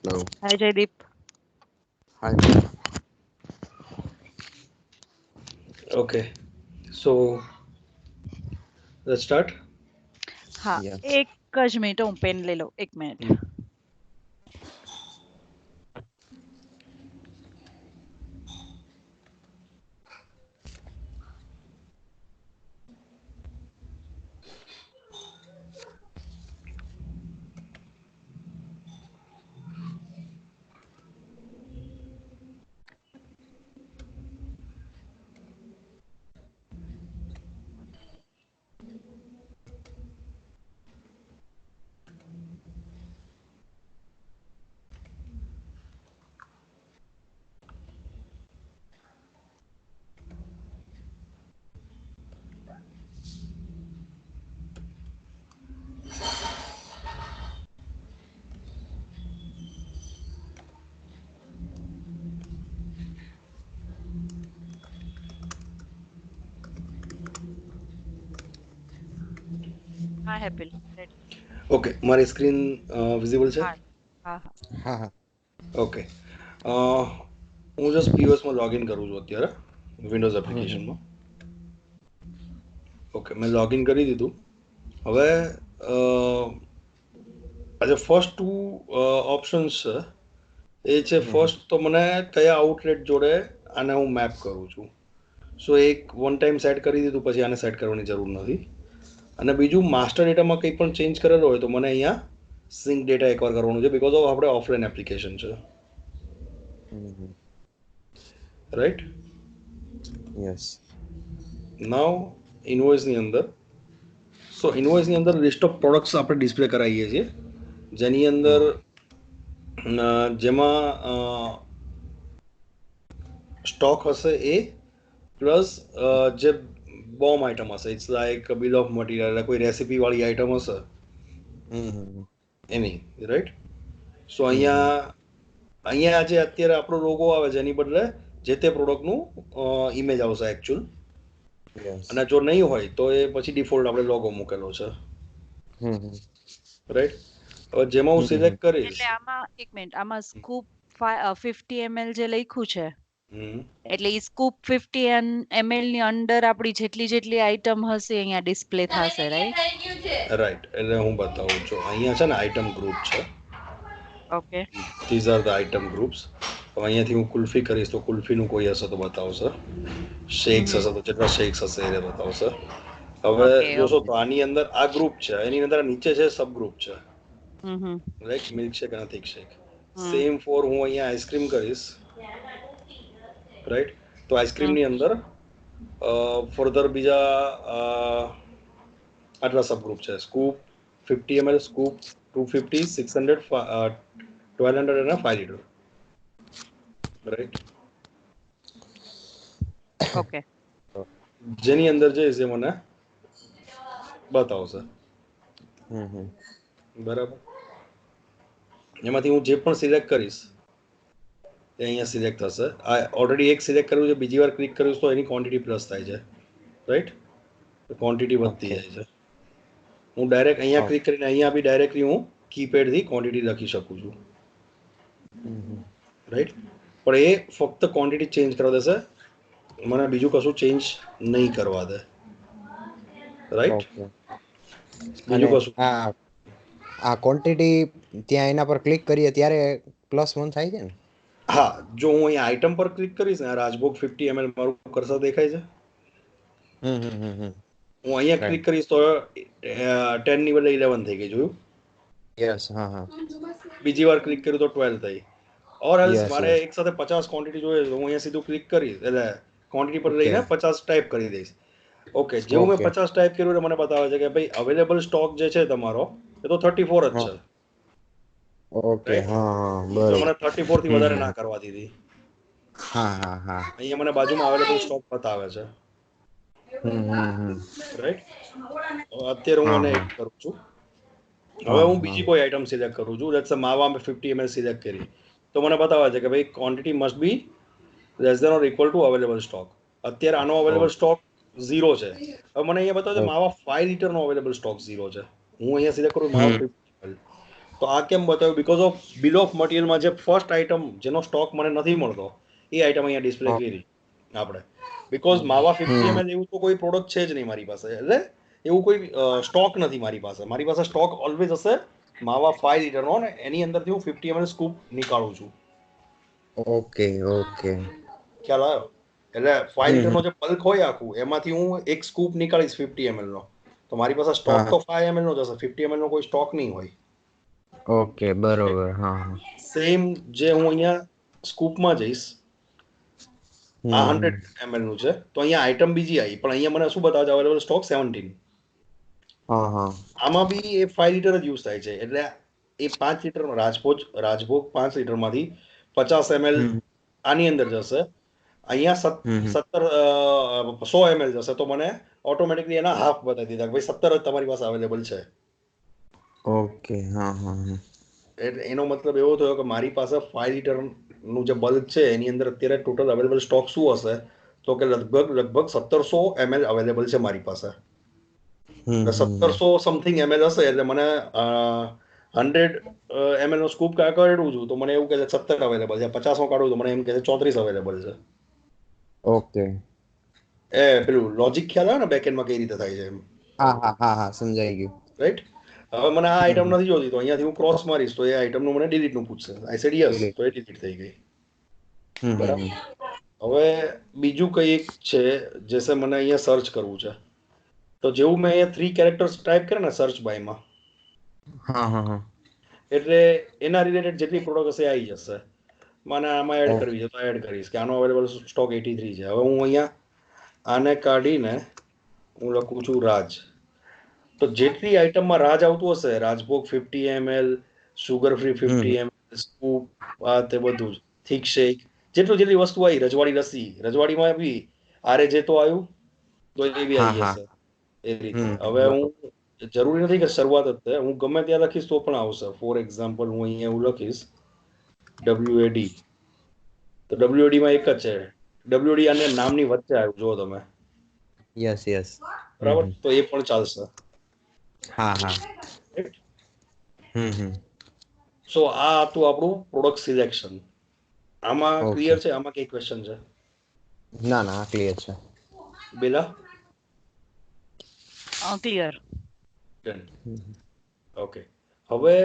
No. Hi Jaydeep. Hi. Okay, so let's start. હા Yeah. એક જ મિનિટ હું પેન લઈ લઉં 1 મિનિટ. હા હેપીલ રેડી. ઓકે, મારી સ્ક્રીન વિઝિબલ છે? હા હા હા હા હા. ઓકે, હું જસ્ટ પીઓએસમાં લોગિન કરું છું અત્યારે વિન્ડોઝ એપ્લિકેશનમાં. ઓકે, મેં લોગિન કરી દીધું. હવે આજે ફર્સ્ટ ટુ ઓપ્શન્સ છે એ છે, ફર્સ્ટ તો મને કયા આઉટલેટ જોડે આને હું મેપ કરું છું. સો એક વન ટાઈમ સેટ કરી દીધું, પછી આને સેટ કરવાની જરૂર નથી. અને બીજું, માસ્ટર ડેટામાં કંઈ પણ ચેન્જ કરેલો હોય તો મને અહીંયા સિંક ડેટા એકવાર કરવાનું છે, બિકોઝ ઓફ આપણે ઓફલાઈન એપ્લિકેશન છે, રાઈટ? Yes. નાવ ઇન્વોઇસની અંદર, સો ઇન્વોઇસની અંદર લિસ્ટ ઓફ પ્રોડક્ટ્સ આપણે ડિસ્પ્લે કરાવીએ છીએ, જેની અંદર જેમાં સ્ટોક હશે એ પ્લસ જે બોમ્બ આઇટમ હશે, it's like bill of material, કોઈ રેસીપી વાળી આઇટમ હશે એની, રાઈટ? સો અહીંયા જે અત્યારે આપણો લોગો આવે છે એની બદલે જે તે પ્રોડક્ટનું ઇમેજ આવશે એકચ્યુઅલ. Yes. અને જો નહીં હોય તો એ પછી ડિફોલ્ટ આપણે લોગો મૂકેલો છે, રાઈટ? હવે જેમાં હું સિલેક્ટ કરીશ, એટલે આમાં 1 મિનિટ, આમાં સ્કૂપ 50 ml જે લખ્યું છે, એટલે ઈ સ્કૂપ 50 ml ની અંદર આપણી જેટલી આઈટમ હશે અહીંયા ડિસ્પ્લે થશે, રાઈટ? રાઈટ, એટલે હું બતાવું છું. અહીંયા છે ને આઇટમ ગ્રુપ છે, okay these are the item groups. હવે અહીંયાથી હું કુલ્ફી કરીશ તો કુલ્ફીનું કોઈ હશે તો બતાવશે, શેક્સ હશે તો જેટલા શેક્સ હશે એ બતાવશે. હવે જોશો તો આની અંદર આ ગ્રુપ છે, એની અંદર નીચે છે સબ ગ્રુપ છે, લાઈક મિલ્કશેક અને થિક શેક. સેમ ફોર હું અહીંયા આઈસ્ક્રીમ કરીશ, રાઈટ? તો આઈસ્ક્રીમની અંદર ફર્ધર બીજા આટલા સબ ગ્રુપ છે, સ્કૂપ 50 ml, સ્કૂપ 250, 600, 1200 અને 5 લીટર, રાઈટ? ઓકે જેની અંદર જે છે મને બતાવશે, બરાબર? એમાંથી હું જે પણ સિલેક્ટ કરીશ એ અહીંયા સિલેક્ટ થશે. આ ઓલરેડી એક સિલેક્ટ કર્યું છે, બીજી વાર ક્લિક કરીશ તો એની ક્વોન્ટિટી પ્લસ થાય છે, રાઈટ? ક્વોન્ટિટી વધતી જાય છે. હું ડાયરેક્ટ અહીંયા ક્લિક કરીને અહીંયા બી ડાયરેક્ટલી હું કીપેડથી ક્વોન્ટિટી લખી શકું છું, રાઈટ? પણ એ ફક્ત ક્વોન્ટિટી ચેન્જ કરવા દેશે, મને બીજું કશું ચેન્જ નહીં કરવા દે, રાઈટ? બીજું કશું આ ક્વોન્ટિટી ત્યાં એના પર ક્લિક કરીએ ત્યારે +1 થાય છે ને? હા, જો હું અહીંયા આઇટમ પર ક્લિક કરીશ ને, રાજભોગ 50 ml મારું કર્સર દેખાય છે, હું અહીંયા ક્લિક કરીશ તો 10 ની બદલે 11 થઈ ગઈ, જોયું? યસ. હા. બીજી વાર ક્લિક કર્યું તો 12 થઈ. ઓર એલ્સ મારે એક સાથે 50 ક્વોન્ટિટી જોઈએ તો હું અહીંયા સીધું ક્લિક કરીશ, એટલે ક્વોન્ટિટી પર લઈને 50 ટાઈપ કરી દઈશ. ઓકે, જેવું મેં 50 ટાઈપ કર્યું એટલે મને બતાવે છે કે ભાઈ અવેલેબલ સ્ટોક જે છે તમારો એ તો 34 જ છે, ઓકે. હા તો બરાબર. મને 34 થી વધારે ના કરવા દીધી. અહીંયા મને બાજુમાં અવેલેબલ સ્ટોક બતાવે છે, રાઈટ? અત્યારે હું એને એક કરું છું. હવે હું બીજી કોઈ આઈટમ સિલેક્ટ કરું છું, લેટ્સ સે માવા મેં 50 ml સિલેક્ટ કરી તો મને બતાવે છે કે ભાઈ quantity must be less than or equal to available stock. અત્યારે આનો અવેલેબલ સ્ટોક 0 છે. હવે મને અહીંયા બતાવે છે માવા 5 લીટરનો અવેલેબલ સ્ટોક 0 છે. હું અહીંયા સિલેક્ટ કરું માવા 50 ml, તો આ કેમ બતાવ્યું? બીકોઝ ઓફ બિલ ઓફ મટીરિયલમાં જે ફર્સ્ટ આઇટમ જેનો સ્ટોક મને નથી મળતો એ આઇટમ અહીંયા ડિસ્પ્લે કરી આપણે. બીકોઝ માવા 50 ml એવું તો કોઈ પ્રોડક્ટ છે જ નહીં મારી પાસે, એટલે એવું કોઈ સ્ટોક નથી મારી પાસે. મારી પાસે સ્ટોક ઓલવેઝ હશે માવા 5 લીટરનો, ને એની અંદરથી હું 50 ml સ્કૂપ નીકાળું છું. ઓકે ઓકે, ખ્યાલ આવ્યો? એટલે 5 લીટરનો જે બલ્ક હોય આખું, એમાંથી હું એક સ્કૂપ નીકાળીશ 50 ml નો, તો મારી પાસે સ્ટોક તો 5 ml નો જ હશે, 50 ml નો કોઈ સ્ટોક નહીં હોય. ઓકે, બરોબર. હા, સેમ જે હું અહીંયા સ્કૂપમાં જઈશ, આ 100 ml નું છે, તો અહીંયા આઇટમ બીજી આવી, પણ અહીંયા મને શું બતાવે છે? Available stock 17. આમાં બી એ 5 લીટર જ યુઝ થાય છે, એટલે એ 5 લીટર રાજભોગ 5 લીટરમાંથી 50 ml આની અંદર જશે. અહીંયા 100 ml જશે, તો મને ઓટોમેટિકલી એના હાફ બતાવી દીધા કે ભાઈ 17 જ તમારી પાસે અવેલેબલ છે. ઓકે. એટલે એનો મતલબ એવો થયો કે મારી પાસે 5 લીટર નું જે બલ્ક છે એની અંદર અત્યારે ટોટલ અવેલેબલ સ્ટોક શું હશે? તો કે લગભગ 1700 ml અવેલેબલ છે મારી પાસે. 1700 સમથિંગ ml હશે, એટલે મને 100 ml નો સ્કૂપ કાઢું છું તો મને એવું કહે છે 17 અવેલેબલ છે. 50 કાઢું તો મને એમ કહે છે 34 અવેલેબલ છે. ઓકે, એ પેલું લોજિક ખ્યાલ આવે ને બેકએન્ડમાં કઈ રીતે થાય છે એમ? હા, સમજાઈ ગયું. રાઈટ. હવે મને આ આઈટમ નથી જોતી, તો અહીંયાથી હું ક્રોસ મારીશ તો એ આઈટમ નું મને ડિલીટ નું પૂછશે. આઈ સેડ યસ, તો એ ડિલીટ થઈ ગઈ. બરાબર. હવે બીજું કઈ છે જેસે મને અહીંયા સર્ચ કરવું છે, તો જેવું મેં અહીંયા 3 કેરેક્ટર્સ ટાઈપ કરે ને સર્ચ બાયમાં, એટલે એના રિલેટેડ જેટલી પ્રોડક્ટ હશે આવી જશે. મને આમાં એડ કરવી છે તો એડ કરીશ કે આનો અવેલેબલ સ્ટોક 83 છે. હવે હું અહીંયા આને કાઢીને હું લખું છું રાજ, તો જેટલી આઈટમમાં રાજ આવતું હશે, રાજભોગ 50 ml, sugar free 50 ml, scoop, આ તે બધું જ, થીક શેક, જેટલી વસ્તુ આવી, રજવાડી લસ્સી, રજવાડીમાં બી આરે જે તો આવ્યું તો એ બી આવી જશે એ રીતે. હવે હું જરૂરી નથી કે શરૂઆત જ થાય, હું ગમે ત્યાં લખીશ તો પણ આવશે. ફોર એક્ઝામ્પલ હું અહીંયા એવું લખીશ WAD, તો WAD માં એક જ છે. WAD અને નામની વચ્ચે આવ્યું જો તમે. યસ. બરાબર, તો એ પણ ચાલશે. સો આ હતું આપણું પ્રોડક્ટ સિલેક્શન. આમાં ક્લિયર છે? આમાં કઈ ક્વેશ્ચન છે? ના, ક્લિયર છે. બેલા? ક્લિયર. ઓકે. હવે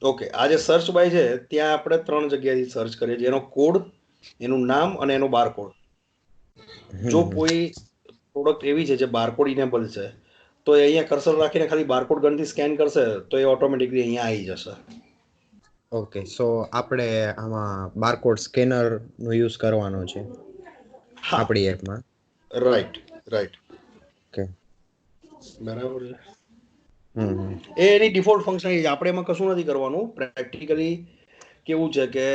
ઓકે, આ જે સર્ચ બાય છે ત્યાં આપણે 3 જગ્યાએથી સર્ચ કરીએ છીએ, એનો કોડ, એનું નામ અને એનો બારકોડ. જો કોઈ પ્રોડક્ટ એવી છે જે બારકોડ ઇનેબલ છે તો એ અહીંયા કર્સર રાખીને ખાલી બારકોડ ગનથી સ્કેન કરશે તો એ ઓટોમેટિકલી અહીંયા આવી જશે. ઓકે, સો આપણે આમાં બારકોડ સ્કેનર નો યુઝ કરવાનો છે આપણી એપમાં. રાઈટ. ઓકે, બરાબર છે. એ એની ડિફોલ્ટ ફંક્શનાલિટી છે, આપણે એમાં કશું નથી કરવાનું. પ્રેક્ટિકલી કેવું છે કે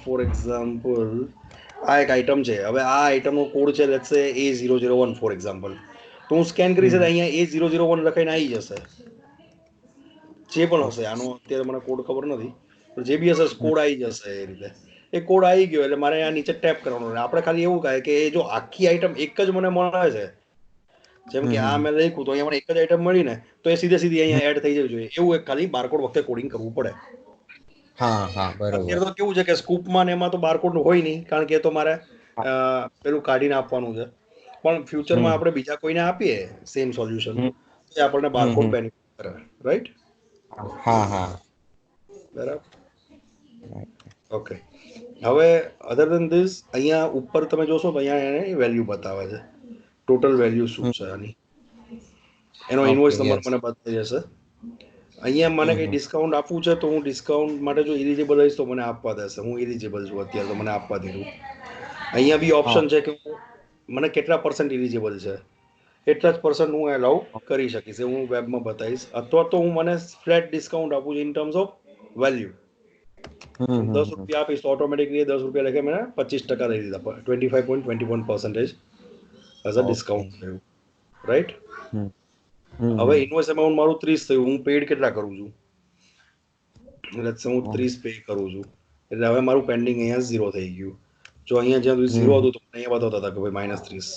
ફોર એક્ઝામ્પલ આ એક આઈટમ છે, હવે આ આઈટમનો કોડ છે લેટ્સ સે A001 ફોર એક્ઝામ્પલ, તો હું સ્કેન કરીશ તો અહીંયા A001 લખાઈને આવી જશે. જે પણ હશે, આનો અત્યારે મને કોડ ખબર નથી, પણ જે બી હશે કોડ આવી જશે એ રીતે. એ કોડ આવી ગયો એટલે મારે આ નીચે ટેપ કરવાનું. આપણે ખાલી એવું કહે કે જો આખી આઈટમ એક જ મને મળે છે, જેમ કે આ મેં લખ્યું તો અહીંયા મને એક જ આઈટમ મળી ને, તો એ સીધે અહીંયા એડ થઈ જવી જોઈએ. એવું એક ખાલી બારકોડ વખતે કોડિંગ કરવું પડે. બરોબર. અત્યારે તો કેવું છે કે સ્કૂપમાં ને એમાં તો બારકોડ હોય નહીં, કારણ કે એ તો મારે પેલું કાઢીને આપવાનું છે. પણ ફ્યુચરમાં આપણે બીજા કોઈને આપીએ સેમ સોલ્યુશન, તો આપણને બારકોડ બેનિફિટ કરે. રાઈટ? બરાબર. ઓકે. હવે અધર દેન ધીસ, અહીંયા ઉપર તમે જોશો તો અહીંયા એને વેલ્યુ બતાવે છે, ટોટલ વેલ્યુ શું છે આની, એનો ઇન્વોઇસ નંબર મને બતાવી જશે. અહીંયા મને કઈ ડિસ્કાઉન્ટ આપવું છે તો હું ડિસ્કાઉન્ટ માટે જો ઇલિજિબલ હઈશ તો મને આપવા દેશે. હું ઇલિજિબલ છું અત્યારે, તો મને આપવા દીધું. અહીંયા બી ઓપ્શન છે કે મને કેટલા % ઇલિજિબલ છે, એટલા જ % હું એલાઉ કરી શકીશ. હું વેબમાં બતાવીશ. અથવા તો હું મને ફ્લેટ ડિસ્કાઉન્ટ આપું છું ઇન ટર્મ્સ ઓફ વેલ્યુ. 10 રૂપિયા આપીશ તો ઓટોમેટિકલી 10 રૂપિયા લખે મને 25% લઈ દીધા, 25.21% એઝ અ ડિસ્કાઉન્ટ થયું. રાઈટ? હવે ઇન્વોઇસ અમાઉન્ટ મારું 30 થયું, હું પેડ કેટલા કરું છું, લેટ્સ સે હું 30 પે કરું છું, એટલે હવે મારું પેન્ડિંગ અહીંયા 0 થઈ ગયું. જો અહીંયા જ્યાં સુધી 0 હતું તો અહીંયા બતાવતા હતા કે ભાઈ -30.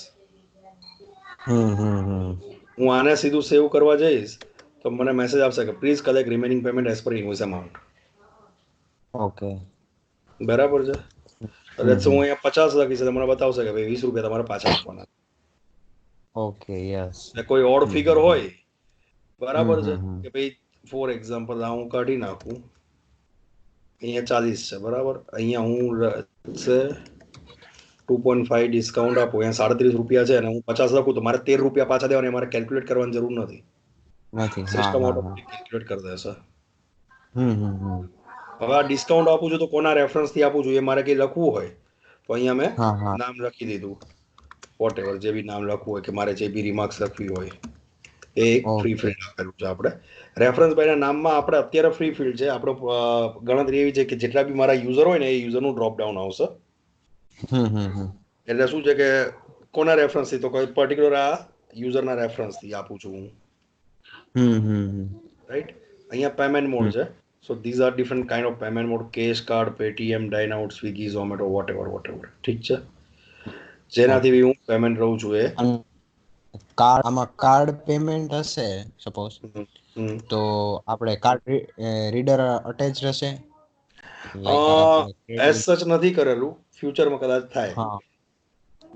હું આને સીધું સેવ કરવા જઈશ તો મને મેસેજ આવશે કે please collect remaining payment as per invoice amount. Okay બરાબર છે. એટલે હું અહીંયા 50 લખીશ એટલે મને બતાવશે કે ભાઈ 20 રૂપિયા તમારે પાછા આપવાના. Okay yes. એટલે કોઈ ઓડ ફિગર હોય, બરાબર છે, કે ભાઈ ફોર એક્ઝામ્પલ હું કાઢી નાખું, અહીંયા 40 છે, બરાબર, અહીંયા હું છે 2.5 ડિસ્કાઉન્ટ આપું, અહીંયા 37 રૂપિયા છે અને હું 50 લખું તો મારે 13 રૂપિયા પાછા દેવાના, મારે કેલ્ક્યુલેટ કરવાની જરૂર નથી. સિસ્ટમ ઓટોમેટિક કેલ્ક્યુલેટ કરી દેશે. હવે આ ડિસ્કાઉન્ટ આપું છું તો કોના રેફરન્સ થી આપું છું એ મારે કઈ લખવું હોય તો અહીંયા મેં નામ લખી દીધું, વોટ એવર જે બી નામ લખવું હોય કે મારે જે બી રિમાર્ક્સ લખવી હોય એ એક ફ્રી ફિલ્ડ આપેલું છે. આપણે રેફરન્સ બાયના નામમાં આપણે અત્યારે ફ્રી ફિલ્ડ છે, આપણો ગણતરી એવી છે કે જેટલા બી મારા યુઝર હોય ને એ યુઝરનું ડ્રોપ ડાઉન આવશે. એટલે શું છે કે કોના રેફરન્સ થી, તો કોઈ પર્ટિક્યુલર આ યુઝરના રેફરન્સ થી આપું છું હું. રાઈટ. અહીંયા પેમેન્ટ મોડ છે. So these are different kind of payment mode: cash card, Paytm, Dine Out, Swiggy, Zomato, whatever. ઠીક છે, જેનાથી બી હું પેમેન્ટ રહું છું એ કાર્ડ. આમાં કાર્ડ પેમેન્ટ હશે સપોઝ, તો આપણે કાર્ડ રીડર અટેચ રહેશે? એઝ સચ નથી કરેલું, ફ્યુચરમાં કદાચ થાય.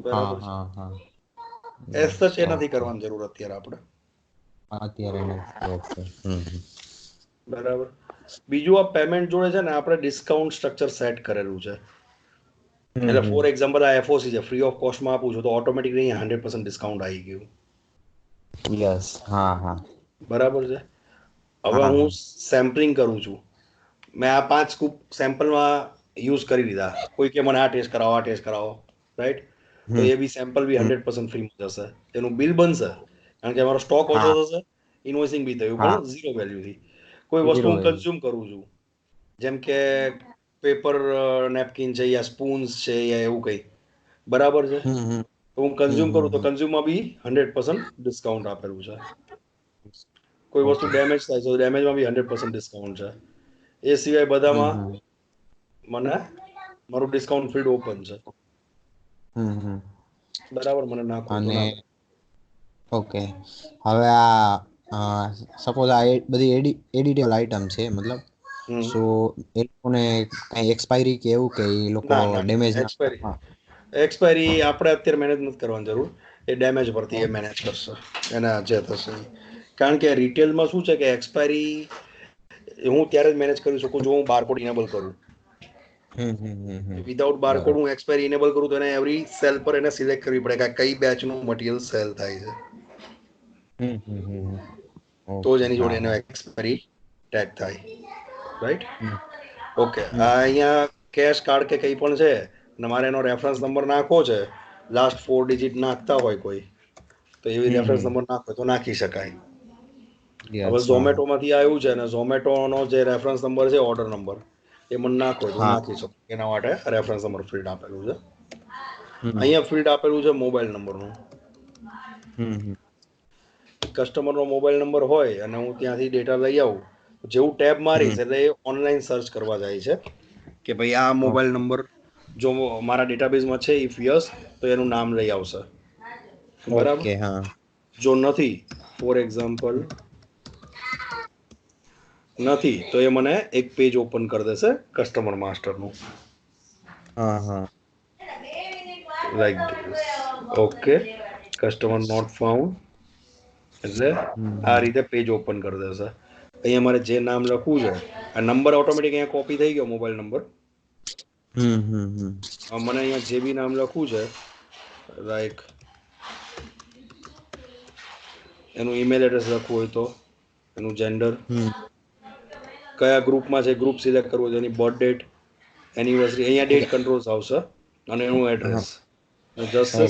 બરાબર છે. એઝ સચ એ નથી કરવાની જરૂર અત્યારે આપણે. બરાબર. બીજું આ પેમેન્ટ જોડે છે ને આપણે ડિસ્કાઉન્ટ સ્ટ્રક્ચર સેટ કરેલું છે. એટલે ફોર એક્ઝામ્પલ આ FOC છે, ફ્રી ઓફ કોસ્ટમાં આપું છું તો ઓટોમેટિકલી 100% ડિસ્કાઉન્ટ આવી ગયું. યસ. બરાબર છે. હવે હું સેમ્પલિંગ કરું છું, મેં આ 5 સ્કૂપ સેમ્પલમાં યુઝ કરી લીધા, કોઈ કે મને આ ટેસ્ટ કરાવો, રાઈટ, તો એ બી સેમ્પલ બી 100% ફ્રીમાં જશે. એનું બિલ બનશે કારણ કે અમારો સ્ટોક ઓછો થશે, ઇન્વોઇસિંગ બી થયું પણ 0 વેલ્યુથી. કોઈ વસ્તુ હું કન્ઝ્યુમ કરું છું, જેમ કે પેપર નેપકિન છે યા સ્પૂન્સ છે યા એવું કંઈ, બરાબર છે, તો હું કન્ઝ્યુમ કરું તો કન્ઝ્યુમમાં બી 100% ડિસ્કાઉન્ટ આપેલું છે. કોઈ વસ્તુ ડેમેજ થાય છે તો ડેમેજમાં બી 100% ડિસ્કાઉન્ટ છે. એ સિવાય બધામાં મને મારું ડિસ્કાઉન્ટ ફીલ્ડ ઓપન છે. બરાબર, મને નાખો તો નાખો. ઓકે. હવે આ સપોઝ આ બધી એડિટેબલ આઇટમ છે, મતલબ સો એ લોકોને કઈ એક્સપાયરી કે એવું કે એ લોકો ડેમેજ એક્સપાયરી આપણે અત્યારે મેનેજ નથી કરવાની જરૂર, એ ડેમેજ પરથી એ મેનેજ કરશે એના જે થશે. કારણ કે રિટેલમાં શું છે કે એક્સપાયરી હું ત્યારે જ મેનેજ કરી શકું જો હું બારકોડ ઇનેબલ કરું. વિધાઉટ બારકોડ હું એક્સપાયરી ઇનેબલ કરું તો એને એવરી સેલ પર એને સિલેક્ટ કરવી પડે કે કઈ બેચનું મટીરિયલ સેલ થાય છે, તો જ એની જોડે એનો એક્સપાયરી ટેગ થાય. રાઈટ. ઓકે. અહીંયા કેશ કાર્ડ કે કંઈ પણ છે અને મારે એનો રેફરન્સ નંબર નાખવો છે, લાસ્ટ 4 ડિજિટ નાખતા હોય કોઈ, તો એવી રેફરન્સ નંબર નાખો તો નાખી શકાય. હવે ઝોમેટોમાંથી આવ્યું છે અને ઝોમેટોનો જે રેફરન્સ નંબર છે, ઓર્ડર નંબર, એ મને નાખો તો નાખી શકો. એના માટે રેફરન્સ નંબર ફિલ્ડ આપેલું છે. અહીંયા ફિલ્ડ આપેલું છે મોબાઈલ નંબરનું. કસ્ટમરનો મોબાઈલ નંબર હોય અને હું ત્યાંથી ડેટા લઈ આવું, જેવું ટેબ મારીશ એટલે એ ઓનલાઈન સર્ચ કરવા જાય છે કે ભાઈ આ મોબાઈલ નંબર જો મારા ડેટાબેઝમાં છે, ઇફ યસ તો એનું નામ લઈ આવશે. બરાબર. જો નથી, ફોર એક્ઝામ્પલ નથી, તો એ મને એક પેજ ઓપન કરી દેશે કસ્ટમર માસ્ટરનું. Like this. Okay. Customer not found, એટલે આ રીતે પેજ ઓપન કરી દેશે. અહીંયા મારે જે નામ લખવું છે, આ નંબર ઓટોમેટિક અહીંયા કોપી થઈ ગયો, મોબાઈલ નંબર. મને અહીંયા જે બી નામ લખવું છે, લાઈક એનું ઈમેલ એડ્રેસ લખવું હોય તો, એનું જેન્ડર, કયા ગ્રુપમાં છે ગ્રુપ સિલેક્ટ કરવું છે, એની બર્થ ડેટ, એનિવર્સરી, અહીંયા ડેટ કંટ્રોલ્સ આવશે અને એનું એડ્રેસ. જસ્ટ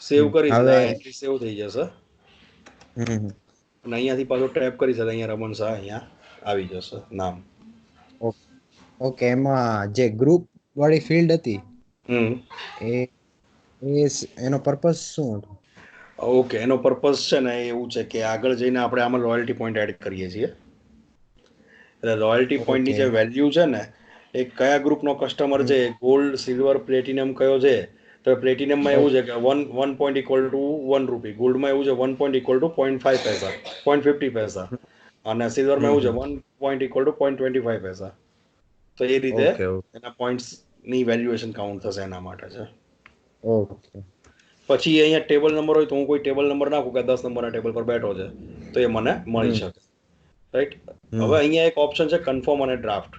સેવ કરીશ એટલે આ એન્ટ્રી સેવ થઈ જશે. અને અહીંયાથી પાછો ટેપ કરીશ એટલે અહીંયા રમણ શાહ અહીંયા આવી જશે નામ. ઓકે. એમાં જે ગ્રુપ વાળી ફિલ્ડ હતી એનો પર્પસ શું હતો? ઓકે, એનો પર્પસ છે ને એવું છે કે આગળ જઈને આપણે આમાં લોયલ્ટી પોઈન્ટ એડ કરીએ છીએ. એટલે લોયલ્ટી પોઈન્ટની જે વેલ્યુ છે ને, એ કયા ગ્રુપનો કસ્ટમર છે, ગોલ્ડ, સિલ્વર, પ્લેટિનમ કયો છે, તો પ્લેટિનમમાં એવું છે કે 1 પોઈન્ટ ઇક્વલ ટુ 1 રૂપી, ગોલ્ડમાં એવું છે 1 પોઈન્ટ ઇક્વલ ટુ 0.5 પૈસા, 0.50 પૈસા, અને સિલ્વરમાં એવું છે 1 પોઈન્ટ ઇક્વલ ટુ 0.25 પૈસા. તો એ રીતે એના પોઈન્ટ્સની વેલ્યુએશન કાઉન્ટ થશે એના માટે છે. ઓકે. પછી અહીંયા ટેબલ નંબર હોય તો હું કોઈ ટેબલ નંબર નાખું કે 10 નંબરના ટેબલ પર બેઠો છે તો એ મને મળી શકે, રાઈટ. હવે અહીંયા એક ઓપ્શન છે કન્ફર્મ અને ડ્રાફ્ટ.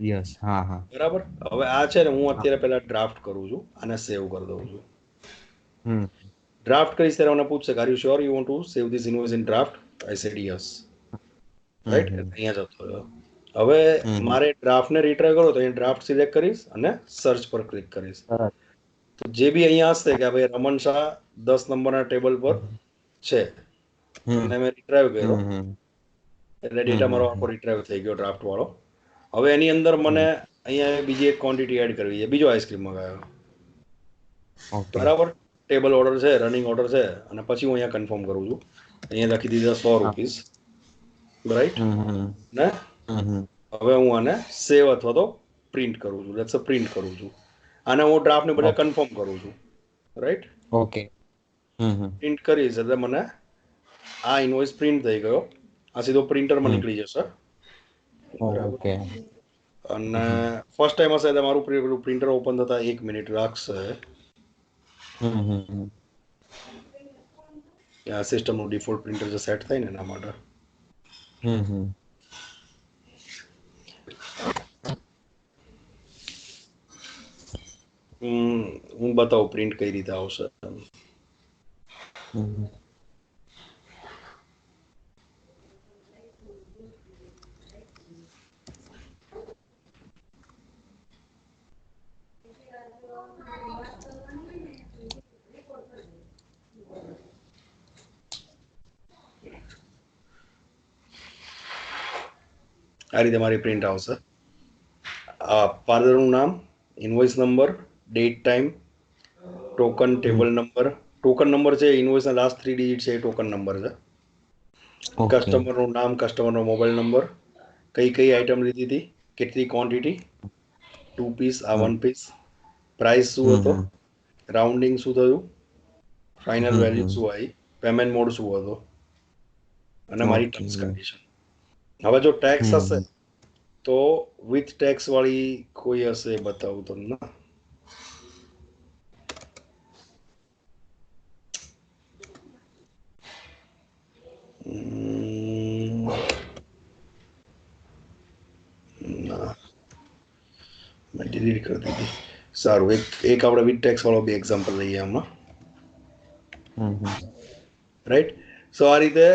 યસ, હા હા, બરાબર. હવે આ છે ને હું અત્યારે પહેલા ડ્રાફ્ટ કરું છું, આને સેવ કરી દઉં છું. ડ્રાફ્ટ કરીશ ત્યારે મને પૂછશે are you sure you want to save this invoice in draft? I said yes, right. અહીંયા જતો રહ્યો. હવે મારે ડ્રાફ્ટને રિટ્રાય કરો તો અહીંયા ડ્રાફ્ટ સિલેક્ટ કરીશ અને સર્ચ પર ક્લિક કરીશ. તો જે બી અહીંયા હશે કે ભાઈ રમન શાહ 10 નંબરના ટેબલ પર છે અને મેં રિટ્રાઈવ કર્યો એટલે ડેટા મારો આખો રિટ્રાઈવ થઈ ગયો ડ્રાફ્ટ વાળો. હવે એની અંદર મને અહીંયા બીજી એક ક્વોન્ટિટી એડ કરવી છે, બીજો આઈસ્ક્રીમ મંગાવ્યો, બરાબર. ટેબલ ઓર્ડર છે, રનિંગ ઓર્ડર છે, અને પછી હું અહીંયા કન્ફર્મ કરું છું. અહીંયા લખી દીધા 100 રૂપીસ, રાઈટ ને. હવે હું આને સેવ અથવા તો પ્રિન્ટ કરું છું, લેટ્સ પ્રિન્ટ કરું છું. આને હું ડ્રાફ્ટને બદલે કન્ફર્મ કરું છું, રાઈટ. ઓકે. પ્રિન્ટ કરીશ એટલે મને આ ઇનવોઇસ પ્રિન્ટ થઈ ગયો. આ સીધો પ્રિન્ટરમાં નીકળી જશે, ઓકે. અને ફર્સ્ટ ટાઈમ હશે એટલે મારું પ્રિન્ટર ઓપન થતા 1 મિનિટ લાગશે. આ સિસ્ટમનું ડિફોલ્ટ પ્રિન્ટર જે સેટ થાય ને એના માટે. હું બતાવું પ્રિન્ટ કઈ રીતે આવશે. આ રીતે મારી પ્રિન્ટ આવશે. પાર્લરનું નામ, invoice number, date time, token table number. Token number છે ઇનવોઇસના લાસ્ટ 3 ડિજિટ છે એ ટોકન નંબર છે. કસ્ટમરનું નામ, કસ્ટમરનો મોબાઈલ નંબર, કઈ કઈ આઈટમ લીધી હતી, કેટલી ક્વોન્ટિટી, 2 પીસ આ 1 પીસ, પ્રાઇસ શું હતો, રાઉન્ડિંગ શું થયું, ફાઇનલ વેલ્યુ શું આવી, પેમેન્ટ મોડ શું હતો, અને મારી ટર્મ્સ કન્ડિશન. હવે જો ટેક્સ હશે તો વિથ ટેક્સ વાળી કોઈ હશે બતાવું તમને. મેં ડિલીટ કરી દીધી. સારું, એક આપણે વિથ ટેક્સ વાળો બી એક્ઝામ્પલ લઈએ આમાં, રાઈટ. સો આ રીતે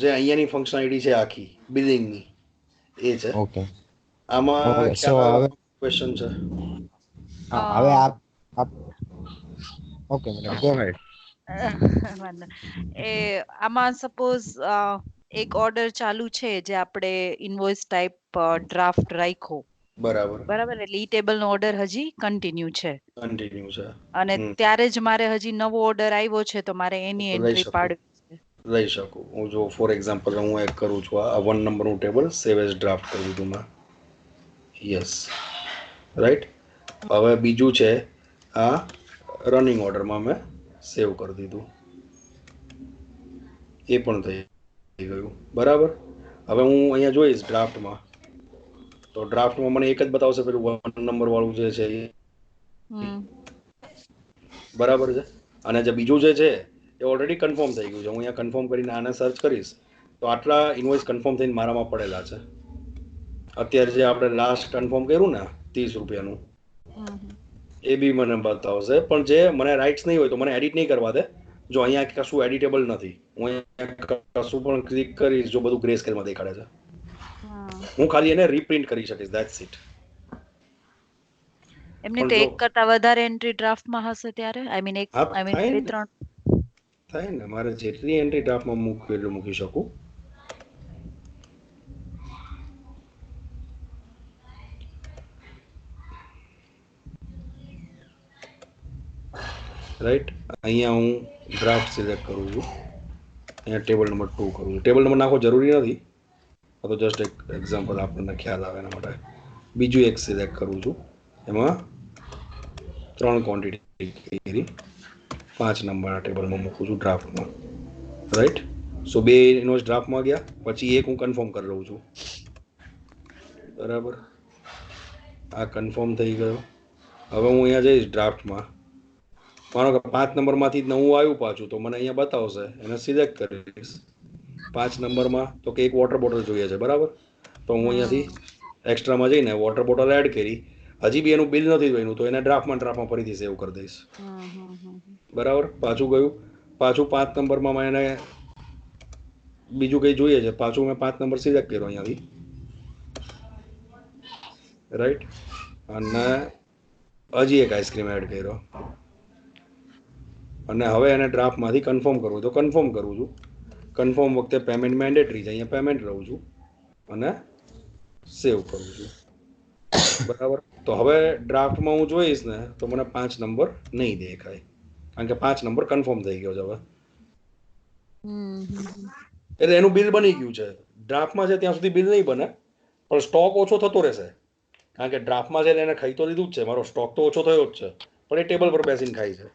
જે અહીંયાની ફંક્શનાલિટી છે આખી બિલિંગની એ છે. આમાં ક્વેશ્ચન છે? હવે આપ ઓકે મેડમ, ગો હેડ. આમાં સપોઝ એક ઓર્ડર ચાલુ છે જે આપણે ઇનવોઇસ ટાઈપ ડ્રાફ્ટ રાખ્યો, બરાબર. એટલે ઈ ટેબલ નો ઓર્ડર હજી કન્ટિન્યુ છે, અને ત્યારે જ મારે હજી નવો ઓર્ડર આવ્યો છે તો મારે એની એન્ટ્રી પાડવી છે. લઈ શકું હું. જો ફોર એક્ઝામ્પલ હું એક કરું છું, આ 1 નંબરનું ટેબલ સેવ એઝ ડ્રાફ્ટ કરી દીધું મેં, યસ, રાઈટ. હવે બીજું છે આ રનિંગ ઓર્ડરમાં મેં સેવ કરી દીધું, એ પણ થઈ ગયું, બરાબર. હવે હું અહીંયા જોઈશ ડ્રાફ્ટમાં તો ડ્રાફ્ટમાં મને એક જ બતાવશે પેલું 1 નંબર વાળું જે છે એ, બરાબર છે. અને જે બીજું જે છે એ ઓલરેડી કન્ફર્મ થઈ ગયું છે. હું અહીંયા કન્ફર્મ કરીને આને સર્ચ કરીશ તો આટલા ઇનવોઇસ કન્ફર્મ થઈને મારામાં પડેલા છે. અત્યારે જે આપણે લાસ્ટ કન્ફર્મ કર્યું ને 30 રૂપિયાનું, એ બી મને બતાવશે. પણ જે મને રાઇટ્સ નહીં હોય તો મને એડિટ નહીં કરવા દે. જો અહીંયા કશું એડિટેબલ નથી, હું અહીંયા કશું પણ ક્લિક કરીશ, જો બધું ગ્રે સ્કેલમાં દેખાડે છે, હું ખાલી એને રીપ્રિન્ટ કરી શકીશ, ધેટ્સ ઇટ. એમની તો એક કરતા વધારે એન્ટ્રી ડ્રાફ્ટમાં હશે ત્યારે, આઈ મીન 2-3 થાય ને. મારે જેટલી એન્ટ્રી ડ્રાફ્ટમાં મૂકવી એટલું મૂકી શકું. રાઈટ. અહીંયા હું ડ્રાફ્ટ સિલેક્ટ કરું છું, અહીંયા ટેબલ નંબર 2 કરું છું. ટેબલ નંબર નાખવો જરૂરી નથી, આ તો જસ્ટ એક એક્ઝામ્પલ આપણને ખ્યાલ આવે એના માટે. બીજું એક સિલેક્ટ કરું છું, એમાં 3 ક્વોન્ટિટી કરી 5 નંબરના ટેબલમાં મૂકું છું ડ્રાફ્ટમાં, રાઈટ. સો 2 ઇનવોઇસ ડ્રાફ્ટમાં ગયા, પછી એક હું કન્ફર્મ કરી લઉં છું, બરાબર. આ કન્ફર્મ થઈ ગયો. હવે હું અહીંયા જઈશ ડ્રાફ્ટમાં, માનો કે 5 નંબરમાંથી જ નવું આવ્યું પાછું, તો મને અહીંયા બતાવશે, એને સિલેક્ટ કરીશ 5 નંબરમાં, તો કે એક વોટર બોટલ જોઈએ છે, બરાબર. તો હું અહીંયાથી એક્સ્ટ્રામાં જઈને વોટર બોટલ એડ કરી, હજી બી એનું બિલ નથી બન્યું, તો એને ડ્રાફ્ટમાં ફરીથી સેવ કરી દઈશ, બરાબર. પાછું ગયું, પાછું 5 નંબરમાં એને બીજું કંઈ જોઈએ છે, પાછું મેં 5 નંબર સિલેક્ટ કર્યો અહીંયાથી, રાઈટ. અને હજી એક આઈસ્ક્રીમ એડ કર્યો, અને હવે એને ડ્રાફ્ટમાંથી કન્ફર્મ કરવું તો કન્ફર્મ કરું છું. કન્ફર્મ વખતે પેમેન્ટ મેન્ડેટરી છે, અહીંયા પેમેન્ટ રહું છું અને સેવ કરું છું, બરાબર. તો હવે ડ્રાફ્ટમાં હું જોઈશ ને તો મને 5 નંબર નહીં દેખાય, કારણ કે 5 નંબર કન્ફર્મ થઈ ગયો છે હવે. એટલે એનું બિલ બની ગયું છે. ડ્રાફ્ટમાં છે ત્યાં સુધી બિલ નહીં બને, પણ સ્ટોક ઓછો થતો રહેશે, કારણ કે ડ્રાફ્ટમાં છે એને ખાઈ તો લીધું જ છે, મારો સ્ટોક તો ઓછો થયો જ છે, પણ એ ટેબલ પર બેસીને ખાય છે,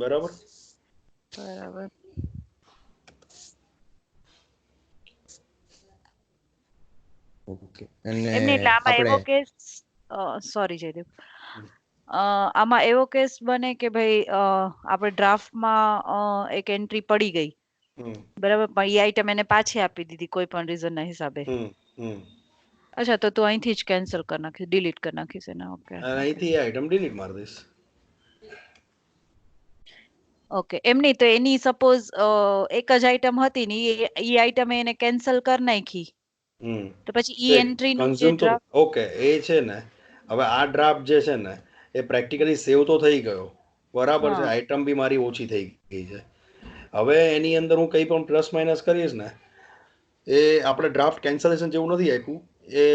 બરાબર. બરાબર. ઓકે. એમને એટલે આમાં એવો કેસ, સોરી જયદેવ, આમાં એવો કેસ બને કે ભાઈ આપણે ડ્રાફ્ટમાં એક એન્ટ્રી પડી ગઈ, બરાબર, પણ એ આઈટમ એને પાછી આપી દીધી કોઈ પણ રીઝન ના હિસાબે. અચ્છા, તો તું અહીંથી જ કેન્સલ કરી નાખીશ, ડિલીટ કરી નાખીશ એને. ઓકે, અહીંથી આઈટમ ડિલીટ મારી દઈશ. ઓકે. એમ નહીં તો એની સપોઝ એક જ આઈટમ હતી ને એ આઈટમ એને કેન્સલ કરી નાખી, તો પછી ઈ એન્ટ્રી નું જે ડ્રાફ્ટ, ઓકે, એ છે ને, હવે આ ડ્રાફ્ટ જે છે ને એ પ્રેક્ટિકલી સેવ તો થઈ ગયો, બરાબર છે. આઈટમ બી મારી ઓછી થઈ ગઈ છે. હવે એની અંદર હું કંઈ પણ પ્લસ માઇનસ કરીશ ને, એ આપણે ડ્રાફ્ટ કેન્સલેશન જેવું નથી આપ્યું, એ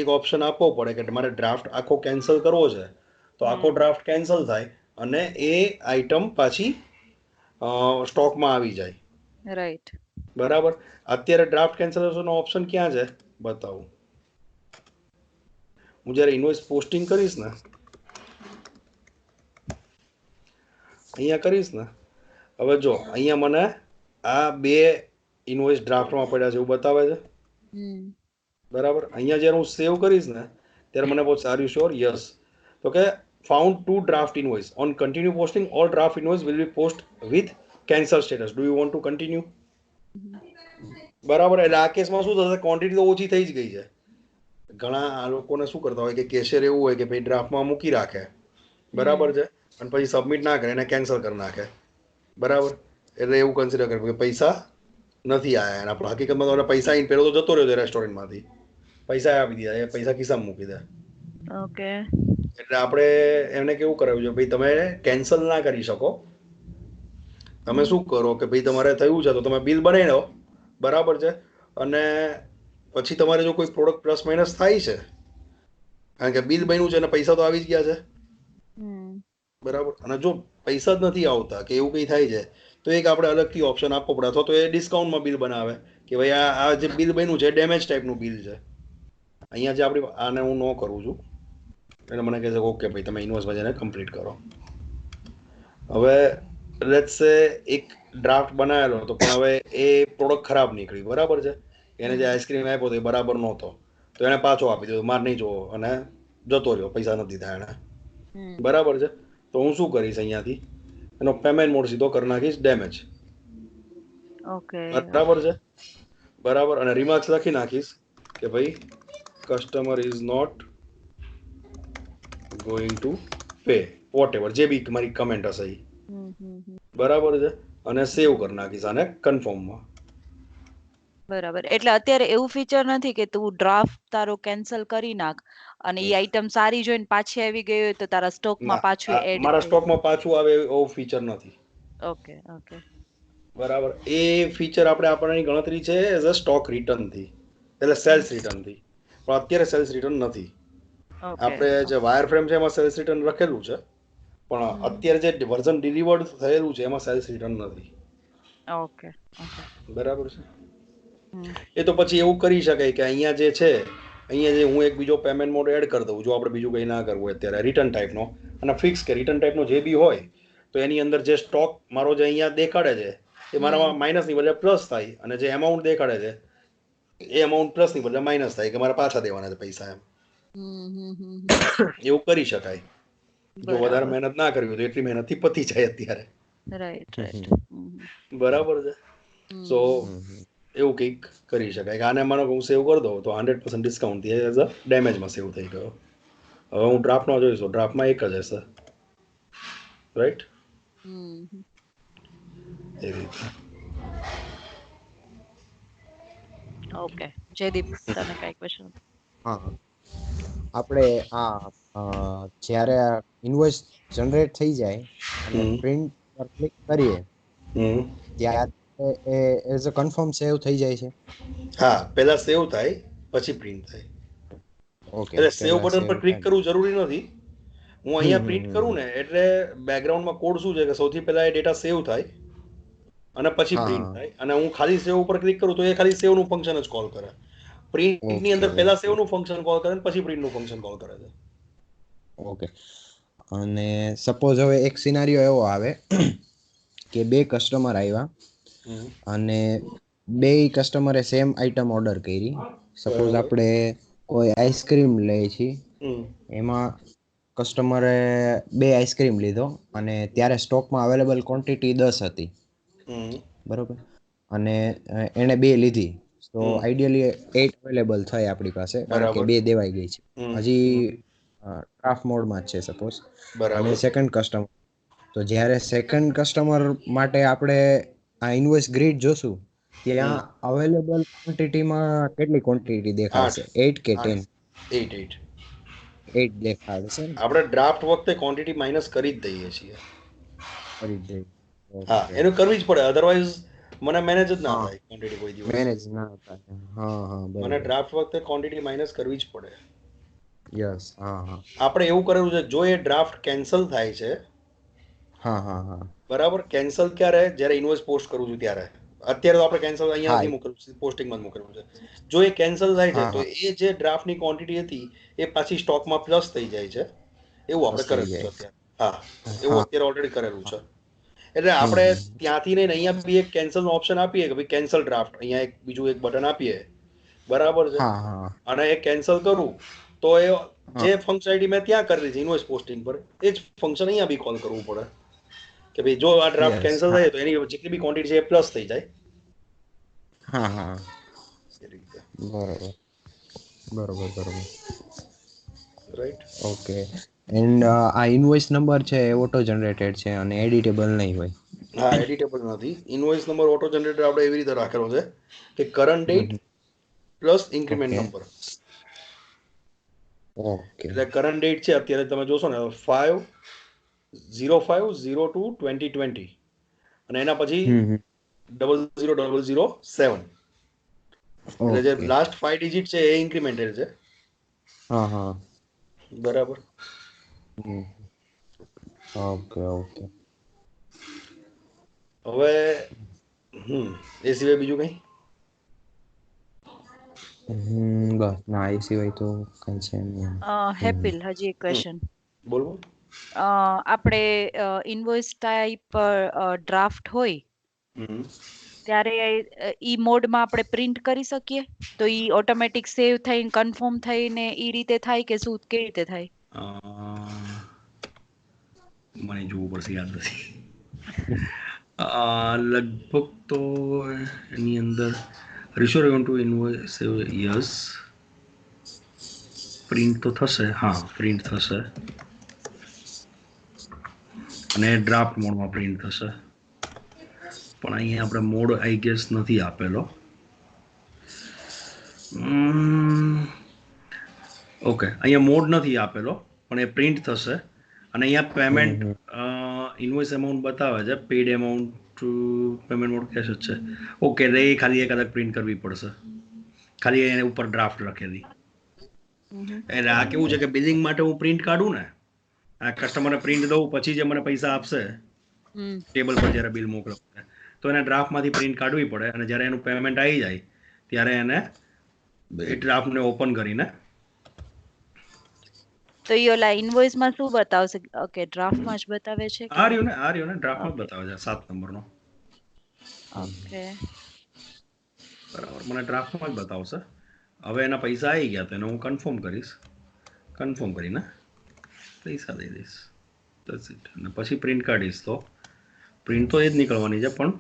એક ઓપ્શન આપવો પડે કે તમારે ડ્રાફ્ટ આખો કેન્સલ કરવો છે, તો આખો ડ્રાફ્ટ કેન્સલ થાય અને એ આઈટમ પાછી સ્ટોકમાં આવી જાય, રાઈટ, બરાબર. અત્યારે ડ્રાફ્ટ કેન્સલેશનનો ઓપ્શન ક્યાં છે બતાવું. હું જ્યારે ઇનવોઇસ પોસ્ટિંગ કરીશ ને, અહીંયા કરીશ ને, હવે જો અહીંયા મને આ 2 ઇનવોઇસ ડ્રાફ્ટમાં પડ્યા છે એવું બતાવે છે, બરાબર. અહીંયા જ્યારે હું સેવ કરીશ ને ત્યારે મને બહુ સારું શ્યોર યસ, તો કે found 2 draft invoice on continue posting, all draft invoice will be post with cancel status, do you want to continue, બરાબર. એટલે આ કેસમાં શું થશે, ક્વોન્ટિટી તો ઓછી થઈ જ ગઈ છે. ઘણા આ લોકોને શું કરતા હોય કે કેશિયર એવું હોય કે ભાઈ ડ્રાફ્ટમાં મૂકી રાખે, બરાબર છે, અને પછી સબમિટ ના કરે, એને કેન્સલ કરી નાખે, બરાબર. એટલે એવું કન્સિડર કરે કે પૈસા નથી આવ્યા એના, પણ હકીકતમાં તો પૈસા આવીને પેલો તો જતો રહ્યો છે રેસ્ટોરન્ટમાંથી, પૈસા આપી દીધા, એ પૈસા ખિસ્સામાં મૂકી દે. ઓકે. એટલે આપણે એમને કેવું કરાવ્યું છે, ભાઈ તમે કેન્સલ ના કરી શકો, તમે શું કરો કે ભાઈ તમારે થયું છે તો તમે બિલ બનાવી લો, બરાબર છે, અને પછી તમારે જો કોઈ પ્રોડક્ટ પ્લસ માઇનસ થાય છે, કારણ કે બિલ બન્યું છે અને પૈસા તો આવી જ ગયા છે, બરાબર. અને જો પૈસા જ નથી આવતા કે એવું કંઈ થાય છે, તો એક આપણે અલગથી ઓપ્શન આપવો પડે, અથવા તો એ ડિસ્કાઉન્ટમાં બિલ બનાવે કે ભાઈ આ જે બિલ બન્યું છે ડેમેજ ટાઈપનું બિલ છે. અહીંયા જે આપણી આને હું ન કરું છું, એટલે મને કહે છે ઓકે ભાઈ તમે ઇન્વોઇસમાં જઈને કમ્પ્લીટ કરો. હવે લેટ્સ સે એક ડ્રાફ્ટ બનાવેલો હતો, પણ હવે એ પ્રોડક્ટ ખરાબ નીકળી, બરાબર છે. એને જે આઈસ્ક્રીમ આપ્યો હતો એ બરાબર નહોતો, તો એને પાછો આપી દીધો, માર નહીં જોવો, અને જતો રહ્યો, પૈસા નથી દીધા એને, બરાબર છે. તો હું શું કરીશ, અહીંયાથી એનો પેમેન્ટ મોડ સીધો કરી નાખીશ ડેમેજ, બરાબર છે, બરાબર. અને રિમાર્ક્સ લખી નાખીશ કે ભાઈ customer is not going to pay, whatever, જે બી મારી કમેન્ટ હશે એ, બરાબર છે. અને સેવ કરી નાખીશ આને કન્ફર્મમાં, બરાબર. એટલે અત્યારે એવું ફીચર નથી કે તું ડ્રાફ્ટ તારો કેન્સલ કરી નાખ અને એ આઈટમ સારી જોઈને પાછી આવી ગઈ હોય તો તારા સ્ટોકમાં પાછું એડ, મારા સ્ટોકમાં પાછું આવે એવું ફીચર નથી. ઓકે, ઓકે, બરાબર. એ ફીચર આપણે આપણની ગણતરી છે એઝ અ સ્ટોક રિટર્ન થી, એટલે સેલ્સ રિટર્ન થી, પણ અત્યારે સેલ્સ રિટર્ન નથી. આપણે જે વાયર ફ્રેમ છે એમાં સેલ્સ રિટર્ન લખેલું છે, પણ અત્યારે જે વર્ઝન ડિલિવર્ડ થયેલું છે એમાં સેલ્સ રિટર્ન નથી. ઓકે, બરાબર છે. એ તો પછી એવું કરી શકાય કે અહીંયા જે છે અહીંયા જે હું એક બીજો પેમેન્ટ મોડ એડ કરી દઉં, જો આપણે બીજું કંઈ ના કરવું હોય અત્યારે રિટર્ન ટાઈપનો, અને ફિક્સ કે રિટર્ન ટાઈપનો જે બી હોય તો એની અંદર જે સ્ટોક મારો જે અહીંયા દેખાડે છે એ મારામાં માઇનસની બદલે પ્લસ થાય, અને જે એમાઉન્ટ દેખાડે છે એ અમાઉન્ટ પ્લસની બદલે માઇનસ થાય, કે મારે પાછા દેવાના છે પૈસા એમ. એવું કરી શકાય. જો વધારે મહેનત ના કરવી તો એટલી મહેનતથી પતી જાય અત્યારે. બરાબર છે. સો એવું કંઈક કરી શકાય કે આને માનો હું સેવ કરી દઉં તો 100% ડિસ્કાઉન્ટ થી એઝ અ ડેમેજમાં સેવ થઈ ગયો. હવે હું ડ્રાફ્ટમાં જોઈશું, ડ્રાફ્ટમાં એક જ હશે, રાઈટ? એ રીતે. ઓકે જયદીપ, તને કઈ ક્વેશ્ચન? હા, આપણે આ જ્યારે ઇન્વોઇસ જનરેટ થઈ જાય અને પ્રિન્ટ પર ક્લિક કરીએ ત્યારે એ એઝ અ કન્ફર્મ સેવ થઈ જાય છે. હા, પહેલા સેવ થાય પછી પ્રિન્ટ થાય. ઓકે, એટલે સેવ બટન પર ક્લિક કરવું જરૂરી નથી. હું અહીંયા પ્રિન્ટ કરું ને એટલે બેકગ્રાઉન્ડમાં કોડ શું છે કે સૌથી પહેલા એ ડેટા સેવ થાય અને પછી પ્રિન્ટ થાય, અને હું ખાલી સેવ ઉપર ક્લિક કરું તો એ ખાલી સેવ નું ફંક્શન જ કોલ કરે. પ્રિન્ટ ની અંદર પહેલા સેવ નું ફંક્શન કોલ કરે પછી પ્રિન્ટ નું ફંક્શન કોલ કરે છે. ઓકે, અને સપોઝ હવે એક સિનારીઓ એવો આવે કે બે કસ્ટમર આવ્યા અને બે કસ્ટમરે સેમ આઈટમ ઓર્ડર કરી. સપોઝ આપણે કોઈ આઈસ્ક્રીમ લઈએ છીએ, એમાં કસ્ટમરે બે આઈસ્ક્રીમ લીધો અને ત્યારે સ્ટોકમાં અવેલેબલ ક્વોન્ટિટી 10 હતી, બરોબર, અને એણે બે લીધી તો આઈડિયલી 8 અવેલેબલ થાય આપણી પાસે, કારણ કે બે દેવાઈ ગઈ છે. હજી ડ્રાફ્ટ મોડમાં જ છે સપોઝ. અને સેકન્ડ કસ્ટમર, તો જ્યારે સેકન્ડ કસ્ટમર માટે આપણે આ ઇન્વોઇસ ગ્રીડ જોશું ત્યાં અવેલેબલ ક્વોન્ટિટીમાં કેટલી ક્વોન્ટિટી દેખાડશે? 8 કે 10? 8 દેખાડશે. આપણે ડ્રાફ્ટ વખતે ક્વોન્ટિટી માઇનસ કરી જ દઈએ છીએ. કરી દે. હા, એનું કરવી જ પડે, અધરવાઇઝ મને મેનેજ જ ના થાય ક્વોન્ટિટી કોઈ દિવસ. મેનેજ ના થાય. હા હા, બરાબર. મને ડ્રાફ્ટ વખતે ક્વોન્ટિટી માઇનસ કરવી જ પડે. યસ. હા હા. આપણે એવું કરેલું છે, જો એ ડ્રાફ્ટ કેન્સલ થાય છે, હા હા હા, બરાબર, કેન્સલ ક્યારે? જ્યારે ઇન્વોઇસ પોસ્ટ કરું છું ત્યારે. અત્યારે તો આપણે કેન્સલ અહીંયા નથી મૂકેલું, પોસ્ટિંગમાં જ મૂકેલું છે. જો એ કેન્સલ થાય છે તો એ જે ડ્રાફ્ટની ક્વોન્ટિટી હતી એ પાછી સ્ટોકમાં પ્લસ થઈ જાય છે. એવું આપણે કરેલું છે અત્યારે. હા, એવું અત્યારે ઓલરેડી કરેલું છે. એટલે આપણે ત્યાંથી ને અહીંયા બી એક કેન્સલ નો ઓપ્શન આપીએ કે ભાઈ કેન્સલ ડ્રાફ્ટ, અહીંયા એક બીજું એક બટન આપીએ, બરાબર છે, અને એ કેન્સલ કરું તો એ જે ફંક્શનાલિટી મેં ત્યાં કરી છે ઇન્વોઇસ પોસ્ટિંગ પર, એ જ ફંક્શન અહીંયા બી કોલ કરવું પડે કે ભાઈ જો આ ડ્રાફ્ટ કેન્સલ થાય તો એની જેટલી બી ક્વોન્ટિટી છે એ પ્લસ થઈ જાય. હા હા, બરોબર બરોબર બરોબર, રાઈટ. ઓકે. એન્ડ આ ઇન્વોઇસ નંબર છે એ ઓટો જનરેટેડ છે અને એડિટેબલ નહીં હોય? હા, એડિટેબલ નથી. ઇન્વોઇસ નંબર ઓટો જનરેટર આપણે એવી રીતે રાખેલો છે કે current date plus increment number. Okay. એટલે કરંટ ડેટ છે અત્યારે તમે જોશો ને 5/05/02/2020, અને એના પછી 000007, એટલે જે લાસ્ટ 5 ડિજિટ છે એ ઇન્ક્રીમેન્ટેડ છે. હા હા, બરાબર. Okay okay. હવે એ સિવાય બીજું કંઈ? બસ ના, એ સિવાય તો કઈ છે નહીં. હેપીલ, હજી એક ક્વેશ્ચન. બોલો. આપણે ઇન્વોઇસ ટાઈપ ડ્રાફ્ટ હોય ત્યારે ઈ મોડમાં આપણે પ્રિન્ટ કરી શકીએ? તો ઈ ઓટોમેટિક સેવ થઈને કન્ફર્મ થઈને ઈ રીતે થાય કે શું, કેવી રીતે થાય? મને જોવું પડશે, યાદ નથી. લગભગ તો એની અંદર reassure you to invoice yes, print તો થશે. હા, પ્રિન્ટ થશે અને ડ્રાફ્ટ મોડમાં પ્રિન્ટ થશે. પણ અહીંયા આપણે મોડ આઈ ગેસ નથી આપેલો. ઓકે, અહીંયા મોડ નથી આપેલો પણ એ પ્રિન્ટ થશે. અને અહીંયા પેમેન્ટ ઇન્વોઇસ અમાઉન્ટ બતાવે છે, paid amount payment mode cash જ છે. ઓકે, એટલે એ ખાલી એક અલગ પ્રિન્ટ કરવી પડશે, ખાલી એને ઉપર ડ્રાફ્ટ લખેલી. એટલે આ કેવું છે કે બિલિંગ માટે હું પ્રિન્ટ કાઢું ને, આ કસ્ટમરને પ્રિન્ટ દઉં પછી જે મને પૈસા આપશે ટેબલ પર જ્યારે બિલ મોકલવું તો એને ડ્રાફ્ટમાંથી પ્રિન્ટ કાઢવી પડે, અને જ્યારે એનું પેમેન્ટ આવી જાય ત્યારે એને એ ડ્રાફ્ટને ઓપન કરીને તો એ ઓલા ઇનવોઇસ માં શું બતાવશે? ઓકે, ડ્રાફ્ટ માં જ બતાવે છે કે આ રહ્યો ને ડ્રાફ્ટમાં જ બતાવે છે 7 નંબરનો. ઓકે બરાબર, મને ડ્રાફ્ટમાં જ બતાવશે. હવે એના પૈસા આવી ગયા તો એને હું કન્ફર્મ કરીશ. કન્ફર્મ કરીને પૈસા દઈ દઈશ. That's it. અને પછી પ્રિન્ટ કાઢીશ તો પ્રિન્ટ તો એ જ નીકળવાની છે, પણ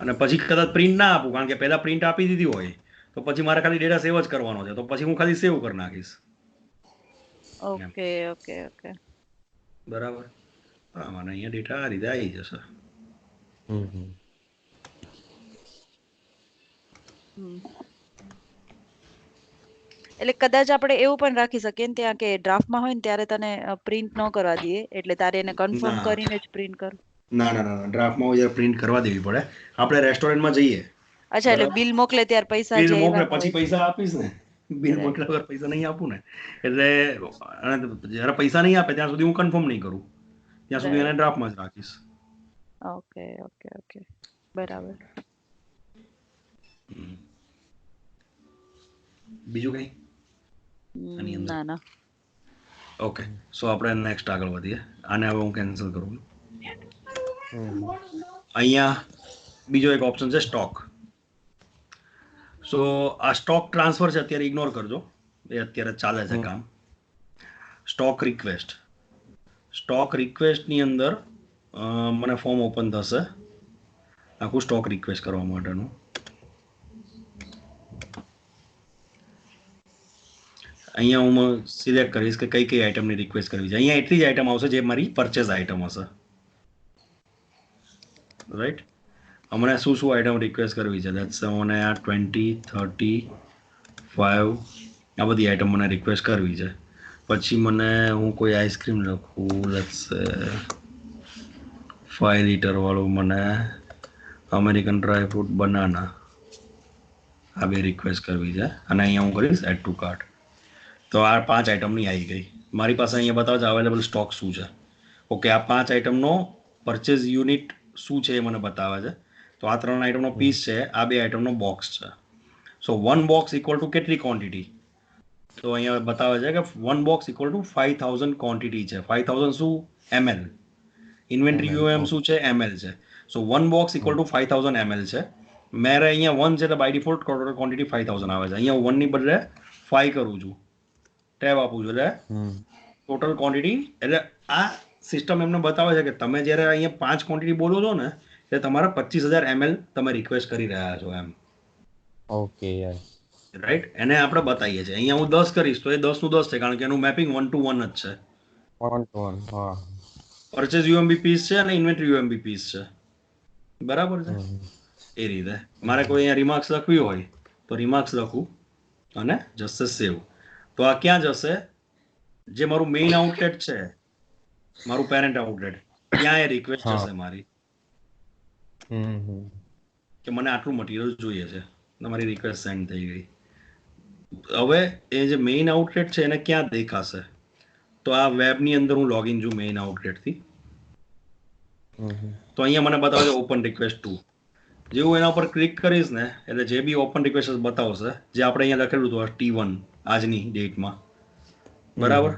અને પછી કદાચ પ્રિન્ટ ના આપું, કારણ કે પહેલા પ્રિન્ટ આપી દીધી હોય તો પછી મારે ખાલી ડેટા સેવ જ કરવાનો છે, તો પછી હું ખાલી સેવ કરી નાખીશ. ઓકે ઓકે ઓકે બરાબર. હા, મને અહીંયા ડેટા આ રીતે આવી જશે. એટલે કદાચ આપણે એવું પણ રાખી શકીએ ને ત્યાં કે ડ્રાફ્ટમાં હોય ને ત્યારે તને પ્રિન્ટ ન કરવા દઈએ, એટલે તારે એને કન્ફર્મ કરીને જ પ્રિન્ટ કર. ના ના ના, ડ્રાફ્ટમાં હોય પ્રિન્ટ કરવા દેવી પડે. આપણે રેસ્ટોરન્ટમાં જઈએ, અચ્છા, એટલે બિલ મોકલે ત્યારે પૈસા બિલ જે મોકલે આવ્યા પછી પૈસા આપીશ ને. બિલ મોકલે વગર પૈસા નહીં આપું ને. એટલે જ્યારે પૈસા નહીં આપે ત્યાં સુધી હું કન્ફર્મ નહીં કરું, ત્યાં સુધી એને ડ્રાફ્ટમાં જ રાખીશ. ઓકે ઓકે ઓકે, બરાબર. બીજું કઈ આની અંદર? ના ના. ઓકે, સો આપણે નેક્સ્ટ આગળ વધીએ. આને હવે હું કેન્સલ કરું. અહીંયા બીજો એક ઓપ્શન છે સ્ટોક. સો આ સ્ટોક ટ્રાન્સફર છે, અત્યારે ઇગ્નોર કરજો, એ અત્યારે ચાલે છે કામ. Stock request. સ્ટોક રિક્વેસ્ટની અંદર મને ફોર્મ ઓપન થશે આખું સ્ટોક રિક્વેસ્ટ કરવા માટેનું. અહીંયા હું સિલેક્ટ કરીશ કે કઈ કઈ આઈટમની રિક્વેસ્ટ કરવી છે. અહીંયા એટલી જ આઈટમ આવશે જે મારી પરચેઝ આઈટમ હશે. રાઈટ, મને શું આઈટમ રિક્વેસ્ટ કરવી છે? લેટ્સ સે મને આ 20, 30, 5 આ બધી આઈટમ મને રિક્વેસ્ટ કરવી છે. પછી મને હું કોઈ આઈસ્ક્રીમ લખું, લેટ્સ સે 5 લીટર વાળું મને અમેરિકન ડ્રાય ફ્રૂટ બનાના, આ બે રિક્વેસ્ટ કરવી છે. અને અહીંયા હું કરીશ એડ ટુ કાર્ટ. તો આ 5 આઈટમની આવી ગઈ મારી પાસે. અહીંયા બતાવે છે અવેલેબલ સ્ટોક શું છે. ઓકે, આ 5 આઈટમનો પરચેઝ યુનિટ શું છે એ મને બતાવે છે. તો આ 3 આઈટમનો પીસ છે, આ 2 આઈટમનો બોક્સ છે. સો 1 બોક્સ ઇક્વલ ટુ કેટલી ક્વોન્ટિટી? તો અહીંયા બતાવે છે કે 1 બોક્સ ઇક્વલ ટુ 5000 ક્વોન્ટિટી છે. 5000 શું? ml. ઇન્વેન્ટરી યુએમ શું છે? ml છે. સો 1 બોક્સ ઇક્વલ ટુ 5000 ml છે. મેરે અહીંયા 1 છે એટલે બાય ડિફોલ્ટ ટોટલ ક્વોન્ટિટી 5000 આવે છે. અહીંયા 1 ની બદલે 5 કરું છું, ટેબ આપું છું, એટલે ટોટલ ક્વોન્ટિટી. એટલે આ સિસ્ટમ એમને બતાવે છે કે તમે જ્યારે અહીંયા 5 ક્વોન્ટિટી બોલો છો ને, એટલે તમારા 25000 ml તમે રિક્વેસ્ટ કરી રહ્યા છો એમ. ઓકે રાઈટ, એને આપણે બતાવીએ છીએ. અહીંયા હું 10 કરીશ તો એ 10 નું 10 છે, કારણ કે એનું મેપિંગ 1 to 1 જ છે. 1 to 1. હા, પરચેઝ યુએમબી પીસ છે અને ઇન્વેન્ટરી યુએમબી પીસ છે. બરાબર છે. એ રીતે મારે કોઈ અહીંયા રિમાર્ક્સ લખવી હોય તો રિમાર્ક્સ લખું અને જશે સેવ. તો આ ક્યાં જશે? જે મારું મેઇન આઉટલેટ છે, મારું પેરેન્ટ આઉટલેટ, ત્યાં એ રિક્વેસ્ટ જશે મારી કે મને આટલું મટીરિયલ જોઈએ છે. તમારી રિક્વેસ્ટ સેન્ડ થઈ ગઈ. હવે એ જે મેઇન આઉટલેટ છે એને ક્યાં દેખાશે? તો આ વેબની અંદર હું લોગિન છું મેઇન આઉટલેટથી. તો અહીંયા મને બતાવે છે ઓપન રિક્વેસ્ટ 2. જેવું એના ઉપર ક્લિક કરીશ ને એટલે જે બી ઓપન રિક્વેસ્ટ બતાવશે, જે આપણે અહીંયા લખેલું હતું T1 આજની ડેટમાં, બરાબર,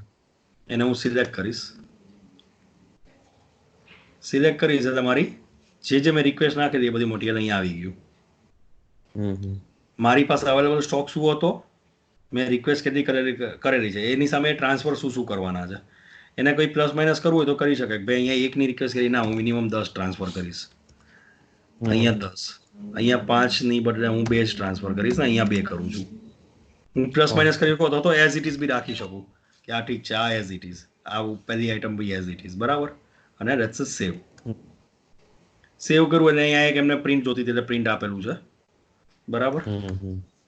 એને હું સિલેક્ટ કરીશ. સિલેક્ટ કરીશ એટલે મારી જે મેં રિક્વેસ્ટ નાખી એ બધી મટીરિયલ અહીંયા આવી ગયું. મારી પાસે અવેલેબલ સ્ટોક શું હતો, મેં રિક્વેસ્ટ કેટલી કરેલી છે, એની સામે ટ્રાન્સફર શું કરવાના છે. એને કોઈ પ્લસ માઇનસ કરવું હોય તો કરી શકે. ભાઈ અહીંયા 1 ની રિક્વેસ્ટ કરી, ના, હું મિનિમમ 10 ટ્રાન્સફર કરીશ. અહીંયા 10, અહીંયા 5 ની બદલે હું 2 જ ટ્રાન્સફર કરીશ ને અહીંયા 2 કરું છું. હું પ્લસ માઇનસ કરી શકો તો એઝ ઇટ ઇઝ બી રાખી શકું કે આ ઠીક છે, આ એઝ ઇટ ઇઝ, આ પહેલી item be as it is, બરાબર. અને લેટ્સ સેવ. સેવ કરવું એટલે અહીંયા એક એમને પ્રિન્ટ જોતી હતી એટલે પ્રિન્ટ આપેલું છે, બરાબર.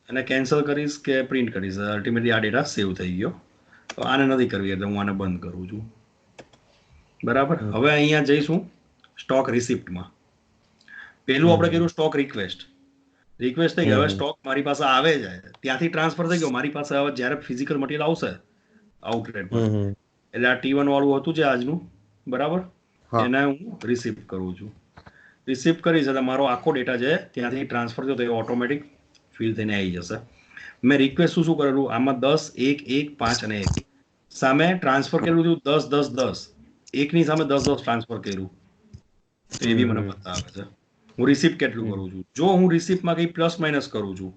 અને કેન્સલ કરીશ કે પ્રિન્ટ કરીશ, અલ્ટિમેટલી આ ડેટા સેવ થઈ ગયો. તો આને નથી કરવી એટલે હું આને બંધ કરું છું, બરાબર. હવે અહીંયા જઈશું સ્ટોક રિસિપ્ટમાં. પહેલું આપણે કર્યું સ્ટોક રિક્વેસ્ટ. રિક્વેસ્ટ થઈ ગઈ, હવે સ્ટોક મારી પાસે આવે છે, ત્યાંથી ટ્રાન્સફર થઈ ગયો મારી પાસે. હવે જ્યારે ફિઝિકલ મટીરિયલ આવશે આઉટલેટમાં, એટલે આ T1 વાળું હતું જે આજનું, બરાબર, એને હું રિસિપ્ટ કરું છું. રિસીવ કરીશ એટલે મારો આખો ડેટા છે ત્યાંથી ટ્રાન્સફર થયો તો એ ઓટોમેટિક ફિલ થઈને આવી જશે. મેં રિક્વેસ્ટ શું કરેલું આમાં 10, 1, 1, 5 અને 1 સામે ટ્રાન્સફર કરેલું હતું 10, 10, 10 એકની સામે 10, 10 ટ્રાન્સફર કર્યું તો એ બી મને બતાવે છે. હું રિસીપ કેટલું કરું છું. જો હું રિસીપમાં કંઈ પ્લસ માઇનસ કરું છું,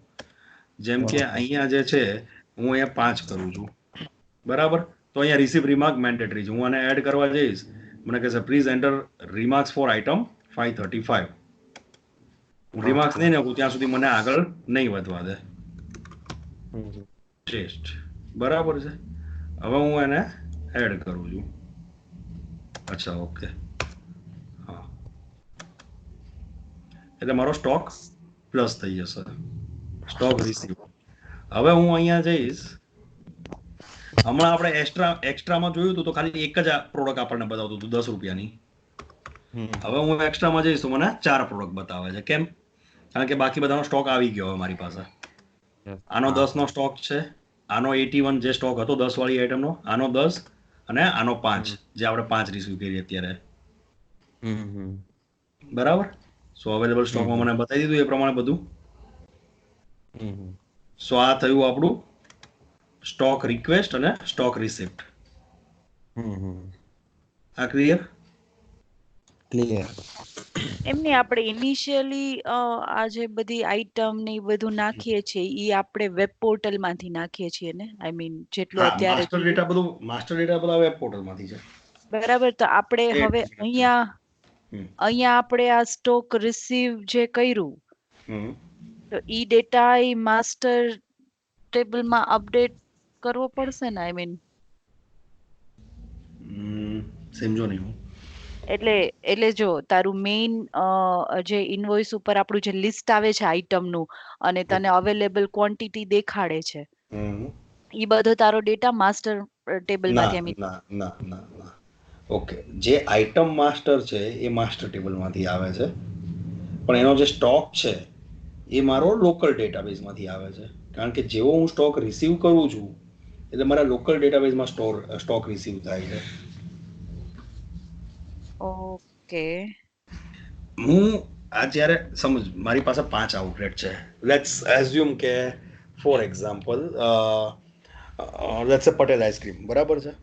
જેમ કે અહીંયા જે છે હું અહીંયા 5 કરું છું, બરાબર, તો અહીંયા રિસીપ રિમાર્ક મેન્ડેટરી છે. હું આને એડ કરવા જઈશ, મને કહેશે please enter remarks for item 535. હું રિમાર્ક્સ નહીં નાખું ત્યાં સુધી મને આગળ નહીં વધવા દે. ટેસ્ટ બરાબર છે. હવે હું એને એડ કરું છું. અચ્છા, ઓકે, હા, એટલે મારો સ્ટોક પ્લસ થઈ જશે. Stock receive. હવે હું અહીંયા જઈશ, હમણાં આપણે એક્સ્ટ્રામાં જોયું હતું તો ખાલી એક જ પ્રોડક્ટ આપણને બતાવતું હતું 10 રૂપિયાની. હવે હું એક્સ્ટ્રામાં જઈશ તો મને 4 પ્રોડક્ટ બતાવે છે. કેમ? કારણ કે બાકી બધાનો સ્ટોક આવી ગયો હવે મારી પાસે. આનો 10 નો સ્ટોક છે, આનો 81 જે સ્ટોક હતો 10 વાળી આઈટમનો, આનો 10 અને આનો 5 જે આપણે 5 રિસીવ કરી અત્યારે. બરાબર. સો અવેલેબલ સ્ટોકમાં મને બતાવી દીધું એ પ્રમાણે બધું. સો આ થયું આપણું સ્ટોક રિક્વેસ્ટ અને સ્ટોક રિસિપ્ટ. આ ક્લિયર? ક્લિયર. એમને આપણે ઇનિશિયલી આ જે બધી આઈટમ ને બધું નાખીએ છીએ ઈ આપણે વેબ પોર્ટલ માંથી નાખીએ છીએ ને, આઈ મીન જેટલું અત્યારે માસ્ટર ડેટા બધા વેબ પોર્ટલ માંથી છે. બરાબર. તો આપણે હવે અહીંયા આપણે આ સ્ટોક રિસીવ જે કર્યું તો ઈ ડેટા ઈ માસ્ટર ટેબલ માં અપડેટ કરવો પડશે ને, આઈ મીન સમજો નહીં હું. એટલે જો તારું મેઇન જે ઇનવોઇસ ઉપર આપણું જે લિસ્ટ આવે છે આઇટમ નું અને તને અવેલેબલ ક્વોન્ટિટી દેખાડે છે, ઈ બધો તારો ડેટા માસ્ટર ટેબલ માંથી ના. ઓકે, જે આઇટમ માસ્ટર છે એ માસ્ટર ટેબલ માંથી આવે છે, પણ એનો જે સ્ટોક છે એ મારો લોકલ ડેટાબેઝ માંથી આવે છે. કારણ કે જેવો હું સ્ટોક રિસીવ કરું છું એટલે મારા લોકલ ડેટાબેઝમાં સ્ટોક રિસીવ થાય છે. ઓકે, હું આ જ્યારે સમજ મારી પાસે 5 આઉટલેટ છે. લેટ્સ એઝ્યુમ કે for example let's Patel ice cream, બરાબર છે.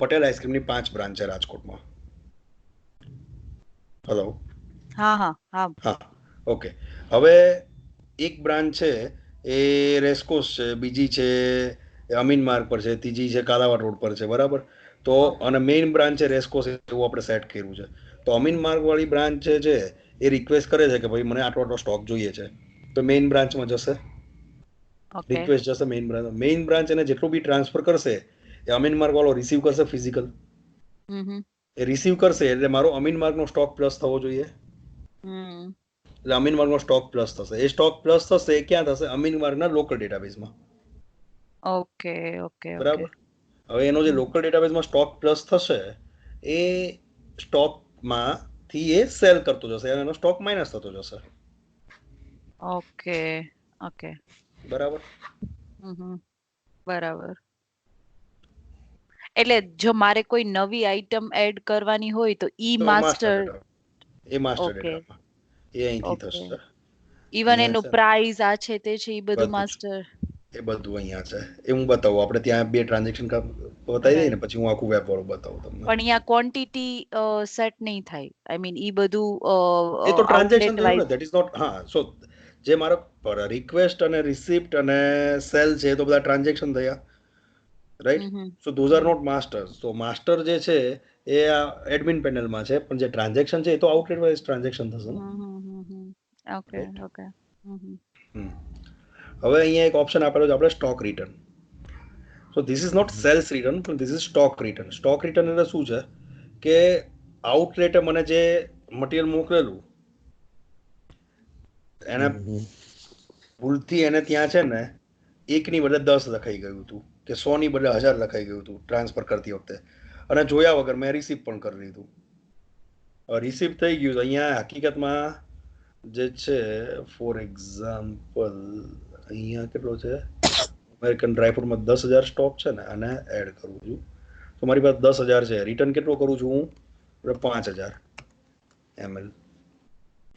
પટેલ આઈસ્ક્રીમની 5 બ્રાન્ચ છે રાજકોટમાં. હેલો? હા, ઓકે. હવે એક બ્રાન્ચ છે એ રેસકોસ છે, બીજી છે અમીન માર્ગ પર છે, ત્રીજી છે કાલાવાડ રોડ પર છે, બરાબર. તો અને મેઇન બ્રાન્ચ છે રેસકોસ, એવું આપણે સેટ કર્યું છે. તો અમીન માર્ગ વાળી બ્રાન્ચ છે એ રિક્વેસ્ટ કરે છે કે ભાઈ મને આટલો સ્ટોક જોઈએ છે, તો મેઇન બ્રાન્ચમાં જશે, રિક્વેસ્ટ જશે મેઇન બ્રાન્ચ એને જેટલું બી ટ્રાન્સફર કરશે એ અમીન માર્ગ વાળો રિસીવ કરશે ફિઝિકલ. એ રિસીવ કરશે એટલે મારો અમીન માર્ગનો સ્ટોક પ્લસ થવો જોઈએ. એટલે અમીન માર્ગનો સ્ટોક પ્લસ થશે. એ સ્ટોક પ્લસ થશે એ ક્યાં થશે? અમીન માર્ગના લોકલ ડેટાબેઝમાં. ઓકે, બરાબર. હવે એનો જે લોકલ ડેટાબેઝમાં સ્ટોક પ્લસ થશે એ સ્ટોકમાંથી એ સેલ કરતો જશે અને એનો સ્ટોક માઇનસ થતો જશે. ઓકે, બરાબર. એટલે જો મારે કોઈ નવી આઈટમ એડ કરવાની હોય તો ઈ માસ્ટર ડેટામાં એ અહીંથી થશે. ઇવન એનું પ્રાઇસ આ છે તે છે ઈ બધું માસ્ટર, એ બધું અહીંયા છે. એ હું બતાવું. આપણે ત્યાં 2 ટ્રાન્ઝેક્શન બતાવી દઈએ ને પછી હું આખું વેબ વાળું બતાવું તમને. પણ અહીંયા ક્વોન્ટિટી સેટ નહીં થાય, આઈ મીન ઈ બધું એ તો ટ્રાન્ઝેક્શન થયું ને, ધેટ ઇઝ નોટ. હા, સો જે મારો રિક્વેસ્ટ અને રિસિપ્ટ અને સેલ છે તો બધા ટ્રાન્ઝેક્શન થયા, right? So those are not masters. તો માસ્ટર જે છે એ આ એડમિન પેનલમાં છે, પણ જે ટ્રાન્ઝેક્શન છે એ તો આઉટલેટ વાઇઝ ટ્રાન્ઝેક્શન થશે ને. ઓકે. હવે અહીંયા એક ઓપ્શન આપેલો છે આપણે stock return. So this is not sales return, પણ this is stock return. Stock return એટલે શું છે કે આઉટલેટે મને જે મટીરિયલ મોકલેલું એને ભૂલથી એને ત્યાં છે ને 1 ની બદલે 10 લખાઈ ગયું હતું કે 100 ની બદલે 1000 લખાઈ ગયું હતું ટ્રાન્સફર કરતી વખતે, અને જોયા વગર મેં રિસીવ પણ કરી લીધું. રિસીવ થઈ ગયું. અહીંયા હકીકતમાં જે છે ફોર એક્ઝામ્પલ અહીંયા કેટલો છે અમેરિકન ડ્રાયફ્રૂટમાં 10,000 સ્ટોક છે ને, આને એડ કરું છું તો મારી પાસે 10,000 છે. રિટર્ન કેટલો કરું છું હું? 5,000 ml.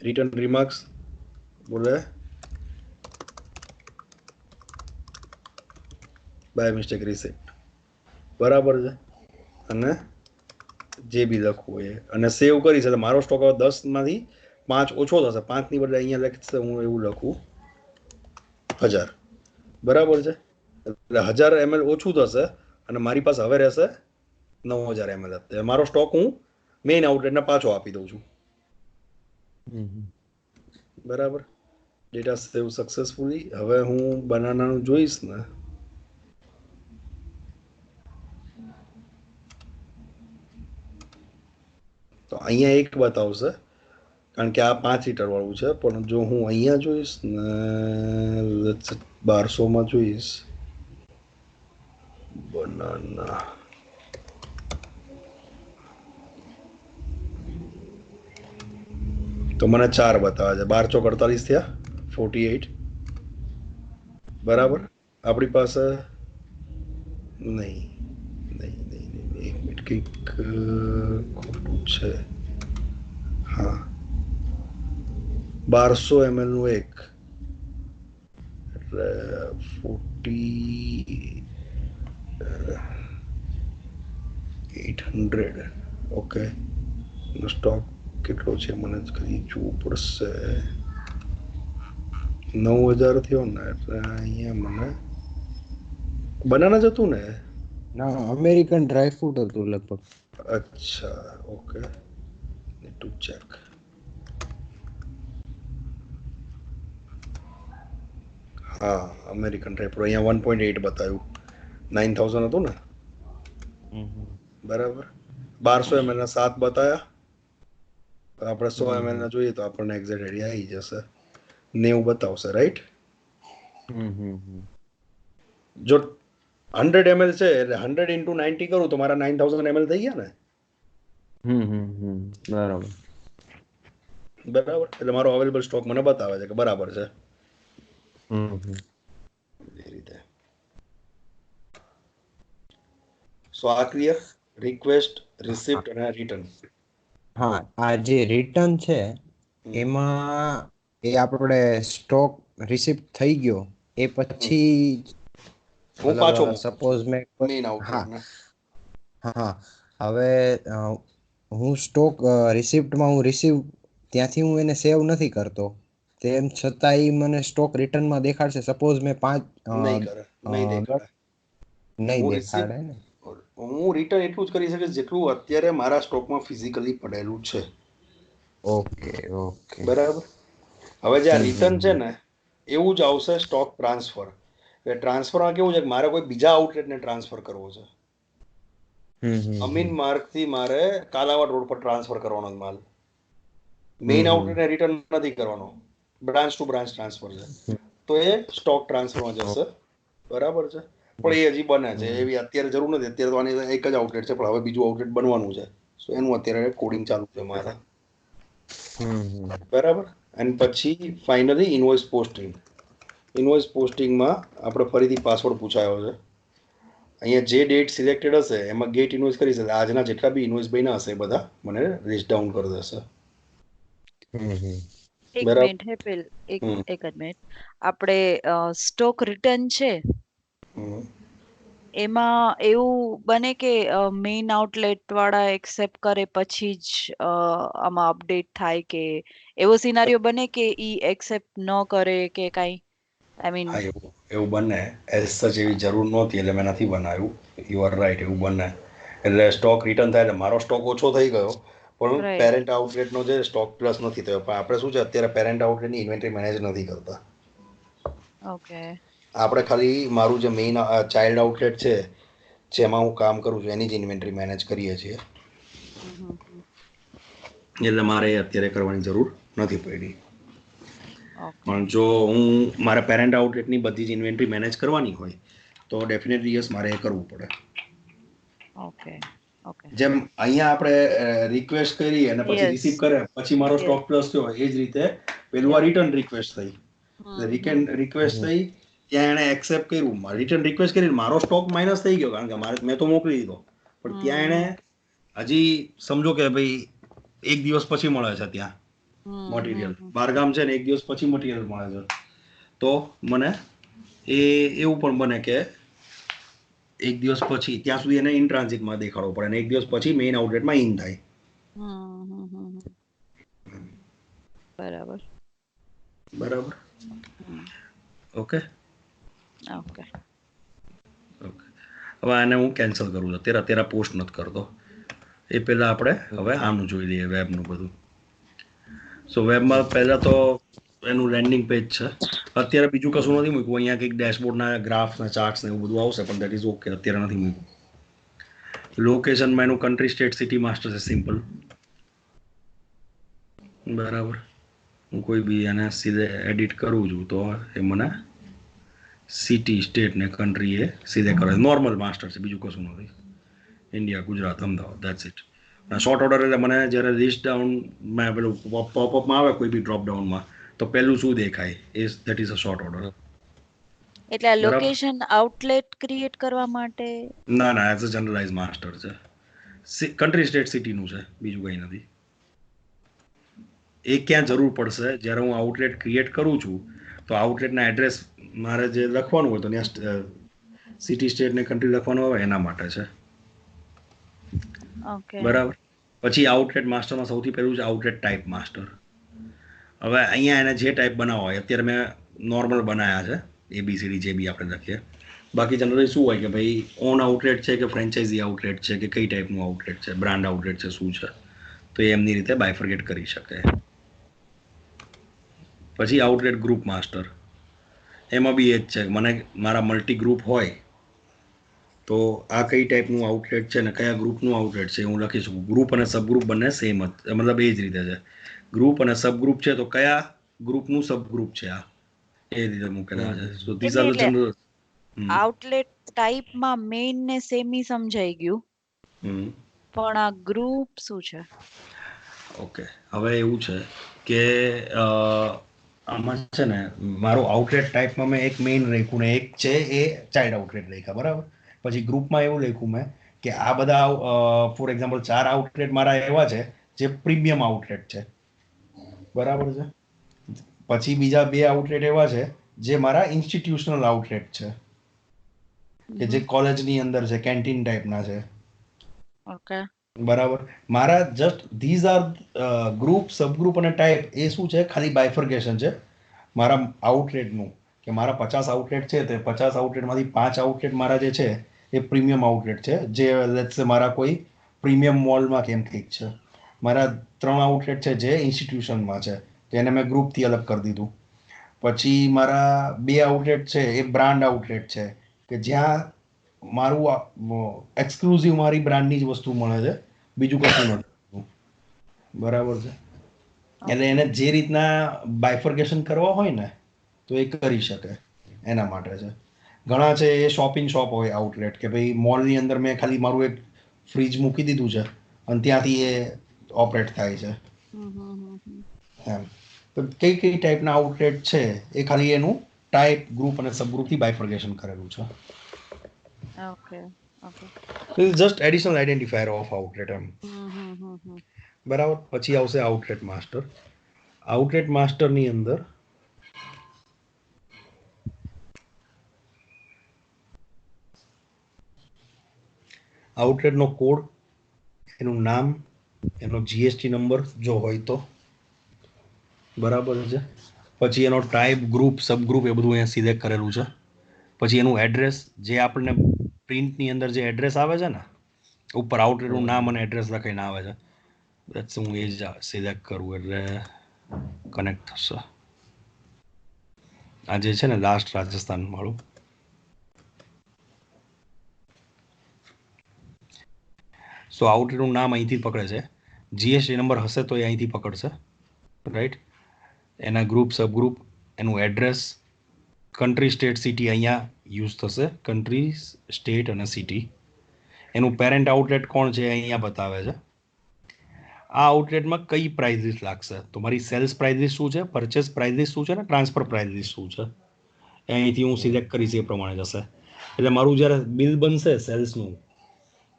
રિટર્ન રિમાર્ક્સ બોલે બાય મિસ્ટેક રિસિપ્ટ, બરાબર છે. અને જે બી લખવું એ અને સેવ કરી છે. મારો સ્ટોક હવે 10 માંથી 5 ઓછો થશે. 5 ની બદલે અહીંયા લખશે, હું એવું લખું 1000, બરાબર છે. એટલે 1000 ml ઓછું થશે અને મારી પાસે હવે રહેશે 9000 ml. મારો સ્ટોક હું મેઇન આઉટલેટને પાછો આપી દઉં છું, બરાબર. Data save successfully. હવે હું બનાનાનું જોઈશ ને, તો અહીંયા એક બતાવશે કારણ કે આ 5 લિટર વાળું છે. પણ જો હું અહીંયા જોઈશ ને 1200 જોઈશ બનાના, તો મને 4 બતાવે છે. 12 ચોક 48 થયા 48, બરાબર. આપણી પાસે નહીં, એક મિનિટ, કંઈક ખોટું છે. હા, 1200 ml નું એક એટલે 4800. ઓકે, સ્ટોક કેટલો છે મને જ કરી જોવું પડશે. 9000 થયો ને એટલે અહીંયા મને બનાના જ હતું ને? ના, અમેરિકન ડ્રાય ફ્રૂટ હતું લગભગ. અચ્છા, ઓકે, નીડ ટુ ચેક. હા, અમેરિકન ડ્રાય ફ્રૂટ અહીંયા 1.8 બતાવ્યું. 9000 હતું ને, બરાબર. 1200 ml ના 7 બતાયા. આપણે 100 ml ના જોઈએ તો આપણને એક્ઝેક્ટ આઈડિયા આવી જશે. 90 બતાવશે, રાઈટ? જો 100 ml છે એટલે 100 into 90 કરું તો મારા 9000 ml થઈ ગયા ને. બરાબર. એટલે મારો અવેલેબલ સ્ટોક મને બતાવે છે કે બરાબર છે. એ રીતે. સો આ ક્લિયર? રિક્વેસ્ટ, રિસિપ્ટ અને રિટર્ન. હા, આ જે રિટર્ન છે એમાં એ આપણે સ્ટોક રિસિપ્ટ થઈ ગયો એ પછી હું પાછો સપોઝ મેં મેઇન આઉટલેટ. હા, હવે હું સ્ટોક રિસિપ્ટમાં હું રિસીવ ત્યાંથી હું એને સેવ નથી કરતો, તેમ છતાં એ મને સ્ટોક રિટર્નમાં દેખાડશે. સપોઝ મેં 5 નહીં દેખાડે ને. હું રિટર્ન એટલું જ કરી શકીશ જેટલું અત્યારે મારા સ્ટોકમાં ફિઝિકલી પડેલું છે. ઓકે, બરાબર. હવે જે આ રિટર્ન છે ને એવું જ આવશે સ્ટોક ટ્રાન્સફર. એટલે ટ્રાન્સફરમાં કેવું છે કે મારે કોઈ બીજા આઉટલેટને ટ્રાન્સફર કરવો છે. અમીન માર્ગથી મારે કાલાવાડ રોડ પર ટ્રાન્સફર કરવાનો માલ. મેઇન આઉટલેટને રિટર્ન નથી કરવાનો, બ્રાન્ચ ટુ બ્રાન્ચ ટ્રાન્સફર છે. તો એ સ્ટોક ટ્રાન્સફરમાં જશે, બરાબર છે. પણ એ હજી બને છે, એવી અત્યારે જરૂર નથી. અત્યારે તો આની એક જ આઉટલેટ છે, પણ હવે બીજું આઉટલેટ બનવાનું છે. સો એનું અત્યારે કોડિંગ ચાલુ છે મારે, બરાબર. અને પછી ફાઇનલી ઇનવોઇસ પોસ્ટિંગ. ઇનવોઇસ પોસ્ટિંગમાં આપણે ફરીથી પાસવર્ડ પૂછાયો છે. અહીંયા જે ડેટ સિલેક્ટેડ હશે એમાં ગેટ ઇનવોઇસ કરી શકે. આજના જેટલા બી ઇનવોઇસ બન્યા હશે એ બધા મને લિસ્ટ ડાઉન કરી દેશે. એક મિનિટ હેપેલ, એક જ મિનિટ. આપણે સ્ટોક રિટર્ન છે એમાં એવું બને કે મેઇન આઉટલેટ વાળા એક્સેપ્ટ કરે પછી જ આમાં અપડેટ થાય, કે એવો સિનારીઓ બને કે ઈ એક્સેપ્ટ ન કરે કે કાઈ? આઈ મીન એવું બને. એઝ સચ એવી જરૂર નહોતી એટલે મેં નથી બનાવ્યું. યુ આર રાઈટ, એવું બને. એટલે સ્ટોક રિટર્ન થાય એટલે મારો સ્ટોક ઓછો થઈ ગયો પણ પેરેન્ટ આઉટલેટનો જે સ્ટોક પ્લસ નથી થયો. પણ આપણે શું છે અત્યારે પેરેન્ટ આઉટલેટની ઇન્વેન્ટરી મેનેજ નથી કરતા. ઓકે, આપણે ખાલી મારું જે મેઇન ચાઇલ્ડ આઉટલેટ છે જેમાં હું કામ કરું છું એની જ ઇન્વેન્ટરી મેનેજ કરીએ છીએ. એટલે મારે અત્યારે કરવાની જરૂર નથી પડી. પણ જો હું મારા પેરેન્ટ આઉટલેટની બધી જ ઇન્વેન્ટરી મેનેજ કરવાની હોય તો ડેફિનેટલી યસ મારે એ કરવું પડે. જેમ અહીંયા આપણે રિક્વેસ્ટ કરી અને પછી રિસીવ કરે પછી મારો સ્ટોક પ્લસ થયો, એ જ રીતે પેલું આ રિટર્ન રિક્વેસ્ટ થઈ. રિક્વેસ્ટ થઈ ત્યાં એણે એક્સેપ્ટ કર્યું, રિટર્ન રિક્વેસ્ટ કરીને મારો સ્ટોક માઇનસ થઈ ગયો કારણ કે મારે મેં તો મોકલી દીધો. પણ ત્યાં એણે હજી સમજો કે ભાઈ 1 દિવસ પછી મળે છે ત્યાં મટીરિયલ બહારગામ છે ને 1 દિવસ પછી મટીરિયલ મળે છે, તો મને એ એવું પણ બને કે 1 દિવસ પછી ત્યાં સુધી એને ઇન ટ્રાન્ઝિટમાં દેખાડવો પડે અને 1 દિવસ પછી મેઇન આઉટલેટમાં ઇન થાય. બરાબર બરાબર. Okay okay okay. હવે આને હું કેન્સલ કરું છું, તેરા પોસ્ટ નથી કરતો. એ પહેલા આપણે હવે આનું જોઈ લઈએ, વેબનું બધું. સો વેબમાં પહેલા તો એનું લેન્ડિંગ પેજ છે. અત્યારે બીજું કશું નથી મૂક્યું. અહીંયા કંઈક ડેશબોર્ડના ગ્રાફ્સ ને ચાર્ટ્સ ને એવું બધું આવશે, પણ દેટ ઇઝ ઓકે. અત્યારે નથી મૂક્યું. લોકેશનમાં એનું કન્ટ્રી સ્ટેટ સિટી માસ્ટર છે, સિમ્પલ. બરાબર. હું કોઈ બી એને સીધે એડિટ કરું છું તો એ મને સિટી સ્ટેટ ને કન્ટ્રી એ સીધે કરે. નોર્મલ માસ્ટર છે, બીજું કશું નથી. India, Gujarat, Ahmedabad, that's it. Short order એટલે મને જ્યારે લિસ્ટ ડાઉનમાં પેલું પોપઅપમાં આવે કોઈ બી ડ્રોપ ડાઉનમાં, તો પહેલું શું દેખાય that is a short order. એટલે આ લોકેશન આઉટલેટ ક્રિએટ કરવા માટે ના એઝ અ જનરલાઇઝ માસ્ટર છે. કન્ટ્રી સ્ટેટ સિટીનું છે, બીજું કંઈ નથી. એ ક્યાં જરૂર પડશે જ્યારે હું આઉટલેટ ક્રિએટ કરું છું, તો આઉટલેટના એડ્રેસ મારે જે લખવાનું હોય તો ત્યાં સિટી સ્ટેટ ને કન્ટ્રી લખવાનું હોય એના માટે છે. બરાબર. પછી આઉટલેટ માસ્ટરમાં સૌથી પહેલું છે આઉટલેટ ટાઈપ માસ્ટર. હવે અહીંયા એને જે ટાઈપ બનાવવા હોય, અત્યારે મેં નોર્મલ બનાવ્યા છે, ABCD જે બી આપણે લખીએ. બાકી જનરલી શું હોય કે ભાઈ ઓન આઉટલેટ છે કે ફ્રેન્ચાઇઝી આઉટલેટ છે કે કઈ ટાઈપનું આઉટલેટ છે, બ્રાન્ડ આઉટલેટ છે, શું છે, તો એ એમની રીતે બાયફર્ગેટ કરી શકે. પછી આઉટલેટ ગ્રુપ માસ્ટર, એમાં બી એ જ છે. મને મારા મલ્ટી ગ્રુપ હોય તો આ કઈ ટાઈપનું આઉટલેટ છે ને કયા ગ્રુપનું આઉટલેટ છે હું લખી શકું. ગ્રુપ અને સબગ્રુપ બંને સેમ જ, મતલબ એ જ રીતે છે. ગ્રુપ અને સબગ્રુપ છે તો કયા ગ્રુપનું સબગ્રુપ છે, આ એ રીતે મૂકેલા છે. So these are the general outlet ટાઈપમાં મેઇન ને સેમી સમજાઈ ગયું, પણ આ ગ્રુપ શું છે? ઓકે, હવે એવું છે કે આમાં છે ને મારું આઉટલેટ ટાઈપમાં મેં એક મેઇન રાખ્યું ને એક છે એ ચાઇલ્ડ આઉટલેટ રાખ્યા. બરાબર. પછી ગ્રુપમાં એવું લખ્યું મેં કે આ બધા ફોર એક્ઝામ્પલ 4 આઉટલેટ મારા એવા છે જે પ્રીમિયમ આઉટલેટ છે. બરાબર છે. પછી બીજા 2 આઉટલેટ એવા છે જે મારા ઇન્સ્ટિટ્યુશનલ આઉટલેટ છે, કે જે કોલેજની અંદર છે, કેન્ટીન ટાઈપના છે. ઓકે. બરાબર. મારા just these are group, subgroup અને ટાઈપ એ શું છે, ખાલી બાયફર્ગેશન છે મારા આઉટલેટનું. કે મારા 50 આઉટલેટ છે તે 50 આઉટલેટમાંથી 5 આઉટલેટ મારા જે છે એ પ્રીમિયમ આઉટલેટ છે, જે લેટ્સ સે મારા કોઈ પ્રીમિયમ મોલમાં કેમ કંઈક છે. મારા 3 આઉટલેટ છે જે ઇન્સ્ટિટ્યુશનમાં છે, તો એને મેં ગ્રુપથી અલગ કરી દીધું. પછી મારા 2 આઉટલેટ છે એ બ્રાન્ડ આઉટલેટ છે, કે જ્યાં મારું એક્સક્લુઝિવ મારી બ્રાન્ડની જ વસ્તુ મળે છે, બીજું કશું નથી. બરાબર છે. એટલે એને જે રીતના બાયફર્ગેશન કરવા હોય ને તો એ કરી શકે, એના માટે છે. ઘણા છે એ શોપિંગ શોપ હોય આઉટલેટ, કે ભાઈ મોલની અંદર મેં ખાલી મારું એક ફ્રીજ મૂકી દીધું છે અને ત્યાંથી એ ઓપરેટ થાય છે. એમ તો કઈ ટાઈપના આઉટલેટ છે એ ખાલી એનું ટાઈપ, ગ્રુપ અને સબગ્રુપથી બાયફર્ગેશન કરેલું છે. Okay okay. Just additional identifier of outlet એમ. બરાબર. પછી આવશે આઉટલેટ માસ્ટર. આઉટલેટ માસ્ટરની અંદર આઉટલેટનો કોડ, એનું નામ, એનો GST નંબર જો હોય તો. બરાબર છે. પછી એનો ટાઈપ, ગ્રુપ, સબગ્રુપ એ બધું અહીંયા સિલેક્ટ કરેલું છે. પછી એનું એડ્રેસ, જે આપણને પ્રિન્ટની અંદર જે એડ્રેસ આવે છે ને ઉપર આઉટલેટનું નામ અને એડ્રેસ લખાઈને આવે છે, દેટ્સ હું એ જ સિલેક્ટ કરું એટલે કનેક્ટ થશે. આ જે છે ને લાસ્ટ રાજસ્થાન વાળું, સો આઉટલેટનું નામ અહીંથી પકડે છે. GST નંબર હશે તો એ અહીંથી પકડશે, રાઈટ. એના ગ્રુપ, સબગ્રુપ, એનું એડ્રેસ, કન્ટ્રી સ્ટેટ સિટી અહીંયા યુઝ થશે, કન્ટ્રી સ્ટેટ અને સિટી. એનું પેરેન્ટ આઉટલેટ કોણ છે અહીંયા બતાવે છે. આ આઉટલેટમાં કઈ પ્રાઇઝિસ લાગશે, તો મારી સેલ્સ પ્રાઇઝિસ શું છે, પરચેસ પ્રાઇઝિસ શું છે ને ટ્રાન્સફર પ્રાઇઝિસ શું છે, અહીંથી હું સિલેક્ટ કરીશ એ પ્રમાણે જશે. એટલે મારું જ્યારે બિલ બનશે સેલ્સનું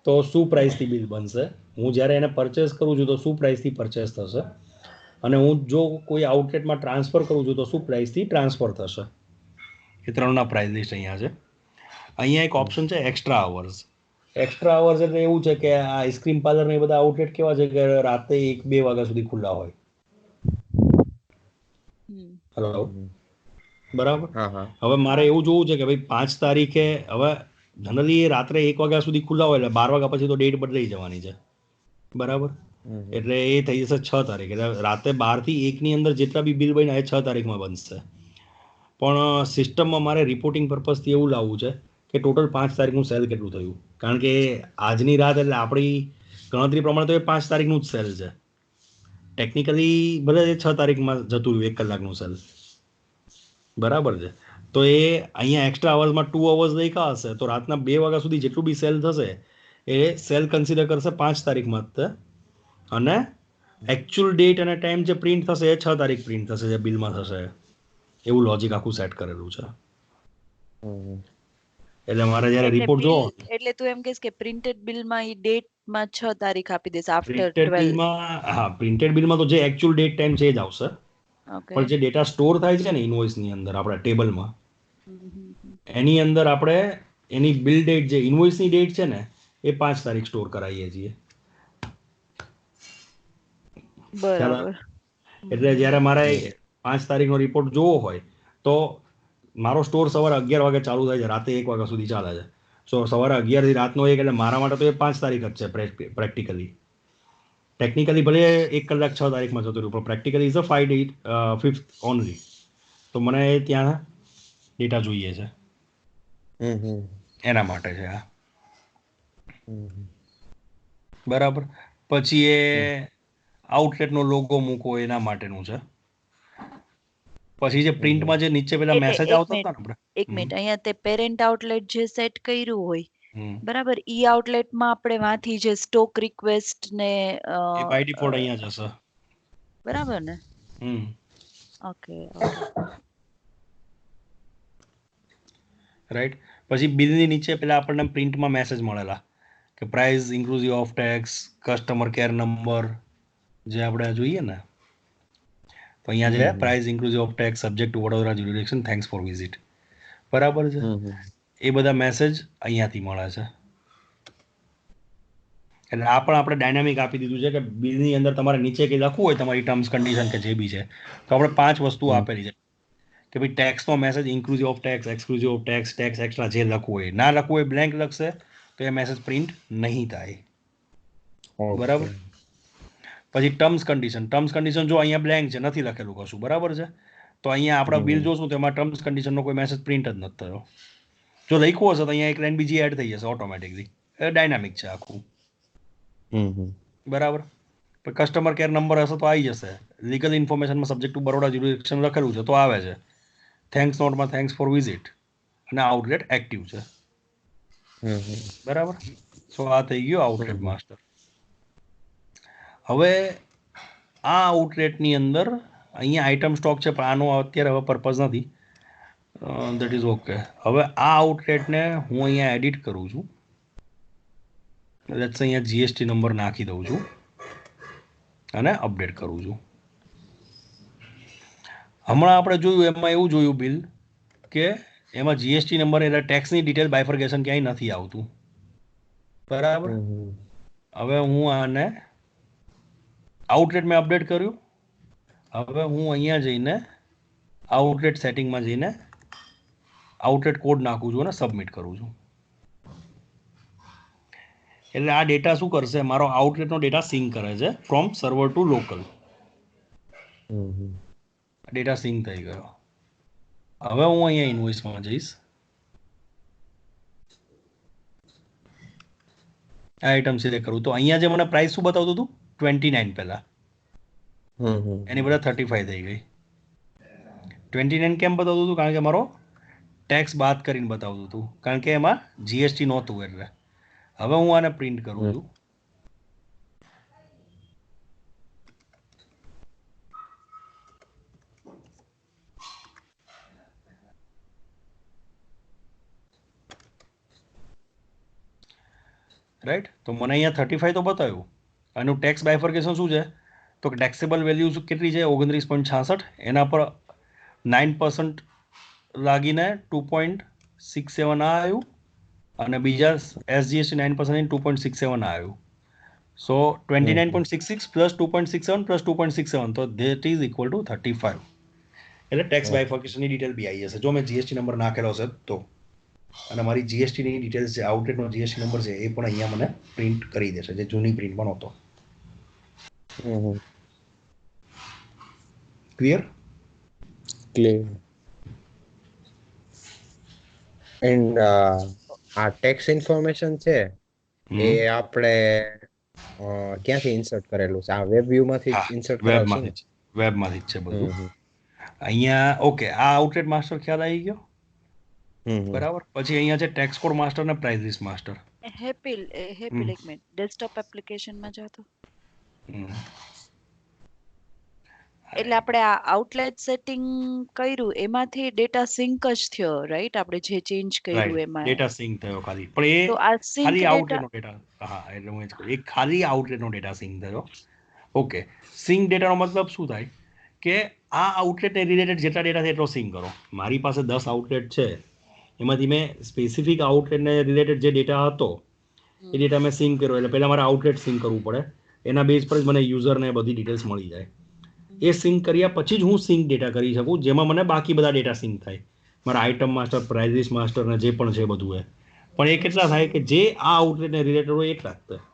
તો શું પ્રાઇસથી બિલ બનશે, હું જ્યારે એને પરચેસ કરું છું તો શું પ્રાઇસથી પરચેસ થશે, અને હું જો કોઈ આઉટલેટમાં ટ્રાન્સફર કરું છું તો શું પ્રાઇસથી ટ્રાન્સફર થશે, એ ત્રણના પ્રાઇસ લિસ્ટ અહીંયા છે. અહીંયા એક ઓપ્શન છે એક્સ્ટ્રા અવર્સ. એક્સ્ટ્રા અવર્સ એટલે એવું છે કે આ આઈસ્ક્રીમ પાર્લર ને એ બધા આઉટલેટ કેવા છે કે રાતે 1-2 વાગ્યા સુધી ખુલ્લા હોય. હેલો, બરાબર. હવે મારે એવું જોવું છે કે ભાઈ 5 તારીખે, હવે જનરલી રાત્રે 1 વાગ્યા સુધી ખુલ્લા હોય એટલે 12 વાગ્યા પછી તો ડેટ બદલાઈ જવાની છે, બરાબર. એટલે એ થઈ જશે 6 તારીખ. એટલે રાતે 12 થી 1 ની અંદર જેટલા બી બિલ બન્યા એ 6 તારીખમાં બનશે. પણ સિસ્ટમમાં મારે રિપોર્ટિંગ પર્પઝથી એવું લાવવું છે કે ટોટલ 5 તારીખનું સેલ કેટલું થયું, કારણ કે આજની રાત એટલે આપણી ગણતરી પ્રમાણે તો એ 5 તારીખનું જ સેલ છે. ટેકનિકલી ભલે એ 6 તારીખમાં જતું રહ્યું 1 કલાકનું સેલ, બરાબર છે. તો એ અહીંયા એક્સ્ટ્રા અવર્સમાં 2 અવર્સ દેખા હશે તો રાતના 2 વાગ્યા સુધી જેટલું બી સેલ થશે એ સેલ કન્સિડર કરશે 5 તારીખમાં જ, અને એકચ્યુઅલ ડેટ અને ટાઈમ જે પ્રિન્ટ થશે એ 6 તારીખ પ્રિન્ટ થશે, જે બિલમાં થશે. એવું લોજિક આખું સેટ કરેલું છે. એટલે મારે જ્યારે રિપોર્ટ જોવો, એટલે તું એમ કહેશ કે પ્રિન્ટેડ બિલમાં ઈ ડેટ માં 6 તારીખ આપી દેશે આફ્ટર પ્રિન્ટેડ 12. બિલમાં, હા, પ્રિન્ટેડ બિલમાં તો જે એકચ્યુઅલ ડેટ ટાઈમ છે એ જ આવશે. પણ જે ડેટા સ્ટોર થાય છે ને ઇનવોઇસની અંદર આપણા ટેબલમાં, એની અંદર આપણે એની બિલ ડેટ, જે ઇનવોઇસની ડેટ છે ને એ 5 તારીખ સ્ટોર કરાવીએ છીએ. બરાબર. એટલે જ્યારે મારે 5 તારીખનો રિપોર્ટ જોવો હોય તો મારો સ્ટોર સવારે 11 વાગે ચાલુ થાય છે, રાતે 1 વાગ્યા સુધી ચાલે છે. સો સવારે 11 થી રાતનો 1 એટલે મારા માટે તો એ 5 તારીખ જ છે પ્રેક્ટિકલી. ટેકનિકલી ભલે 1 કલાક 6 તારીખમાં જતું રહ્યું, પણ practically is a 5th only. તો મને ત્યાં ડેટા જોઈએ છે, એના માટે છે આ, બરાબર. પછી એ આઉટલેટનો લોગો મૂકો એના માટેનું છે. પછી જે પ્રિન્ટમાં જે નીચે પેલા મેસેજ આવતા હતા ને આપણે, એક મિનિટ, અહીંયા તે પેરેન્ટ આઉટલેટ જે સેટ કર્યું હોય, બરાબર, ઈ આઉટલેટમાં આપણે વાંથી જે સ્ટોક રિક્વેસ્ટ ને એ બાય ડિફોલ્ટ અહીંયા જ હશે, બરાબર ને? Okay, right. પછી બિલની નીચે પેલા આપણને પ્રિન્ટમાં મેસેજ મળેલા કે price inclusive of tax, customer care number જે આપણે જોઈએ ને, તો અહીંયા છે price inclusive of tax subject to Vadodara jurisdiction, thanks for visit, બરાબર છે. એ બધા મેસેજ અહીંયાથી મળે છે. એટલે આ પણ આપણે ડાયનામિક આપી દીધું છે કે બિલની અંદર તમારે નીચે કંઈ લખવું હોય તમારી ટર્મ્સ કન્ડિશન કે જે બી છે, તો આપણે 5 વસ્તુ આપેલી છે કે ભાઈ ટેક્સનો message inclusive of tax, exclusive of tax, tax extra જે લખવું હોય, ના લખવું હોય બ્લેન્ક લખશે તો એ મેસેજ પ્રિન્ટ નહીં થાય, બરાબર. પછી ટર્મ્સ કન્ડિશન જો અહીંયા બ્લેન્ક છે, નથી લખેલું કશું, બરાબર છે, તો અહીંયા આપણા બિલ જોશું તો એમાં ટર્મ્સ કન્ડિશનનો કોઈ મેસેજ પ્રિન્ટ જ નથી થયો. જો લખ્યું હશે તો અહીંયા એક લાઈન બીજી એડ થઈ જશે ઓટોમેટિકલી. એ ડાયનામિક છે આખું, બરાબર. પણ કસ્ટમર કેર નંબર હશે તો આવી જશે, લીગલ ઇન્ફોર્મેશનમાં સબ્જેક્ટ ટુ બરોડા જ્યુરિડિક્શન લખેલું છે તો આવે છે, થેન્ક્સ નોટમાં થેન્ક્સ ફોર વિઝિટ, અને આઉટલેટ એક્ટિવ છે, બરાબર. સો આ થઈ ગયું આઉટલેટ માસ્ટર. હવે આ આઉટલેટની અંદર અહીંયા આઇટમ સ્ટોક છે પણ આનો અત્યારે હવે પર્પઝ નથી, દેટ ઇઝ ઓકે. હવે આ આઉટલેટને હું અહીંયા એડિટ કરું છું, લેટ્સ અહીંયા જીએસટી નંબર નાખી દઉં છું અને અપડેટ કરું છું. હમણાં આપણે જોયું એમાં એવું જોયું બિલ કે એમાં જીએસટી નંબર એટલે ટેક્સની ડિટેલ બાયફર્ગેશન ક્યાંય નથી આવતું, બરાબર. હવે હું આને આઉટલેટ મેં અપડેટ કર્યું. હવે હું અહીંયા જઈને આઉટલેટ સેટિંગમાં જઈને આઉટલેટ કોડ નાખું છું અને સબમિટ કરું છું. એટલે આ ડેટા શું કરશે, મારો આઉટલેટનો ડેટા સિંક કરે છે from server to local. Data sync થઈ ગયો. હવે હું અહીંયા ઇનવોઇસમાં જઈશ, આ આઈટમ સિલેક્ટ કરું તો અહીંયા જે મને પ્રાઇસ શું બતાવતું હતું 29 પહેલા, એની બધા 35 થઈ ગઈ. 29 કેમ બતાવતું હતું? કારણ કે મારો ટેક્સ બાદ કરીને બતાવતું હતું, કારણ કે એમાં જીએસટી નહોતું. એટલે હવે હું આને પ્રિન્ટ કરું છું, રાઈટ. તો મને અહીંયા 35 તો બતાવ્યું, આનું ટેક્સ બાયફર્કેશન શું છે, તો ટેક્સેબલ વેલ્યુ કેટલી છે 29.66, એના પર 9% લાગીને 2.67 આ આવ્યું, અને બીજા SGST 9% 2.67 આ આવ્યું. સો 29.66 પ્લસ 2.67 પ્લસ 2.67, તો ધેટ ઇઝ ઇક્વલ ટુ 35. એટલે ટેક્સ બાયફર્કેશનની ડિટેલ બી આવી જશે જો મેં જીએસટી નંબર નાખેલો હશે તો. અને મારી જીએસટીની ડિટેલ્સ જે આઉટલેટનો જીએસટી નંબર છે એ પણ અહીંયા મને પ્રિન્ટ કરી દેશે, જે જૂની પ્રિન્ટ પણ હતો. ક્લિયર? ક્લિયર. એન્ડ આ ટેક્સ ઇન્ફોર્મેશન છે એ આપણે ક્યાંથી ઇન્સર્ટ કરેલું છે? આ વેબ વ્યૂ માંથી ઇન્સર્ટ કરેલું છે? વેબમાંથી જ છે બધું. અહીંયા ઓકે, આ આઉટલેટ માસ્ટર ખ્યાલ આવી ગયો, બરાબર. પછી અહીંયા છે ટેક્સ કોડ માસ્ટર અને પ્રાઇસ લિસ્ટ માસ્ટર. હેપી એક મિનિટ, ડેસ્કટોપ એપ્લિકેશનમાં જાઓ તો. એટલે આપણે આ આઉટલેટ સેટિંગ કર્યું એમાંથી ડેટા સિંક જ થયો, રાઈટ? આપણે જે ચેન્જ કર્યું એમાં ડેટા સિંક થયો ખાલી, પણ એ તો આ સિંક ખાલી ડેટા આઉટલેટનો ડેટા. હા, એટલે હું એ જ કહું, એક ખાલી આઉટલેટનો ડેટા સિંક થયો. ઓકે, સિંક ડેટાનો મતલબ શું થાય કે આ આઉટલેટને રિલેટેડ જેટલા ડેટા છે એટલો સિંક કરો. મારી પાસે 10 આઉટલેટ છે, એમાંથી મેં સ્પેસિફિક આઉટલેટને રિલેટેડ જે ડેટા હતો એ ડેટા મેં સિંક કર્યો. એટલે પહેલાં મારે આઉટલેટ સિંક કરવું પડે, એના બેઝ પર જ મને યુઝરને બધી ડિટેલ્સ મળી જાય. એ સિંક કર્યા પછી જ હું સિંક ડેટા કરી શકું, જેમાં મને બાકી બધા ડેટા સિંક થાય, મારા item master, price list master ને જે પણ છે બધું. પણ એ કેટલા થાય કે જે આ આઉટલેટને રિલેટેડ હોય એટલા જ થાય.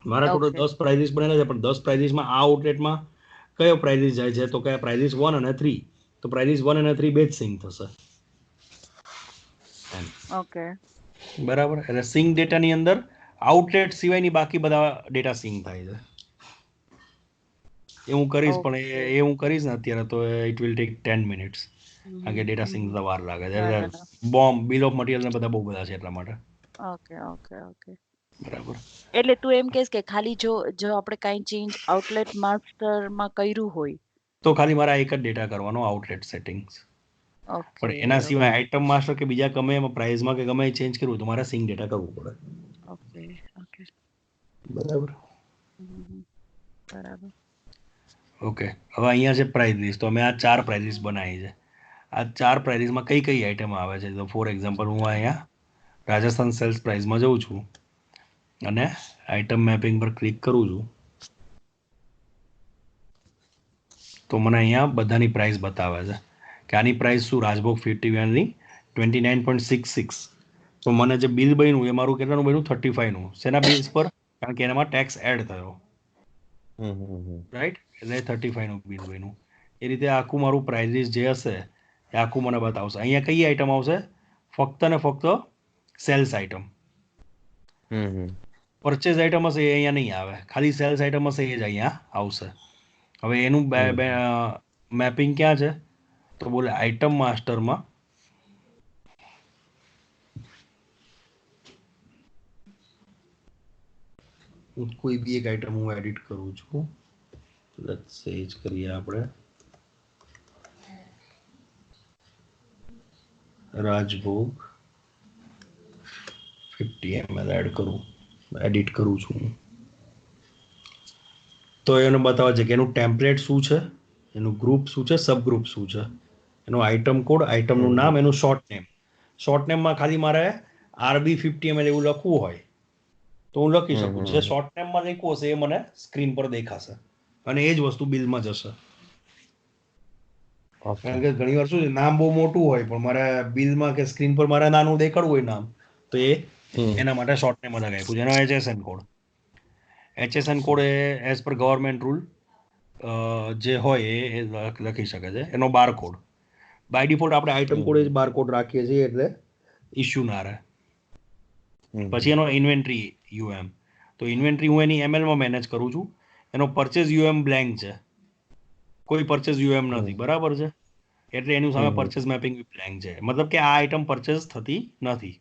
મારા ટોટલ 10 પ્રાઇસ લિસ્ટ બનેલા છે, પણ 10 પ્રાઇસ લિસ્ટમાં આ આઉટલેટમાં કયો પ્રાઇસ લિસ્ટ જાય છે, તો કયા પ્રાઇસ લિસ્ટ 1 અને 3, તો પ્રાઇસ લિસ્ટ 1 અને 3 બે જ સિંક થશે. ઓકે, બરાબર. એટલે સિંક ડેટાની અંદર આઉટલેટ સિવાયની બાકી બધા ડેટા સિંક થાય છે. એ હું કરીશ, પણ એ હું કરીશ ને અત્યારે તો ઇટ વિલ ટેક 10 મિનિટ્સ, કારણ કે ડેટા સિંક થતા વાર લાગે છે. બોમ્બ, બિલ ઓફ મટીરિયલ ને બધા બહુ બધા છે એટલા માટે. ઓકે. બરાબર. એટલે તું એમ કહેશ કે ખાલી જો આપણે કાંઈ ચેન્જ આઉટલેટ માસ્ટરમાં કર્યું હોય તો ખાલી મારા એક જ ડેટા કરવાનો, આઉટલેટ સેટિંગ્સ. પણ એના સિવાય આઇટમ માસ્ટર કે બીજા ગમે એમાં પ્રાઇસમાં કે ગમે ચેન્જ કરવું તો મારે સિંક ડેટા કરવું પડે. ઓકે. બરાબર. બરાબર. ઓકે, હવે અહીંયા છે પ્રાઇસ લિસ્ટ. તો અમે આ 4 પ્રાઇસ લિસ્ટ બનાવી છે. આ 4 પ્રાઇસ લિસ્ટમાં કઈ કઈ આઇટમ આવે છે? તો ફોર એક્ઝામ્પલ હું અહીંયા રાજસ્થાન સેલ્સ પ્રાઇસમાં જઉં છું અને આઇટમ મેપિંગ પર ક્લિક કરું છું, તો મને અહીંયા બધાની પ્રાઇસ બતાવે છે કે આની પ્રાઇસ શું, રાજભોગ 51ની 29.66. તો મને જે બિલ બન્યું એ મારું કેટલાનું બન્યું? 35નું. શેના બેઝ પર? કારણ કે એનામાં ટેક્સ એડ થયો, રાઈટ? એટલે 35નું બિલ બન્યું. એ રીતે આખું મારું પ્રાઇસ લિસ્ટ જે હશે એ આખું મને બતાવશે. અહીંયા કઈ આઈટમ આવશે? ફક્ત ને ફક્ત સેલ્સ આઈટમ. પરચેઝ આઈટમ હશે એ અહીંયા નહીં આવે, ખાલી સેલ્સ આઈટમ હશે એ જ અહીંયા આવશે. હવે એનું મેપિંગ ક્યાં છે? તો બોલે આઇટમ માસ્ટરમાં કોઈ બી એક આઇટમ હું એડિટ કરું છું. લેટ્સ સે જ કરીએ આપણે રાજભોગ 50 ml એડિટ કરું છું. તો એને બતાવે છે કે એનું ટેમ્પલેટ શું છે, એનું ગ્રુપ શું છે, સબ ગ્રુપ શું છે, એનો આઇટમ કોડ, આઇટમનું નામ, એનું શોર્ટ નેમ. શોર્ટ નેમમાં ખાલી મારે RB 50 ml એવું લખવું હોય તો હું લખી શકું. જે શોર્ટ નેમમાં લખ્યું હશે એ મને સ્ક્રીન પર દેખાશે અને એ જ વસ્તુ બિલમાં જશે. કારણ કે ઘણી વાર શું છે, નામ બહુ મોટું હોય પણ મારે બિલમાં કે સ્ક્રીન પર મારે નાનું દેખાડવું હોય નામ, તો એ એના માટે શોર્ટ નેમ અલગ આપ્યું છે. એનો HSN કોડ. HSN કોડ એ એઝ પર ગવર્મેન્ટ રૂલ જે હોય એ લખી શકે છે. એનો બાર કોડ બાય ડિફોલ્ટ આપણે આઇટમ કોડ જ બાર કોડ રાખીએ છીએ એટલે ઇશ્યુ ના રહે. પછી એનો ઇન્વેન્ટરી UM. તો ઇન્વેન્ટરી હું એની ML માં મેનેજ કરું છું. એનો પરચેઝ UM બ્લેન્ક છે, કોઈ પરચેઝ UM નથી, બરાબર છે? એટલે એની સામે પરચેઝ મેપિંગ બ્લેન્ક છે, મતલબ કે આ આઇટમ પરચેઝ થતી નથી,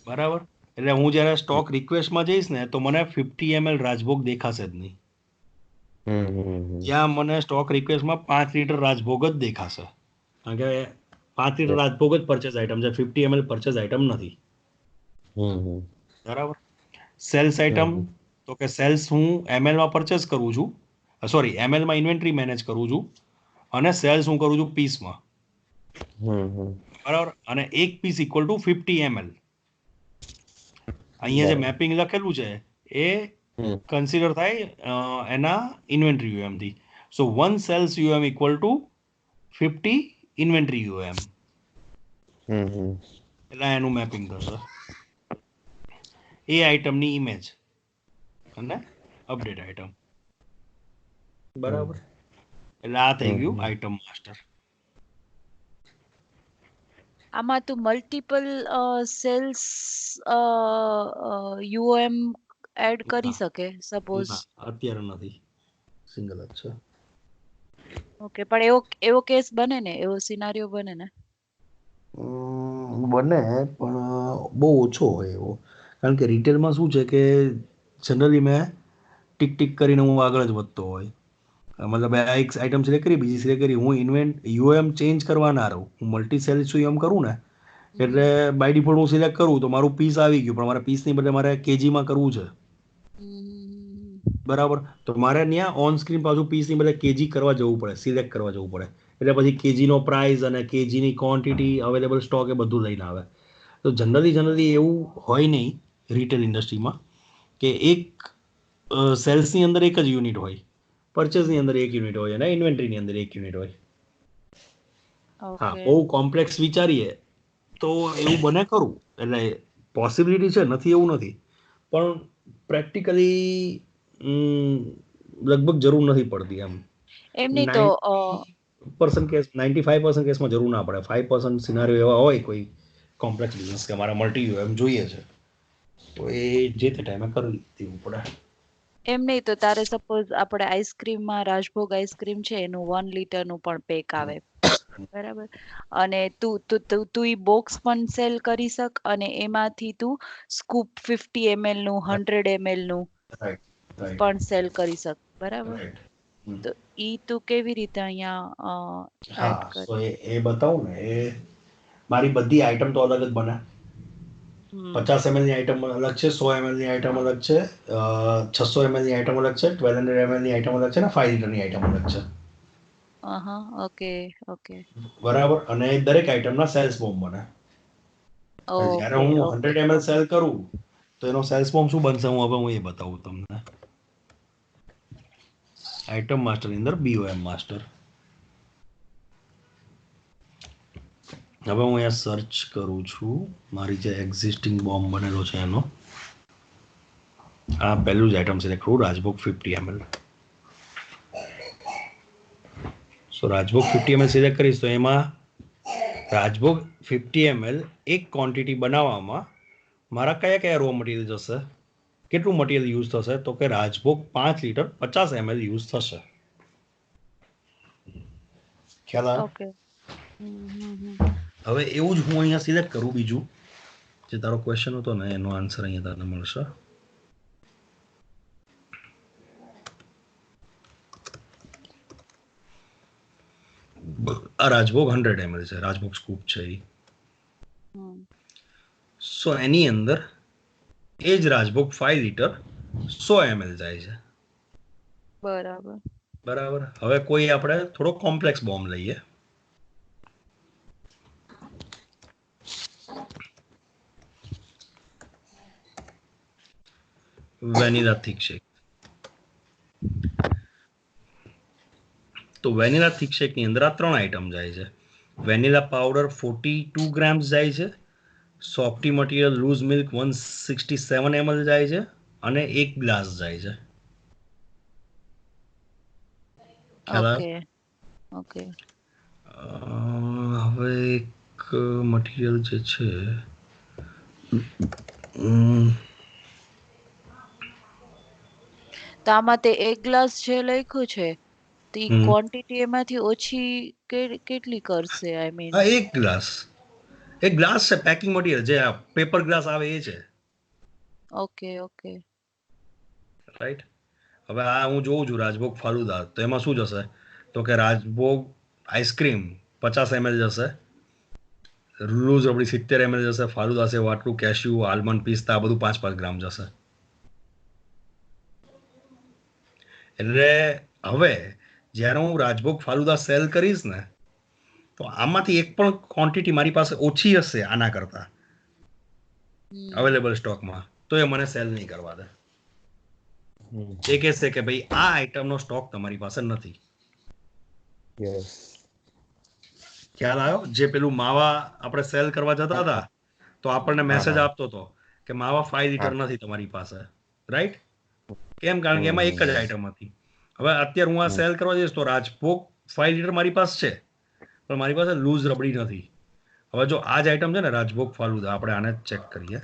બરાબર? એટલે હું જ્યારે સ્ટોક રિક્વેસ્ટમાં જઈશ ને તો મને 50 ml રાજભોગ દેખાશે જ નહીં. ત્યાં મને સ્ટોક રિક્વેસ્ટમાં 5 લીટર રાજભોગ જ દેખાશે, કારણ કે 5 લીટર રાજભોગ જ પરચેઝ આઇટમ છે, 50 ml પરચેઝ આઇટમ નથી, બરાબર? સેલ્સ આઇટમ તો કે સેલ્સ હું ml માં પરચેસ કરું છું, સોરી ml માં ઇન્વેન્ટરી મેનેજ કરું છું અને સેલ્સ હું કરું છું પીસમાં. બરાબર. અને એક પીસ ઇક્વલ ટુ 50 ml. અહીંયા જે મેપિંગ લખેલું છે એ કન્સિડર થાય એના ઇન્વેન્ટરી UM થી. So 1 sales UM equal to 50 inventory UM. એટલે એનું મેપિંગ થશે. એ આઇટમની ઇમેજ અને અપડેટ આઇટમ. બરાબર. એટલે આ થઈ ગયું આઇટમ માસ્ટર. આમાં તો મલ્ટિપલ સેલ્સ UOM એડ કરી શકે સપોઝ. અત્યારે નથી, સિંગલ જ છે. ઓકે, પણ એવો કેસ બને ને, એવો સિનારિયો બને ને? બને પણ બહુ ઓછો હોય એવો, કારણ કે રિટેલમાં શું છે કે જનરલી મેં ટીક ટીક કરીને હું આગળ જ વધતો હોય. મતલબ આ એક આઇટમ સિલેક્ટ કરી, બીજી સિલેક્ટ કરી, હું UOM ચેન્જ કરવા ના રહું. હું મલ્ટી સેલ્સ UOM કરું ને એટલે બાય ડિફોલ્ટ હું સિલેક્ટ કરું તો મારું પીસ આવી ગયું, પણ મારા પીસની બદલે મારે કેજીમાં કરવું છે. બરાબર. તો મારે ત્યાં ઓન સ્ક્રીન પાછું પીસની બદલે કેજી કરવા જવું પડે, સિલેક્ટ કરવા જવું પડે. એટલે પછી કેજીનો પ્રાઇસ અને કેજીની ક્વોન્ટિટી, અવેલેબલ સ્ટોક એ બધું લઈને આવે. તો જનરલી એવું હોય નહીં રિટેલ ઇન્ડસ્ટ્રીમાં કે એક સેલ્સની અંદર એક જ યુનિટ હોય, પરચેસની અંદર એક યુનિટ હોય અને ઇન્વેન્ટરીની અંદર એક યુનિટ હોય. હા, બહુ કોમ્પ્લેક્સ વિચારીએ તો એવું બને ખરું, એટલે પોસિબિલિટી છે, નથી એવું નથી, પણ પ્રેક્ટિકલી લગભગ જરૂર નથી પડતી. એમ નહીં તો 90% કેસ, 95% કેસમાં જરૂર ના પડે. 5% સિનારીઓ એવા હોય કોઈ કોમ્પ્લેક્સ બિઝનેસ કે મારા મલ્ટી UOM જોઈએ છે, તો એ જે તે ટાઈમે કરી દેવું પડે. એમ નહીં તો તારે સપોઝ આપણે આઈસ્ક્રીમમાં રાજભોગ આઈસ્ક્રીમ છે એનું 1 લીટરનું પણ પેક આવે, બરાબર, અને તું ઈ બોક્સ પણ સેલ કરી શક અને એમાંથી તું સ્કૂપ 50 ml નું 100 ml નું પણ સેલ કરી શક, બરાબર. તો ઈ તું કેવી રીતે અહીંયા એડ કર? તો એ બતાવું ને, એ મારી બધી આઈટમ તો અલગ જ બને. 50 ml ની આઈટમ અલગ છે, 100 ml ની આઈટમ અલગ છે, 600 ml ની આઈટમ અલગ છે, 1200 ml ની આઈટમ અલગ છે ને 5 લીટરની આઈટમ અલગ છે. ઓકે. બરાબર. અને દરેક આઈટમના સેલ્સ બોમ્બ બને. જ્યારે હું 100 ml સેલ કરું તો એનો સેલ્સ બોમ્બ શું બનશે, હું એ બતાવું તમને. આઈટમ માસ્ટરની અંદર BOM માસ્ટર. હવે હું અહીંયા સર્ચ કરું છું મારી જે એક્ઝિસ્ટિંગ બોમ્બ બનેલો છે એનો. આ પહેલું જ આઈટમ સિલેક્ટ કરું, રાજભોગ 50 ml. સો રાજભોગ 50 ml સિલેક્ટ કરીશ તો એમાં રાજભોગ 50 ml એક ક્વોન્ટિટી બનાવવામાં મારા કયા કયા રો મટીરિયલ જશે, કેટલું મટીરિયલ યુઝ થશે, તો કે રાજભોગ 5 લીટર 50 ml યુઝ થશે. ખ્યાલ આવે? હવે એવું જ હું અહીંયા સિલેક્ટ કરું. બીજું જે તારો ક્વેશ્ચન હતો ને એનો આન્સર અહીંયા તને મળશે. આ રાજભોગ 100 ml છે, રાજભોગ સ્કૂપ છે એ. સો એની અંદર એ જ રાજભોગ 5 લીટર 100 ml જાય છે. બરાબર. હવે કોઈ આપણે થોડો કોમ્પ્લેક્સ બોમ્બ લઈએ. Vanilla thick shake. તો વેનીલા થીક શેક ની અંદર આ 3 આઈટમ જાય છે. વેનીલા પાવડર 42 ગ્રામ્સ જાય છે, softy material loose milk 167 ml જાય છે અને 1 ગ્લાસ જાય છે. ઓકે. હવે એક મટીરિયલ જે છે તો આમાં તે 1 ગ્લાસ જે લખ્યું છે તો ઈ ક્વોન્ટિટી એમાંથી ઓછી કેટલી કરશે? આઈ મીન એક ગ્લાસ છે, પેકિંગ મટીરિયલ જે પેપર ગ્લાસ આવે એ છે. ઓકે. રાઈટ. હવે આ હું જોઉં છું રાજભોગ ફાલુદા, તો એમાં શું જશે, તો કે રાજભોગ આઈસ્ક્રીમ 50 ml જશે, લૂઝ રબડી 70 ml જશે, ફાલુદા છે વાટલું, કેશ્યુ, આલમંડ, પિસ્તા બધું 5-5 ગ્રામ જશે. એટલે હવે જ્યારે હું રાજભોગ ફાલુદા સેલ કરીશ ને તો આમાંથી એક પણ ક્વોન્ટિટી મારી પાસે ઓછી હશે આના કરતા અવેલેબલ સ્ટોકમાં તો એ મને સેલ નહીં કરવા દે. એ કહેશે કે ભાઈ આ આઈટમનો સ્ટોક તમારી પાસે નથી. ખ્યાલ આવ્યો? જે પેલું માવા આપણે સેલ કરવા જતા હતા તો આપણને મેસેજ આપતો હતો કે માવા 5 લીટર નથી તમારી પાસે, રાઈટ? કેમ? કારણ કે એમાં એક જ આઈટમ હતી. હવે અત્યારે હું આ સેલ કરવા જઈશ તો રાજભોગ 5 લીટર મારી પાસે છે પણ મારી પાસે લૂઝ રબડી નથી. હવે જો આ જ આઈટમ છે ને રાજભોગ ફાલુદા, આપણે આને ચેક કરીએ.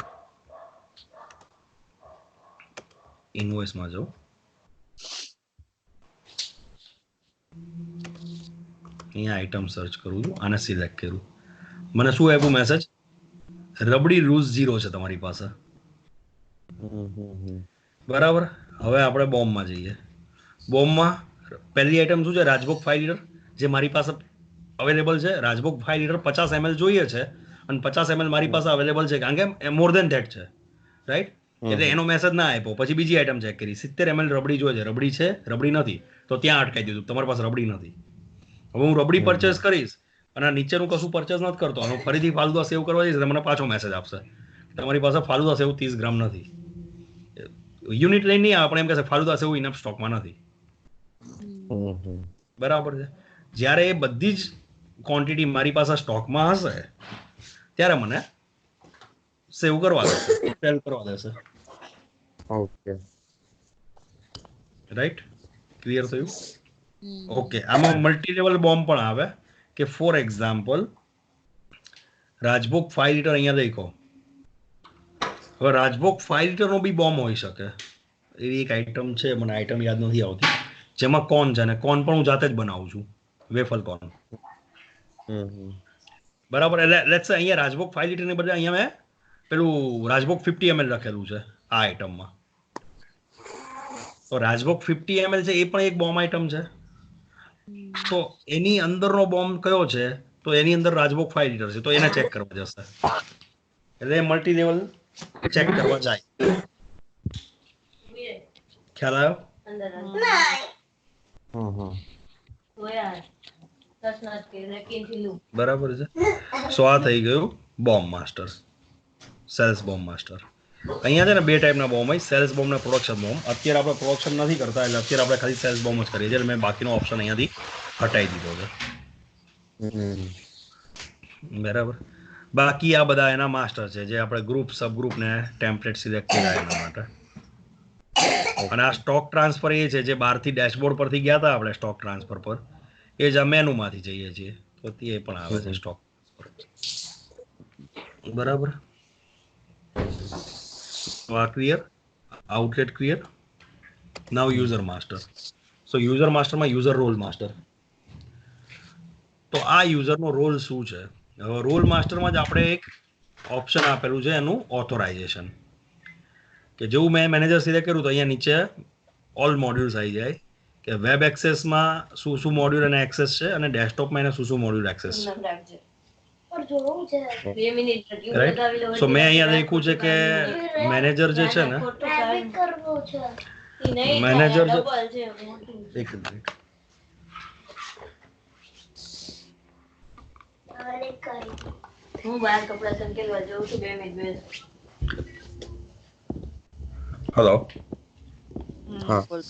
ઇનવોઇસમાં જાઓ, અહીંયા આઈટમ સર્ચ કરું છું, આને સિલેક્ટ કર્યું, મને શું આપ્યું મેસેજ? રબડી લૂઝ 0 છે તમારી પાસે. બરાબર. હવે આપણે બોમ્બમાં જઈએ. બોમ્બમાં પહેલી આઈટમ શું છે? રાજભોગ 5 લીટર જે મારી પાસે અવેલેબલ છે. રાજભોગ 5 લીટર 50 ml જોઈએ છે અને 50 ml મારી પાસે અવેલેબલ છે કારણ કે મોર દેન ધેટ છે, રાઈટ? એટલે એનો મેસેજ ના આપ્યો. પછી બીજી આઈટમ ચેક કરી, 70 ml રબડી જોઈએ છે, રબડી છે, રબડી નથી, તો ત્યાં અટકાઈ દીધું, તમારી પાસે રબડી નથી. હવે હું રબડી પરચેસ કરીશ અને નીચેનું કશું પરચેસ નથી કરતો અને ફરીથી ફાલુદા સેવ કરવા જઈશ મને પાછો મેસેજ આપશે તમારી પાસે ફાલુદા સેવ 30 ગ્રામ નથી. યુનિટ લઈને નહીં, આપણે એમ કહેશે ફાલુદા સેવ ઇનફ સ્ટોકમાં નથી. બરાબર છે. જ્યારે એ બધી જ ક્વોન્ટિટી મારી પાસે સ્ટોકમાં હશે ત્યારે મને સેવ કરવા દેશે, સેલ કરવા દેશે. Okay, right? ક્લિયર થયું? ઓકે. આમાં મલ્ટી લેવલ બોમ્બ પણ આવે કે ફોર એક્ઝામ્પલ રાજભોગ 5 લીટર અહીંયા દેખો. હવે રાજભોગ 5 લીટરનો બી બોમ્બ હોઈ શકે. એવી એક આઈટમ છે, મને આઈટમ યાદ નથી આવતી, જેમાં કોન છે અને કોન પણ હું જાતે જ બનાવું છું, વેફલ કોન. બરાબર. એટલે લેટ્સ સે અહીંયા રાજભોગ 5 લીટરને બદલે અહીંયા મેં પેલું રાજભોગ 50 ml લખેલું છે આ આઈટમમાં. તો રાજભોગ 50 ml છે, એ પણ એક બોમ્બ આઈટમ છે. તો એની અંદરનો બોમ્બ કયો છે? તો એની અંદર રાજભોગ 5 લીટર છે, તો એને ચેક કરવા જશે. એટલે મલ્ટી લેવલ ચેક કરવા જાય. ખ્યાલ આવ્યો? બરાબર છે. સો આ થઈ ગયું BOM master, sales BOM master. અહીંયા છે ને બે ટાઈપના બોમ્બ હોય, સેલ્સ બોમ્બ ને પ્રોડક્શન બોમ્બ. અત્યારે આપણે પ્રોડક્શન નથી કરતા એટલે અત્યારે આપણે ખાલી સેલ્સ બોમ્બ જ કરીએ છીએ. મેં બાકીનો ઓપ્શન અહીંયાથી હટાવી દીધો છે. બરાબર. બાકી આ બધા એના માસ્ટર છે જે આપણે ગ્રુપ સબગ્રુપ ને ટેમ્પલેટ સિલેક્ટ કર્યા એના માટે. અને આ સ્ટોક ટ્રાન્સફર એ છે જે બહારથી ડેશબોર્ડ પરથી ગયા હતા આપણે સ્ટોક ટ્રાન્સફર પર, એ જ આ મેનુમાંથી જઈએ છીએ તો તે પણ આવે છે સ્ટોક. બરાબર. Clear? Outlet clear? Now user master. So user માસ્ટરમાં યુઝર રોલ માસ્ટર. તો આ યુઝરનો રોલ શું છે? હવે રોલ માસ્ટરમાં જ આપણે એક ઓપ્શન આપેલું છે એનું ઓથોરાઇઝેશન, કે જેવું મેં મેનેજર સિલેક્ટ કર્યું તો અહીંયા નીચે ઓલ મોડ્યુલ્સ આવી જાય કે વેબ એક્સેસમાં શું શું મોડ્યુલ અને એક્સેસ છે અને ડેસ્કટોપમાં એને શું શું મોડ્યુલ એક્સેસ છે. રાઈટ? સો મેં અહીંયા લખ્યું છે કે મેનેજર જે છે ને, મેનેજર એક મિનિટ, હું બહાર કપડા સંકેલવા જઉં છું, 2 મિનિટ. હલો. બોલ.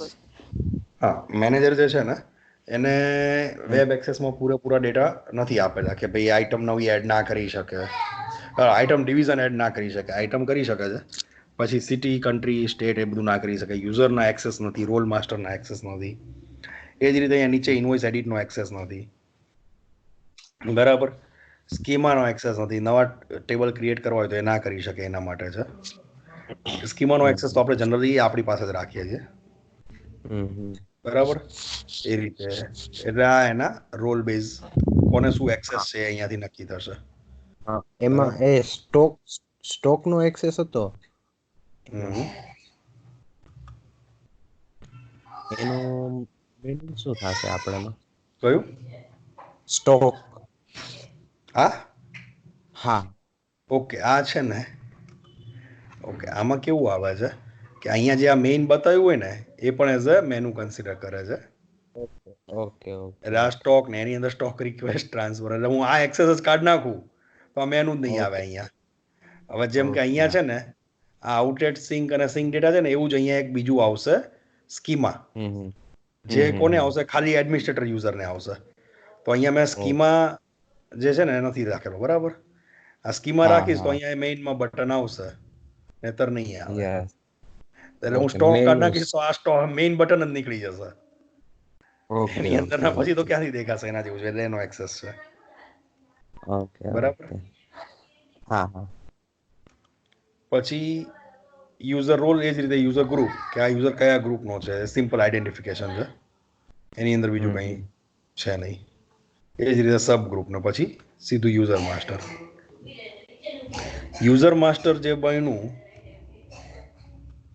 હા, મેનેજર જે છે ને એને વેબ એક્સેસમાં પૂરેપૂરા ડેટા નથી આપેલા કે ભાઈ આઈટમ નવી એડ ના કરી શકે, આઈટમ ડિવિઝન એડ ના કરી શકે. આઈટમ કરી શકે છે, પછી સિટી, કન્ટ્રી, સ્ટેટ એ બધું ના કરી શકે. યુઝરના એક્સેસ નથી, રોલ માસ્ટરના એક્સેસ નથી. એ જ રીતે અહીંયા નીચે ઇનવોઇસ એડિટનો એક્સેસ નથી. બરાબર. સ્કીમાનો એક્સેસ નથી, નવા ટેબલ ક્રિએટ કરવા હોય તો એ ના કરી શકે, એના માટે છે. સ્કીમાનો એક્સેસ તો આપણે જનરલી આપણી પાસે જ રાખીએ છીએ. બરાબર. એ રીતે એટલે આ એના રોલ બેઝ કોને શું એક્સેસ છે અહીંયાથી નક્કી થશે. એમાં એ સ્ટોક નો એક્સેસ હતો, એનું મીનિંગ શું થશે આપણેમાં? કયું સ્ટોક? હા, ઓકે. આ છે ને, ઓકે, આમાં કેવું આવે છે કે અહીંયા જે આ મેઇન બતાવ્યું હોય ને એ પણ એઝ અ મેનુ કન્સિડર કરે છે. ઓકે એટલે આ સ્ટોક ને એની અંદર સ્ટોક રિક્વેસ્ટ ટ્રાન્સફર, એટલે હું આ એક્સેસ જ કાઢ નાખું તો આ મેનુ જ નહીં આવે અહીંયા. હવે જેમ કે અહીંયા છે ને આ આઉટલેટ સિંક અને સિંક ડેટા છે ને, એવું જ અહીંયા એક બીજું આવશે સ્કીમા, જે કોને આવશે? ખાલી એડમિનિસ્ટ્રેટર યુઝરને આવશે. તો અહીંયા મેં સ્કીમા જે છે ને એ નથી રાખેલો, બરાબર. આ સ્કીમા રાખીશ તો અહીંયા મેઇનમાં બટન આવશે, નહીતર નહીં આવે. એટલે હું સ્ટોક કાઢ નાખીશ તો આ સ્ટોક મેઇન બટન જ નીકળી જશે. એની અંદરના પછી તો ક્યાંથી દેખાશે એના જેવું છે, એટલે એનો એક્સેસ છે. બરાબર. પછી યુઝર રોલ, એ જ રીતે યુઝર ગ્રુપ, કે આ યુઝર કયા ગ્રુપનો છે, સિમ્પલ આઈડેન્ટિફિકેશન છે, એની અંદર બીજું કંઈ છે નહીં. એ જ રીતે સબ ગ્રુપ ને પછી સીધું યુઝર માસ્ટર. યુઝર માસ્ટર જે બન્યું,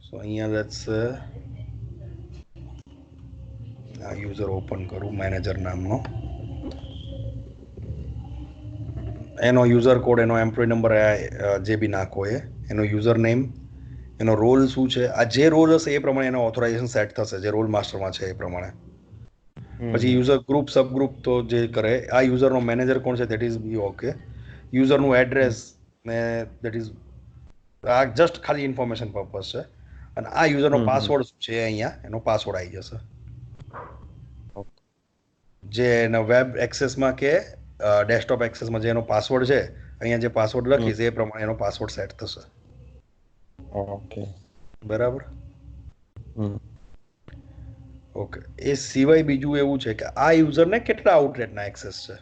સો અહીંયા લેટ્સ આ યુઝર ઓપન કરું, મેનેજર નામનો, એનો યુઝર કોડ, એનો એમ્પ્લોય નંબર, જે બી નાખો એનો યુઝર નેમ, એનો રોલ શું છે, આ જે રોલ હશે એ પ્રમાણે એનો ઓથોરાઇઝેશન સેટ થશે, જે રોલ માસ્ટરમાં છે એ પ્રમાણે. પછી યુઝર ગ્રુપ, સબ ગ્રુપ તો જે કરે, આ યુઝરનો મેનેજર કોણ છે, દેટ ઇઝ બી ઓકે. યુઝરનું એડ્રેસ ને દેટ ઇઝ આ જસ્ટ ખાલી ઇન્ફોર્મેશન પર્પઝ છે. અને આ યુઝરનો પાસવર્ડ શું છે, અહીંયા એનો પાસવર્ડ આવી જશે, જે એના વેબ એક્સેસમાં કે ડેસ્કટોપ એક્સેસમાં જે એનો પાસવર્ડ છે, અહીંયા જે પાસવર્ડ લખીશ એ પ્રમાણે એનો પાસવર્ડ સેટ થશે. ઓકે, બરાબર. ઓકે. એ સિવાય બીજું એવું છે કે આ યુઝરને કેટલા આઉટલેટના એક્સેસ છે.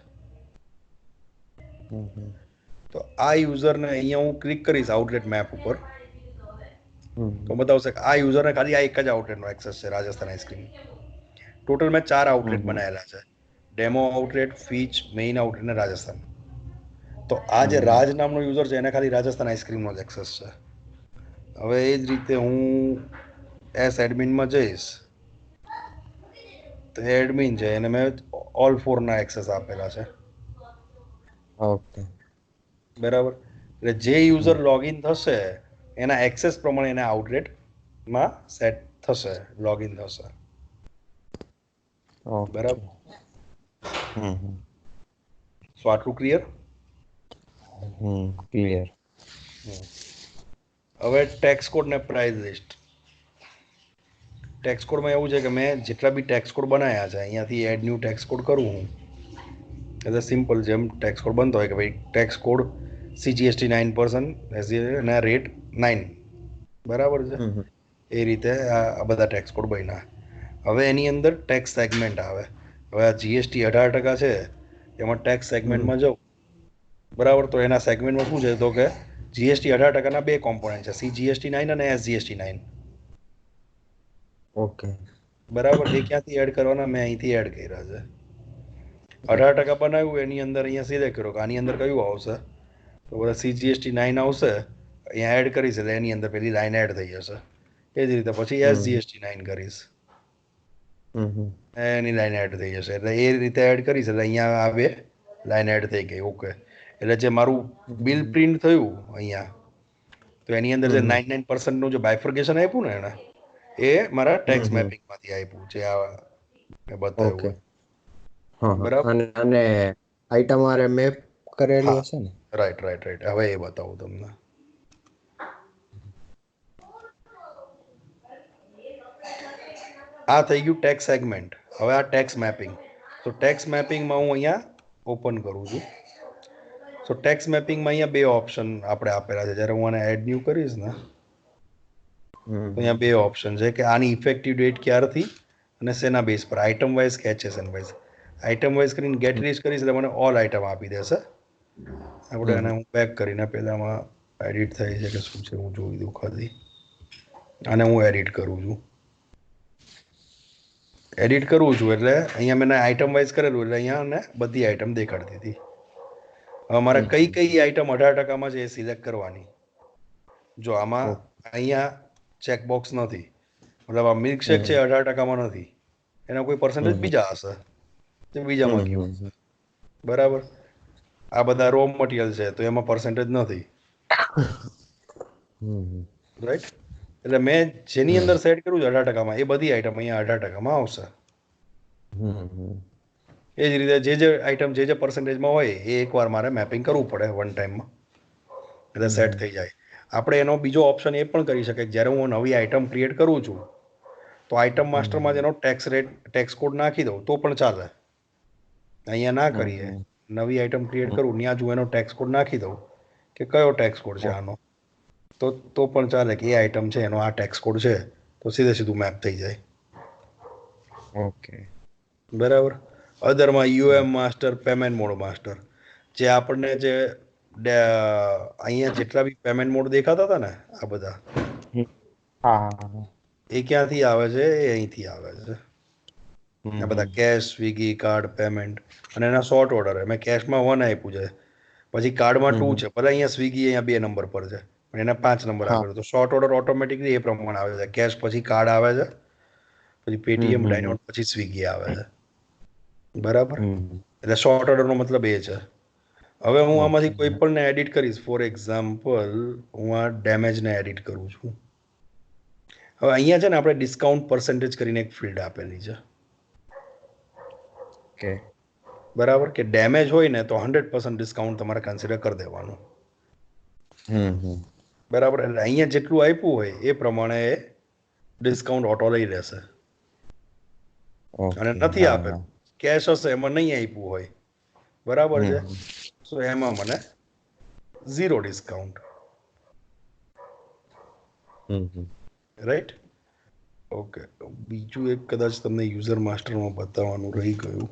તો આ યુઝરને અહીંયા હું ક્લિક કરીશ આઉટલેટ મેપ ઉપર, તો બતાવશે કે આ યુઝરને ખાલી આ એક જ આઉટલેટનો એક્સેસ છે, રાજસ્થાન આઈસ્ક્રીમ. ટોટલ મેં 4 આઉટલેટ બનાવેલા છે, demo outlet, Fitch, main outlet ને રાજસ્થાન. તો આ જે રાજ નામનો યુઝર છે એને ખાલી રાજસ્થાન આઈસ્ક્રીમનો જ એક્સેસ છે. હવે એ જ રીતે હું એસ એડમિનમાં જઈશ, તો એડમિન છે એને મેં ઓલ 4 ના એક્સેસ આપેલા છે. ઓકે, બરાબર. એટલે જે યુઝર લોગિન થશે એના એક્સેસ પ્રમાણે એના આઉટલેટમાં સેટ થશે, લોગિન થશે. બરાબર. સો આટલું ક્લિયર? ક્લિયર. હવે ટેક્સ કોડ ને પ્રાઇસ લિસ્ટ. ટેક્સ કોડમાં એવું છે કે મેં જેટલા બી ટેક્સ કોડ બનાવ્યા છે અહીંયાથી એડ ન્યૂ ટેક્સ કોડ કરું હું, એટલે સિમ્પલ જેમ ટેક્સ કોડ બનતો હોય કે ભાઈ ટેક્સ કોડ CGST 9% અને રેટ 9, બરાબર છે. એ રીતે આ બધા ટેક્સ કોડ બન્યા. હવે એની અંદર ટેક્સ સેગમેન્ટ આવે. હવે આ GST 18% છે, એમાં ટેક્સ સેગમેન્ટમાં જાઉં, બરાબર. તો એના સેગમેન્ટમાં શું છે, તો કે GST 18%ના 2 કોમ્પોનન્ટ છે, CGST 9 અને SGST 9. ઓકે, બરાબર. એ ક્યાંથી એડ કરવાના? મેં અહીંથી એડ કર્યા છે. 18% બનાવ્યું, એની અંદર અહીંયા સિલેક્ટ કર્યો કે આની અંદર કયું આવશે, તો બધા CGST 9 આવશે, અહીંયા એડ કરીશ એટલે એની અંદર પેલી લાઈન એડ થઈ જશે. એ જ રીતે પછી SGST 9 કરીશ, એની લાઈન એડ થઈ જશે. એટલે એ રીતે એડ કરીશ એટલે અહીંયા આ 2 લાઈન એડ થઈ ગઈ. ઓકે. એટલે જે મારું બિલ પ્રિન્ટ થયું અહીંયા, તો એની અંદર જે 99% નું જે બાયફર્ગેશન આપ્યું ને એને, એ મારા ટેક્સ મેપિંગમાંથી આપ્યું છે, આ મેં બતાવ્યું. બરાબર. અને આઈટમ આરે મેપ કરેલી હશે ને? રાઈટ. હવે એ બતાવું તમને. આ થઈ ગયું ટેક્સ સેગમેન્ટ. હવે આ ટેક્સ મેપિંગ. તો ટેક્સ મેપિંગમાં હું અહીંયા ઓપન કરું છું. સો ટેક્સ મેપિંગમાં અહીંયા 2 ઓપ્શન આપણે આપેલા છે. જ્યારે હું આને એડ ન્યુ કરીશ ને, તો અહીંયા 2 ઓપ્શન છે કે આની ઇફેક્ટિવ ડેટ ક્યારથી અને શેના બેઝ પર, આઇટમ વાઇઝ કે HSN વાઇઝ. આઇટમ વાઇઝ કરીને ગેટ લિસ્ટ કરીશ એટલે મને ઓલ આઇટમ આપી દેશે. આપણે એને હું બેક કરીને પહેલામાં એડિટ થાય છે કે શું છે હું જોઈ દઉં ખાલી. આને હું એડિટ કરું છું. એડિટ કરું છું એટલે અહીંયા મેં આઇટમ વાઇઝ કરેલું એટલે અહીંયા મને બધી આઇટમ દેખાડતી હતી. હવે મારે કઈ આઇટમ 18%માં છે એ સિલેક્ટ કરવાની. જો આમાં અહીંયા ચેકબોક્સ નથી, મતલબ આ મિલ્કશેક છે 18%માં નથી, એના કોઈ પર્સન્ટેજ બીજા હશે, તે બીજામાં ગયું. બરાબર. આ બધા રો મટીરિયલ છે તો એમાં પર્સન્ટેજ નથી, રાઈટ. એટલે મેં જેની અંદર સેટ કર્યું છે 18%, એ બધી આઈટમ અહીંયા 18%માં આવશે. એ જ રીતે જે આઈટમ જે પર્સન્ટેજમાં હોય એ એકવાર મારે મેપિંગ કરવું પડે વન ટાઈમમાં, એટલે સેટ થઈ જાય. આપણે એનો બીજો ઓપ્શન એ પણ કરી શકીએ, જ્યારે હું નવી આઈટમ ક્રિએટ કરું છું તો આઈટમ માસ્ટરમાં જેનો ટેક્સ કોડ નાખી દઉં તો પણ ચાલે. અહીંયા ના કરીએ, નવી આઈટમ ક્રિએટ કરું ત્યાં જ હું એનો ટેક્સ કોડ નાખી દઉં કે કયો ટેક્સ કોડ છે આનો, તો પણ ચાલે કે એ આઈટમ છે એનો આ ટેક્સ કોડ છે, તો સીધું મેપ થઈ જાય. ઓકે, બરાબર. અધરમાં UM master, payment mode master, જે આપણને જે અહીંયા જેટલા બી પેમેન્ટ મોડ દેખાતા હતા ને આ બધા, એ ક્યાંથી આવે છે? એ અહીંથી આવે છે. આ બધા કેશ, સ્વિગી, કાર્ડ, પેમેન્ટ અને એના શોર્ટ ઓર્ડર. મેં કેશમાં 1 આપ્યું છે, પછી કાર્ડમાં 2 છે, ભલે અહીંયા સ્વિગી અહીંયા 2 નંબર પર છે પણ એને 5 નંબર આપ્યો, તો શોર્ટ ઓર્ડર ઓટોમેટિકલી એ પ્રમાણે આવે છે. કેશ પછી કાર્ડ આવે છે, પછી પેટીએમ, ડાયનોટ, પછી સ્વિગી આવે છે. બરાબર. એટલે શોર્ટ ઓર્ડરનો મતલબ એ છે. હવે હું આમાંથી કોઈ પણ એડિટ કરીશ. ફોર એક્ઝામ્પલ હું આ ડેમેજને એડિટ કરું છું. હવે અહીંયા છે ને આપણે ડિસ્કાઉન્ટ પર્સન્ટેજ કરીને એક ફિલ્ડ આપેલી છે. ઓકે, બરાબર. કે ડેમેજ હોય ને તો 100% ડિસ્કાઉન્ટ તમારે કન્સિડર કરી દેવાનું. બરાબર. એટલે અહીંયા જેટલું આપ્યું હોય એ પ્રમાણે એ ડિસ્કાઉન્ટ ઓટો લઈ લેશે. અને નથી આપેલું, કેશ હશે એમાં નહીં આપ્યું હોય, બરાબર છે, સો એમાં મને 0 ડિસ્કાઉન્ટ. રાઈટ. ઓકે, બીજું એક કદાચ તમને યુઝર માસ્ટરમાં બતાવવાનું રહી ગયું.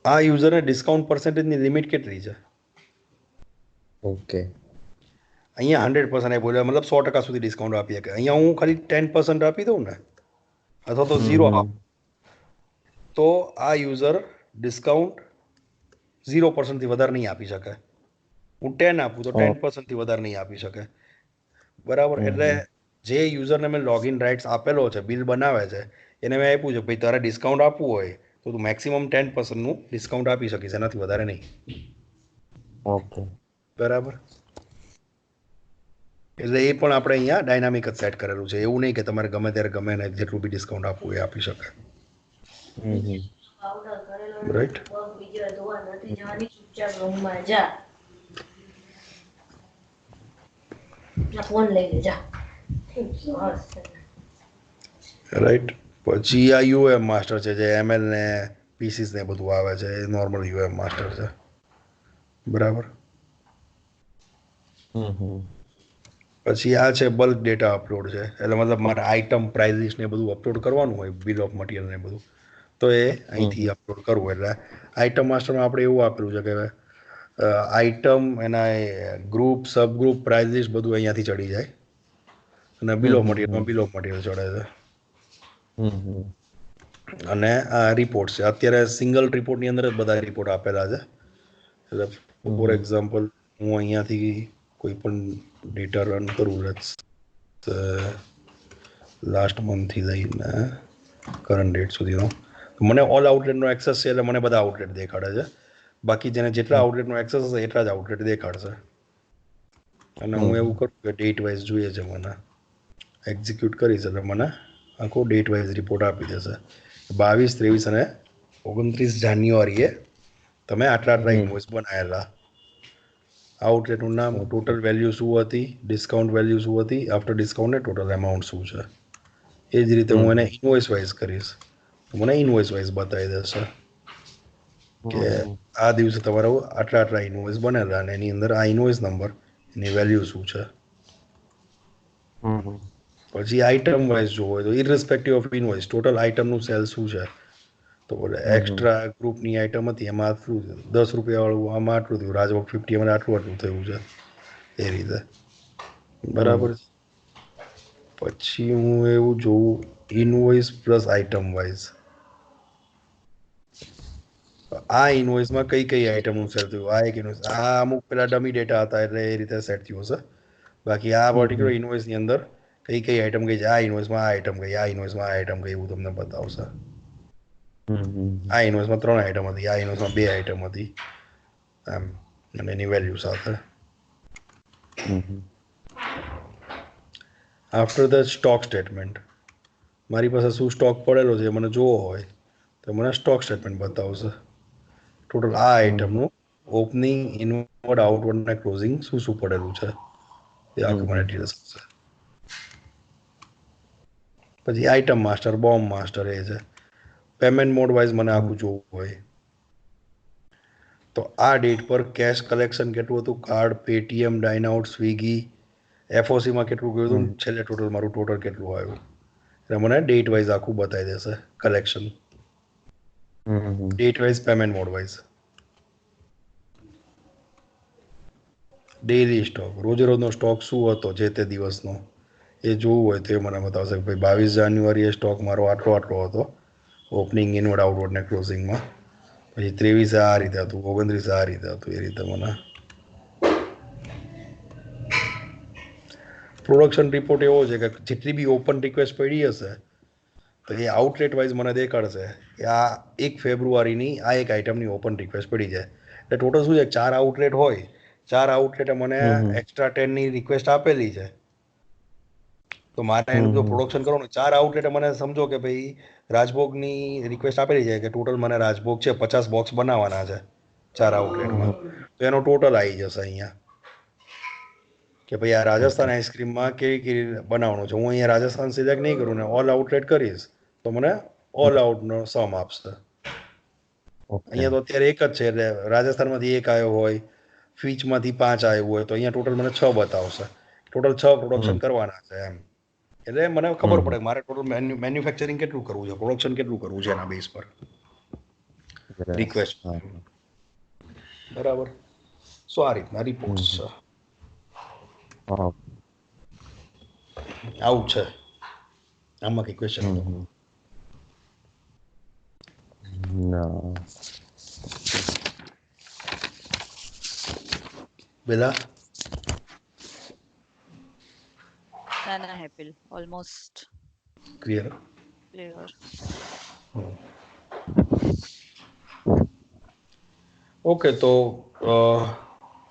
આ યુઝરને ડિસ્કાઉન્ટ પર્સન્ટેજની લિમિટ કેટલી છે? ઓકે, અહીંયા 100% બોલે, મતલબ 100% સુધી ડિસ્કાઉન્ટ આપી શકે. અહીંયા હું ખાલી 10% આપી દઉં ને, અથવા તો 0 આપું, તો આ યુઝર ડિસ્કાઉન્ટ 0% થી વધારે નહીં આપી શકે. હું 10 આપું તો 10% થી વધારે નહીં આપી શકે. બરાબર. એટલે જે યુઝરને મેં લોગિન રાઇટ્સ આપેલો છે, બિલ બનાવે છે, એને મેં આપ્યું છે ભાઈ તારે ડિસ્કાઉન્ટ આપવું હોય તો તું મેક્સિમમ 10% નું ડિસ્કાઉન્ટ આપી શકીશ, એનાથી વધારે નહીં. ઓકે, બરાબર. એટલે એ પણ આપણે અહીંયા ડાયનામિક જ સેટ કરેલું છે. એવું નહીં કે તમારે ગમે ત્યારે ગમે એને જેટલું બી ડિસ્કાઉન્ટ આપવું એ આપી શકે. રાઈટ. રાઈટ. પછી આ યુએમ માસ્ટર છે, જે એમએલ ને પીસીસ ને બધું આવે છે, એ નોર્મલ યુએમ માસ્ટર છે. બરાબર. પછી આ છે બલ્ક ડેટા અપલોડ છે, એટલે મતલબ મારે આઈટમ પ્રાઇઝિસ ને બધું અપલોડ કરવાનું હોય, બિલ ઓફ મટીરિયલ ને બધું, તો એ અહીંથી અપલોડ કરવું. એટલે આઈટમ માસ્ટરમાં આપણે એવું આપેલું છે કે આઈટમ, એના ગ્રુપ, સબ ગ્રુપ, પ્રાઇઝિસ બધું અહીંયાથી ચડી જાય, અને બિલ ઓફ મટીરિયલમાં બિલ ઓફ મટીરિયલ ચડે છે. અને આ રિપોર્ટ છે. અત્યારે સિંગલ રિપોર્ટની અંદર જ બધા રિપોર્ટ આપેલા છે. એટલે ફોર એક્ઝામ્પલ હું અહીંયાથી કોઈ પણ ડેટા રન કરું, લાસ્ટ મંથથી લઈને કરંટ ડેટ સુધીનો, મને ઓલ આઉટલેટનો એક્સેસ છે, એટલે મને બધા આઉટલેટ દેખાડે છે. બાકી જેને જેટલા આઉટલેટનો એક્સેસ હશે એટલા જ આઉટલેટ દેખાડશે. અને હું એવું કરું કે ડેટ વાઇઝ જોઈએ છે, મને એક્ઝિક્યુટ કરીશ એટલે મને આખો ડેટ વાઇઝ રિપોર્ટ આપી દેશે. 22, 23 અને 29 જાન્યુઆરીએ તમે આટલા ઇન્વોઇસ બનાવેલા, આઉટલેટનું નામ, ટોટલ વેલ્યુ શું હતી, ડિસ્કાઉન્ટ વેલ્યુ શું હતી, આફ્ટર ડિસ્કાઉન્ટ ને ટોટલ એમાઉન્ટ શું છે. એ જ રીતે હું એને ઇન્વોઇસ વાઇઝ કરીશ તો મને ઇન્વોઇસ વાઇઝ બતાવી દેશે કે આ દિવસે તમારો આટલા ઇન્વોઇસ બનેલા અને એની અંદર આ ઇન્વોઇસ નંબર, એની વેલ્યુ શું છે. પછી આઈટમ વાઇઝ જોવો હોય તો ઇરરિસ્પેક્ટિવ ઓફ ઇન્વોઇસ ટોટલ આઈટમનું સેલ શું છે. તો બોલે એક્સ્ટ્રા ગ્રુપની આઈટમ હતી એમાં આટલું 10 રૂપિયાવાળું આમાં આટલું થયું, રાજભોગ 50 એમાં આટલું થયું છે, એ રીતે. બરાબર. પછી હું એવું જોઉં ઇનવોઇસ પ્લસ આઈટમ વાઇઝ, આ ઇનવોઇસમાં કઈ કઈ આઈટમનું સેલ થયું. આ એક ઇનવોઇસ, આ અમુક પેલા ડમી ડેટા હતા એટલે એ રીતે સેટ થયું હશે. બાકી આ પર્ટિક્યુલર ઇનવોઇસની અંદર કઈ કઈ આઈટમ ગઈ છે, આ ઇનવોઇસમાં આ આઈટમ ગઈ, આ ઇનવોઇસમાં આ આઈટમ ગઈ, એવું તમને બતાવશે. આ ઇન્વોઇસમાં 3 આઈટમ હતી, આ ઇન્વોઇસમાં 2 આઈટમ હતી, એમ, અને એની વેલ્યુ સાથે. આફ્ટર ધ સ્ટોક સ્ટેટમેન્ટ, મારી પાસે શું સ્ટોક પડેલો છે મને જોવો હોય તો મને સ્ટોક સ્ટેટમેન્ટ બતાવશે. ટોટલ આ આઈટમનું ઓપનિંગ, ઇનવર્ડ, આઉટવર્ડ અને ક્લોઝિંગ શું શું પડેલું છે એ આખું મને ડિટેલ્સ આપશે. પછી આઈટમ માસ્ટર, બોમ્બ માસ્ટર એ છે. પેમેન્ટ મોડ વાઇઝ મને આખું જોવું હોય તો આ ડેટ પર કેશ કલેક્શન કેટલું હતું, કાર્ડ, પેટીએમ, ડાઇનઆઉટ, સ્વિગી, એફઓસીમાં કેટલું ગયું હતું, છેલ્લે ટોટલ મારું ટોટલ કેટલું આવ્યું, એટલે મને ડેટ વાઇઝ આખું બતાવી દેશે collection, date wise, payment mode wise. Daily stock, રોજે રોજનો સ્ટોક શું હતો જે તે દિવસનો એ જોવું હોય તો એ મને બતાવશે કે ભાઈ 22 જાન્યુઆરીએ સ્ટોક મારો આટલો આટલો હતો, ઓપનિંગ, ઇનવર્ડ, આઉટવર્ડ ને ક્લોઝિંગમાં. પછી 23 આ રીતે હતું, 29 આ રીતે હતું, એ રીતે મને. પ્રોડક્શન રિપોર્ટ એવો છે કે જેટલી બી ઓપન રિક્વેસ્ટ પડી હશે તો એ આઉટલેટ વાઇઝ મને દેખાડશે કે આ 1 ફેબ્રુઆરીની આ એક આઈટમની ઓપન રિક્વેસ્ટ પડી જાય. એટલે ટોટલ શું છે, 4 આઉટલેટ હોય, 4 આઉટલેટે મને એક્સ્ટ્રા 10ની રિક્વેસ્ટ આપેલી છે. તો મારે એનું જો પ્રોડક્શન કરવાનું, 4 આઉટલેટે મને સમજો કે ભાઈ રાજભોગની રિક્વેસ્ટ આપેલી છે કે ટોટલ મને રાજભોગ છે 50 બોક્સ બનાવવાના છે 4 આઉટલેટમાં, તો એનો ટોટલ આવી જશે અહીંયા કે ભાઈ આ રાજસ્થાન આઈસ્ક્રીમમાં કેવી કેવી બનાવવાનું છે. હું અહીંયા રાજસ્થાન સિલેક્ટ નહીં કરું ને ઓલ આઉટલેટ કરીશ તો મને ઓલ આઉટનો સમ આપશે. અહીંયા તો અત્યારે એક જ છે, એટલે રાજસ્થાનમાંથી એક આવ્યો હોય, ફીચમાંથી 5 આવ્યું હોય, તો અહીંયા ટોટલ મને 6 બતાવશે. ટોટલ 6 પ્રોડક્શન કરવાના છે એમ. એટલે મને ખબર પડે કે મારે ટોટલ મેન્યુફેક્ચરિંગ કેટલું કરવું છે, પ્રોડક્શન કેટલું કરવું છે એના બેઝ પર રિક્વેસ્ટ. બરાબર. સો આ રીતના રિપોર્ટ્સ છે. આવું છે. આમાં કઈ ક્વેશ્ચન હતો? ના. બેલા? ના હેપી, ઓલમોસ્ટ ક્લિયર. ઓકે, તો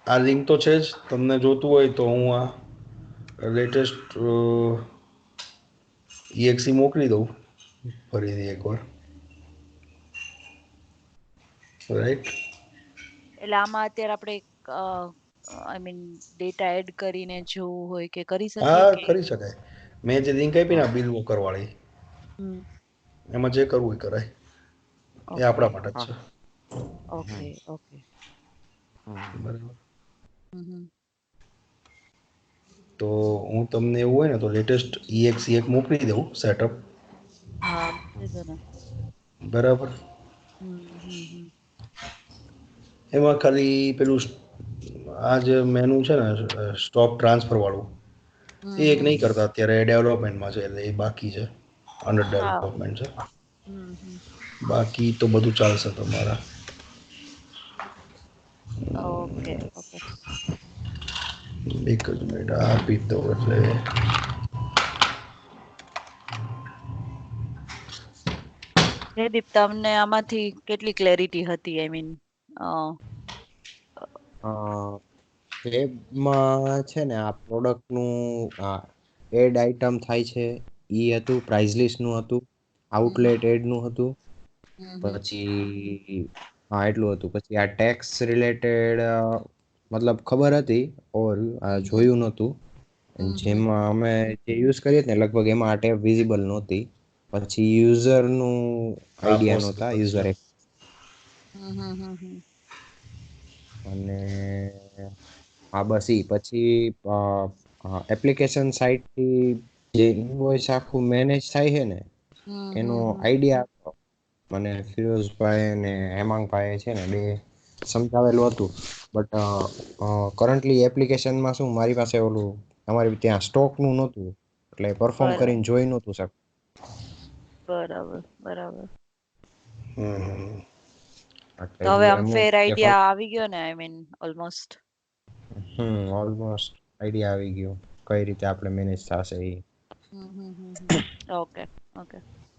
આ લિંક તો છે જ, તમને જોતું હોય તો હું આ લેટેસ્ટ EXE મોકલી દઉં ફરીથી એકવાર, રાઈટ? એટલે આમાં અત્યારે આપણે આઈ મીન ડેટા એડ કરીને જોવું હોય કે કરી શકીએ? હા, કરી શકાય. મેં જે લિંક આપી ને બિલ વોકર વાળી, એમાં જે કરવું એ કરાય, એ આપણા માટે જ છે. ઓકે ઓકે, બરાબર. તો હું તમને એવું હોય ને તો લેટેસ્ટ EXE એક મોકલી દઉં સેટઅપ. હા, મોકલી દો ને. બરાબર. એમાં ખાલી પેલું આ જે મેનુ છે ને સ્ટોક ટ્રાન્સફર વાળું, એ એક નહીં કરતા અત્યારે, ડેવલપમેન્ટમાં છે, એટલે એ બાકી છે, અંડર ડેવલપમેન્ટ છે. બાકી તો બધું ચાલશે તમારા. ઓકે ઓકે, એક જ મિનિટ આપી દો એટલે જયદીપ, તમને આમાંથી કેટલી ક્લેરિટી હતી? આઈ મીન વેબમાં છે ને આ પ્રોડક્ટનું એડ આઇટમ થાય છે એ હતું, પ્રાઇસ લિસ્ટનું હતું, આઉટલેટ એડનું હતું, પછી હા એટલું હતું. પછી આ ટેક્સ રિલેટેડ મતલબ ખબર હતી, ઓવરવ્યૂ જોયું નહોતું. જેમાં અમે જે યુઝ કરીએ ને લગભગ એમાં આ ટેબ વિઝિબલ નહોતી. પછી યુઝરનું આઈડિયા નહોતા, યુઝર અને હા બસ ઈ. પછી એપ્લિકેશન સાઇટથી જે ઇન્વોઇસ આખું મેનેજ થાય છે ને એનો આઈડિયા મને ફિરોઝભાઈ ને હેમાંગભાઈ છે ને બે સમજાવેલું હતું. બટ કરન્ટલી એપ્લિકેશનમાં શું મારી પાસે ઓલું અમારી ત્યાં સ્ટોકનું નહોતું, એટલે પરફોર્મ કરીને જોઈ નહોતું શકતું. બરાબર બરાબર. એટલે તો હવે આમ ફેર આઈડિયા આવી ગયો ને? આઈ મીન ઓલમોસ્ટ આઈડિયા આવી ગયો કઈ રીતે આપણે મેનેજ થશે એ. Okay okay.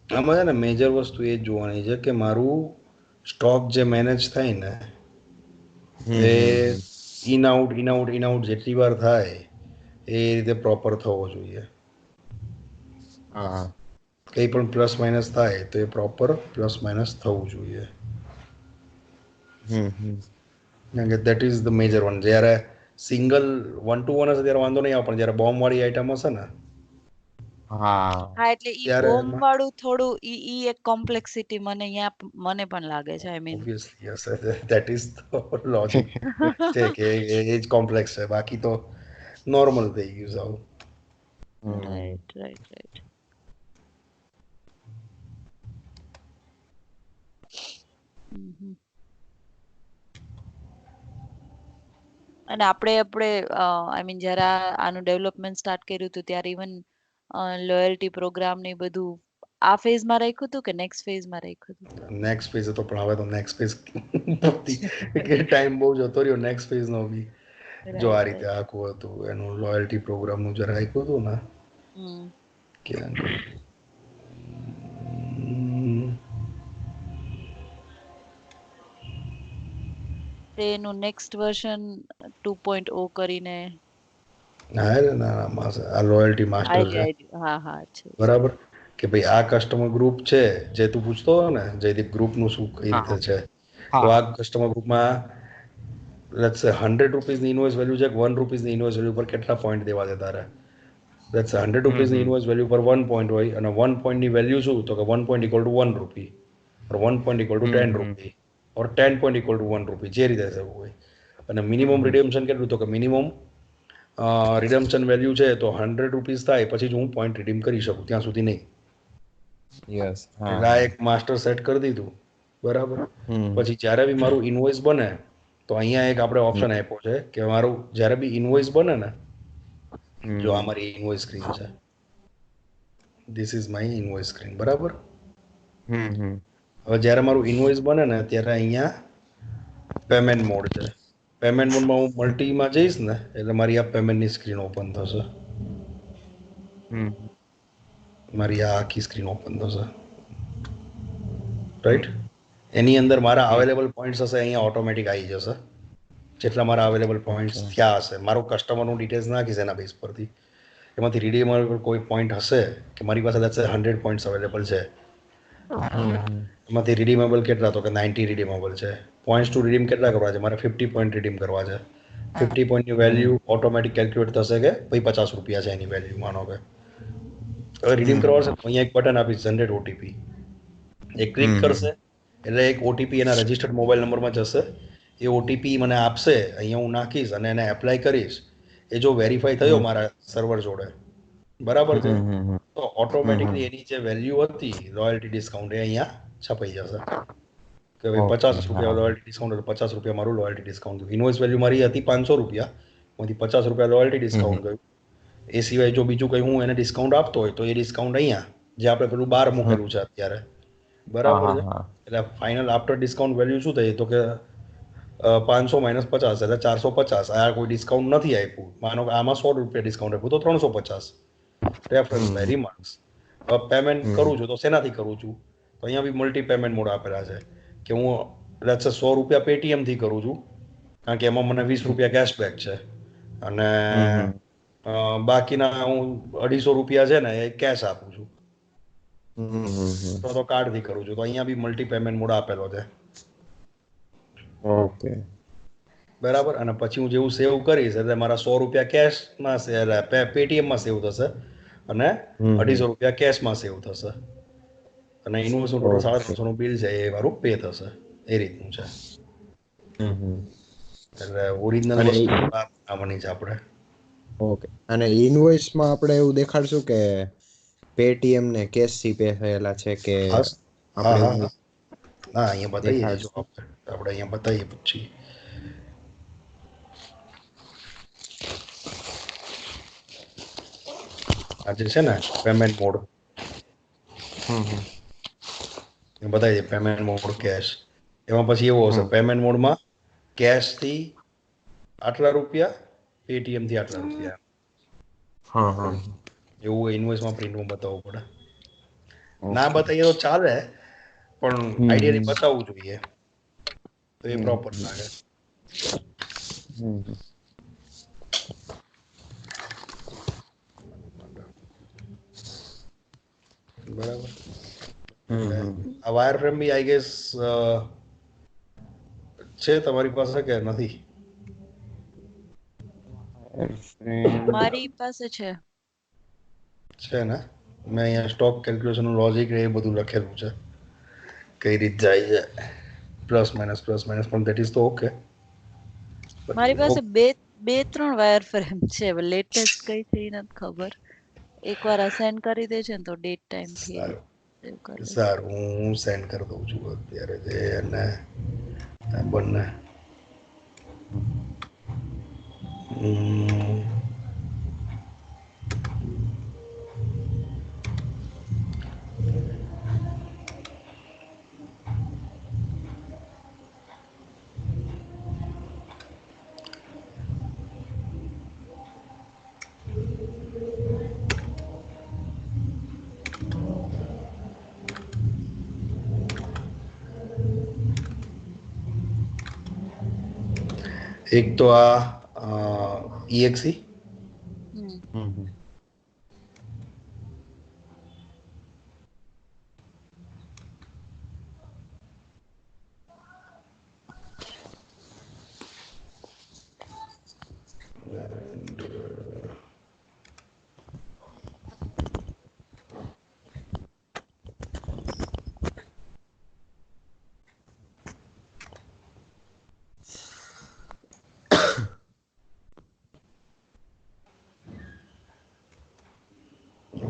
આમાં છે ને મેજર વસ્તુ એ જ જોવાની છે કે મારું સ્ટોક જે મેનેજ થાય ને એ ઇન આઉટ જેટલી વાર થાય એ રીતે પ્રોપર થવો જોઈએ. હા. કંઈ પણ પ્લસ માઇનસ થાય તો એ પ્રોપર પ્લસ માઇનસ થવું જોઈએ. કારણ કે that is the major one. જ્યારે સિંગલ 1 to 1 હશે ત્યારે વાંધો નહીં આવે, પણ જ્યારે બોમ્બ વાળી આઈટમ હશે ને હા એટલે ઈ ત્યારે બોમ્બ વાળું થોડું ઈ એક કોમ્પ્લેક્સિટી મને મને પણ લાગે છે. I mean obviously yes, that is the logic કે એ જ કોમ્પ્લેક્સ છે, બાકી તો નોર્મલ થઈ ગયું સાવ. રાઈટ. અને આપણે આઈ મીન જ્યારે આનું ડેવલપમેન્ટ સ્ટાર્ટ કર્યું હતું ત્યારે ઇવન લોયલ્ટી પ્રોગ્રામ ને બધું આ ફેઝમાં રાખ્યું હતું કે નેક્સ્ટ ફેઝમાં રાખ્યું હતું? નેક્સ્ટ ફેઝ હતો, પણ હવે તો નેક્સ્ટ ફેઝ કે ટાઈમ બહુ જતો રહ્યો નેક્સ્ટ ફેઝ નો બી. જો આ રીતે આખું હતું એનું લોયલ્ટી પ્રોગ્રામનું જરા રાખ્યું હતું ને કે એનું નેક્સ્ટ વર્ઝન 2.0 કરીને આ લોયલ્ટી માસ્ટર છે, હા બરાબર, કે ભાઈ આ કસ્ટમર ગ્રુપ છે જે તું પૂછતો હતો ને જયદીપ, ગ્રુપનું શું કઈ રીતે છે, તો આ કસ્ટમર ગ્રુપમાં લેટ્સ સે 100 રૂપીસની ઇનવોઇસ વેલ્યુ છે, 1 રૂપીસની ઇનવોઇસ વેલ્યુ પર કેટલા પોઈન્ટ દેવા છે તારે? લેટ્સ સે 100 રૂપીસની ઇનવોઇસ વેલ્યુ પર 1 પોઈન્ટ હોય અને 1 પોઈન્ટની વેલ્યુ શું, તો કે 1 પોઈન્ટ ઇક્વલ ટુ 1 રૂપી ઓર 1 પોઈન્ટ ઇક્વલ ટુ 10 રૂપી ઓર 10 પોઈન્ટ ઇક્વલ ટુ 1 રૂપી, જે રીતે થવું હોય. અને મિનિમમ રિડેમ્પશન કેટલું, તો કે મિનિમમ રિડમ્પશન વેલ્યુ છે તો 100 રૂપીસ થાય પછી જ હું પોઈન્ટ રિડીમ કરી શકું, ત્યાં સુધી નહીં. એટલે આ એક માસ્ટર સેટ કરી દીધું, બરાબર. પછી જ્યારે બી મારું ઇનવોઇસ બને તો અહીંયા એક આપણે ઓપ્શન આપ્યો છે કે મારું જ્યારે બી ઇનવોઇસ બને ને, જો આ મારી ઇનવોઇસ સ્ક્રીન છે, this is my invoice screen, બરાબર. હવે જ્યારે મારું ઇનવોઇસ બને ને ત્યારે અહીંયા પેમેન્ટ મોડ છે. પેમેન્ટ મોડમાં હું મલ્ટીમાં જઈશ ને એટલે મારી આ પેમેન્ટની સ્ક્રીન ઓપન થશે. મારી આ આખી સ્ક્રીન ઓપન થશે, રાઈટ. એની અંદર મારા અવેલેબલ પોઈન્ટ્સ હશે, અહીંયા ઓટોમેટિક આવી જશે જેટલા મારા અવેલેબલ પોઈન્ટ્સ થયા હશે. મારું કસ્ટમરનું ડિટેલ્સ નાખીશ એના બેઝ પરથી, એમાંથી રિડીમેબલ કોઈ પોઈન્ટ હશે કે મારી પાસે લેટ્સ સે 100 પોઈન્ટ્સ અવેલેબલ છે, એમાંથી રિડીમેબલ કેટલા, તો કે 90 રિડીમેબલ છે. પોઈન્ટ્સ ટુ રિડીમ કેટલા કરવા છે, મારે 50 પોઈન્ટ રિડીમ કરવા છે. 50 પોઈન્ટની વેલ્યુ ઓટોમેટિક કેલ્ક્યુલેટ થશે કે ભાઈ 50 રૂપિયા છે એની વેલ્યુ, માનો કે હવે રિડીમ કરવા છે તો અહીંયા એક બટન આપીશ, જનરેટ ઓટીપી. એ ક્લિક કરશે એટલે એક ઓટીપી એના રજિસ્ટર્ડ મોબાઈલ નંબરમાં જશે. એ ઓટીપી મને આપશે, અહીંયા હું નાખીશ અને એને એપ્લાય કરીશ. એ જો વેરીફાઈ થયો મારા સર્વર જોડે, બરાબર છે, તો ઓટોમેટિકલી એની જે વેલ્યુ હતી રોયલ્ટી ડિસ્કાઉન્ટ એ અહીંયા છપાઈ જશે કે ભાઈ 50 રૂપિયા રોયલ્ટી ડિસ્કાઉન્ટ, 50 રૂપિયા મારું રોયલ્ટી ડિસ્કાઉન્ટ. ઇનવોઇસ વેલ્યુ મારી હતી 500 રૂપિયા, માંથી 50 રૂપિયા રોયલ્ટી ડિસ્કાઉન્ટ ગયું. એ સિવાય જો બીજું કંઈ હું એને ડિસ્કાઉન્ટ આપતો હોય તો એ ડિસ્કાઉન્ટ અહીંયા જે આપણે પેલું 12 મૂકેલું છે અત્યારે, બરાબર છે. એટલે ફાઇનલ આફ્ટર ડિસ્કાઉન્ટ વેલ્યુ શું થઈ, તો કે 500 માઇનસ 50 એટલે 450. આ કોઈ ડિસ્કાઉન્ટ નથી આપ્યું, માનો કે આમાં 100 રૂપિયા ડિસ્કાઉન્ટ આપ્યું તો 350 રેફરન્સ બાય રિમાર્ક્સ. હવે પેમેન્ટ કરું છું તો શેનાથી કરું છું, તો અહીંયા બી મલ્ટી પેમેન્ટ મોડ આપેલા છે કે હું લેટ્સ સે 100 રૂપિયા પેટીએમથી કરું છું કારણ કે એમાં મને 20 રૂપિયા કેશબેક છે અને બાકીના હું 250 રૂપિયા છે ને એ કેશ આપું છું, તો કાર્ડથી કરું છું. તો અહીંયા બી મલ્ટી પેમેન્ટ મોડ આપેલો છે, ઓકે, બરાબર. અને પછી હું જેવું સેવ કરીશ એટલે મારા 100 રૂપિયા કેશમાં એટલે પેટીએમમાં સેવ થશે અને 250 રૂપિયા કેશમાં સેવ થશે અને ઇનવોઇસનું ટોટલ 350 નું બિલ છે એ મારું પે થશે. એ રીતનું છે. એટલે ઓરિજિનલ વસ્તુ આવવાની છે આપણે. ઓકે. અને ઇનવોઇસમાં આપણે એવું દેખાડશું કે પેટીએમ ને કેશ થી પે થયેલા છે કે આપણે ના, અહીંયા બતાવીએ જો આપણે અહીંયા બતાવીએ પછી આજે છે ને પેમેન્ટ મોડ બતાવીએ, પેમેન્ટ મોડ કેશ. એમાં પછી એવું હશે પેમેન્ટ મોડમાં કેશ થી આટલા રૂપિયા, પેટીએમ થી આટલા રૂપિયા, એવું ઇનવોઇસમાં પ્રિન્ટમાં બતાવવું પડે. ના બતાવીએ તો ચાલે, પણ આઈડિયાલી બતાવવું જોઈએ તો એ પ્રોપર લાગે. બરાબર. આ wire frame be I guess છે તમારી પાસે કે નથી? મારી પાસે છે ને? મેં અહીંયા સ્ટોક કેલ્ક્યુલેશન નું લોજિક એ બધું લખેલું છે, કઈ રીત જાય છે, પ્લસ માઇનસ પણ ધેટ ઇઝ તો ઓકે. મારી પાસે બે ત્રણ વાયર ફ્રેમ છે, લેટેસ્ટ કઈ છે એ નથી ખબર. એકવાર અસાઇન કરી દે છે ને તો ડેટ ટાઈમ થી સેવ કરી લે. સારું, હું સેન્ડ કરી દઉં છું અત્યારે જે અને બંને. એક તો આ EXE,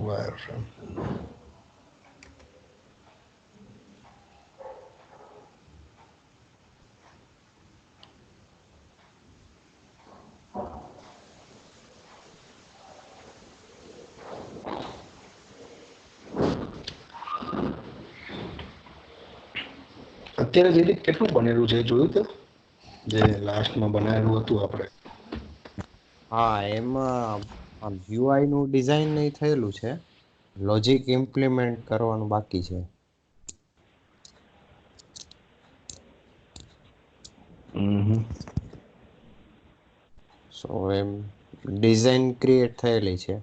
wire frame. અત્યારે જે કેટલું બનેલું છે જોયું તો, જે લાસ્ટમાં બનાવેલું હતું આપણે? હા, એમાં UI નું ડિઝાઇન નહીં થયેલું છે, લોજિક ઇમ્પ્લિમેન્ટ કરવાનું બાકી છે. સો એમ ડિઝાઇન ક્રિએટ થયેલી છે.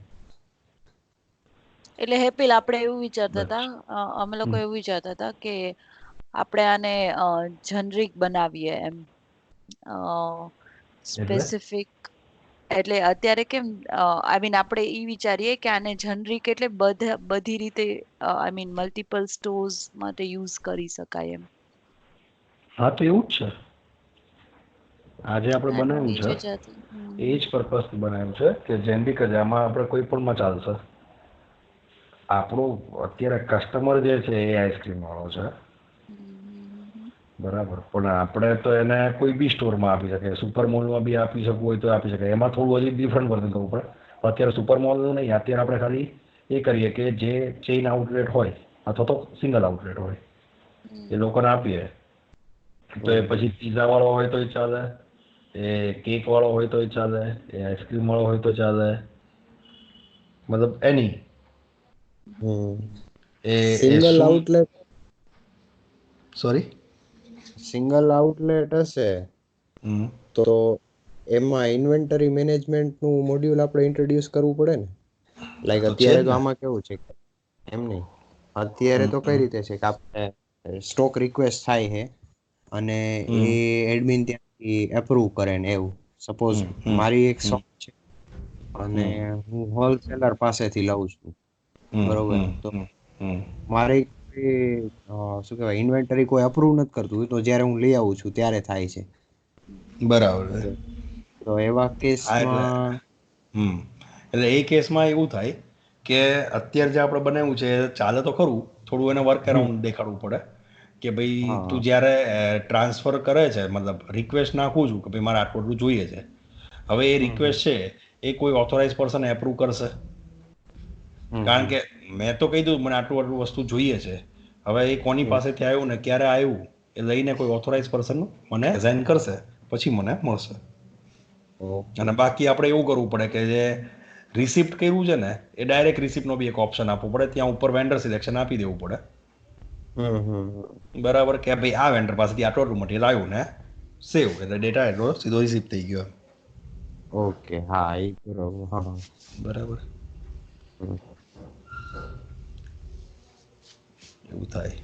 એટલે હેપીલ આપણે એવું વિચારતા હતા, અમે લોકો એવું વિચારતા હતા કે આપણે આને જનરિક બનાવીએ એમ, સ્પેસિફિક. એટલે અત્યારે કેમ આઈ મીન આપણે ઈ વિચારીએ કે આને જનરિક એટલે બધી રીતે આઈ મીન મલ્ટિપલ સ્ટોર્સ માટે યુઝ કરી શકાય એમ. હા, તો એવું જ છે. આજે આપણે બનાવ્યું છે એ જ પર્પસ બનાવ્યું છે કે જેનરિક જ આમાં આપણે કોઈ પણ માં ચાલશે. આપણો અત્યારે કસ્ટમર જે છે એ આઈસ્ક્રીમ વાળો છે, બરાબર, પણ આપણે તો એને કોઈ બી સ્ટોરમાં આપી શકીએ, સુપર મોલમાં બી આપી શકવું હોય તો આપી શકાય. એમાં થોડું હજી ડિફરન્ટ વર્ઝન કરવું પડે. અત્યારે સુપર મોલ નહીં, અત્યારે આપણે ખાલી એ કરીએ કે જે ચેઇન આઉટલેટ હોય અથવા તો સિંગલ આઉટલેટ હોય એ લોકોને આપીએ, તો એ પછી પીઝા વાળો હોય તો ચાલે, એ કેક વાળો હોય તો ચાલે, એ આઈસ્ક્રીમ વાળો હોય તો ચાલે, મતલબ એની single outlet, sorry, single outlet હશે તો એમાં ઇન્વેન્ટરી મેનેજમેન્ટ નું મોડ્યુલ આપણે ઇન્ટ્રોડ્યુસ કરવું પડે ને. લાઈક અત્યારે તો આમાં કેવું છે એમ નહીં, અત્યારે તો કઈ રીતે છે કે આપણે સ્ટોક રિક્વેસ્ટ થાય છે અને એ એડમિન ત્યાંથી એપ્રુવ કરે ને એવું. સપોઝ મારી એક શોપ છે અને હું હોલસેલર પાસેથી લઉં છું, બરોબર, તો મારે શું કહેવાય ઇન્વેન્ટરી કોઈ અપ્રૂવ નથી કરતું, તો જ્યારે હું લઈ આવું છું ત્યારે થાય છે. બરાબર છે. તો એવા કેસમાં એટલે એ કેસમાં એવું થાય કે અત્યારે જે આપણે બનાવ્યું છે ચાલે તો ખરું, થોડું એને વર્ક અરાઉન્ડ દેખાડવું પડે કે ભાઈ તું જ્યારે ટ્રાન્સફર કરે છે, મતલબ રિક્વેસ્ટ નાખું છું કે ભાઈ મારે આટલું આટલું જોઈએ છે, હવે એ રિક્વેસ્ટ છે એ કોઈ ઓથોરાઇઝ પર્સન એપ્રૂવ કરશે? કારણ કે મેં તો કહી દઉં મને આટલું આટલું વસ્તુ જોઈએ છે, હવે એ કોની પાસેથી આવ્યું ને ક્યારે આવ્યું એ લઈને કોઈ ઓથોરાઇઝ પર્સન મને અસાઇન કરશે, પછી મને મળશે. અને બાકી આપણે એવું કરવું પડે કે જે રિસિપ્ટ કર્યું છે ને એ ડાયરેક્ટ રિસિપ્ટનો બી એક ઓપ્શન આપવો પડે, ત્યાં ઉપર વેન્ડર સિલેક્શન આપી દેવું પડે. બરાબર, કે ભાઈ આ વેન્ડર પાસેથી આટલું મટીરિયલ આવ્યું ને સેવ, એટલે ડેટા એટલો સીધો રિસિપ્ટ થઈ ગયો. ઓકે, હા એ બરોબર. હા બરાબર, એવું થાય.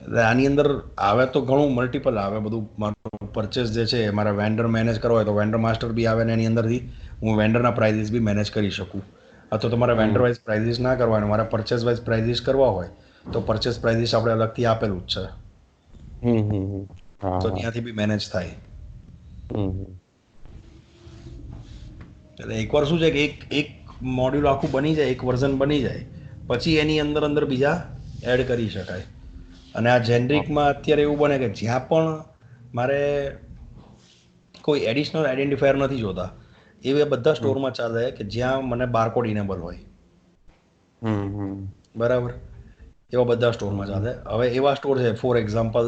એટલે આની અંદર આવે તો ઘણું મલ્ટિપલ આવે બધું. મારું પરચેસ જે છે મારા વેન્ડર મેનેજ કરવા હોય તો વેન્ડર માસ્ટર બી આવે ને એની અંદરથી હું વેન્ડરના પ્રાઇઝિસ બી મેનેજ કરી શકું. અથવા તો મારે વેન્ડર વાઇઝ પ્રાઇઝિસ ના કરવા હોય, મારા પરચેસ વાઇઝ પ્રાઇઝિસ કરવા હોય તો પરચેસ પ્રાઇઝિસ આપણે અલગથી આપેલું જ છે, તો ત્યાંથી બી મેનેજ થાય. એટલે એકવાર શું છે કે એક મોડ્યુલ આખું બની જાય, એક વર્ઝન બની જાય પછી એની અંદર બીજા એડ કરી શકાય. અને આ જેનરિકમાં અત્યારે એવું બને કે જ્યાં પણ મારે કોઈ એડિશનલ આઈડેન્ટિફાયર નથી જોતા, એ બધા સ્ટોરમાં ચાલે કે જ્યાં મને બારકોડ ઇનેબલ હોય. બરાબર, એવા બધા સ્ટોરમાં ચાલે. હવે એવા સ્ટોર છે, ફોર એક્ઝામ્પલ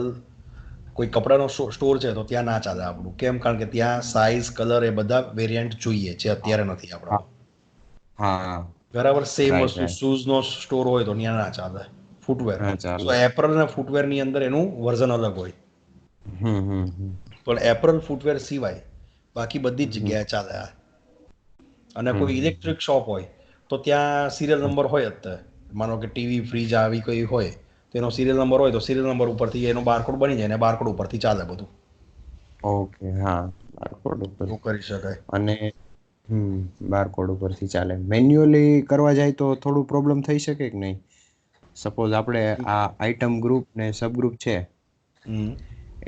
કોઈ કપડાનો સ્ટોર છે તો ત્યાં ના ચાલે આપણું. કેમ? કારણ કે ત્યાં સાઇઝ, કલર એ બધા વેરિયન્ટ જોઈએ જે અત્યારે નથી આપણા. બરાબર, સેમ વસ્તુ શૂઝનો સ્ટોર હોય તો ત્યાં ના ચાલે. ફૂટવેર, સો એપરલ અને ફૂટવેરની અંદર એનું વર્ઝન અલગ હોય. પણ એપરલ ફૂટવેર સિવાય બાકી બધી જ જગ્યાએ ચાલે. અને કોઈ ઇલેક્ટ્રિક શોપ હોય તો ત્યાં સિરિયલ નંબર હોય જ. માનો કે ટીવી, ફ્રીજ આવી કોઈ હોય તો એનો સિરિયલ નંબર હોય તો સિરિયલ નંબર ઉપરથી એનો બારકોડ બની જાય અને બારકોડ ઉપરથી ચાલે બધું. ઓકે, હા, બારકોડ ઉપર એવું કરી શકાય. અને બારકોડ ઉપરથી ચાલે. મેન્યુઅલી કરવા જાય તો થોડું પ્રોબ્લેમ થઈ શકે કે નહીં? સપોઝ આપણે આ આઇટમ ગ્રુપ ને સબ ગ્રુપ છે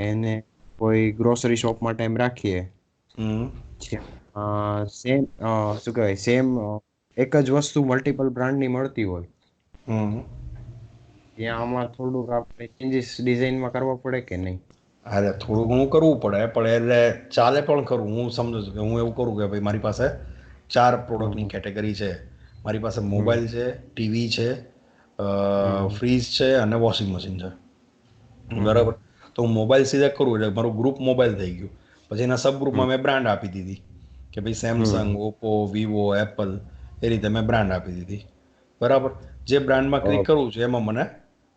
એને કોઈ ગ્રોસરી શોપ માટે એમ રાખીએ, સેમ શું કહેવાય, સેમ એક જ વસ્તુ મલ્ટિપલ બ્રાન્ડની મળતી હોય, ત્યાં આમાં થોડુંક આપણે ચેન્જીસ ડિઝાઇનમાં કરવા પડે કે નહીં? અરે થોડું ઘણું કરવું પડે, પણ એટલે ચાલે પણ ખરું. હું સમજુ છું કે હું એવું કરું કે ભાઈ મારી પાસે 4 પ્રોડક્ટની કેટેગરી છે. મારી પાસે મોબાઈલ છે, ટીવી છે, ફ્રીજ છે અને વોશિંગ મશીન છે. બરાબર, તો હું મોબાઈલ સિલેક્ટ કરું એટલે મારું ગ્રુપ મોબાઈલ થઈ ગયું. પછી એના સબ ગ્રુપમાં મેં બ્રાન્ડ આપી દીધી કે ભાઈ સેમસંગ, ઓપ્પો, વિવો, એપલ, એ રીતે મેં બ્રાન્ડ આપી દીધી. બરાબર, જે બ્રાન્ડમાં ક્લિક કરવું છે એમાં મને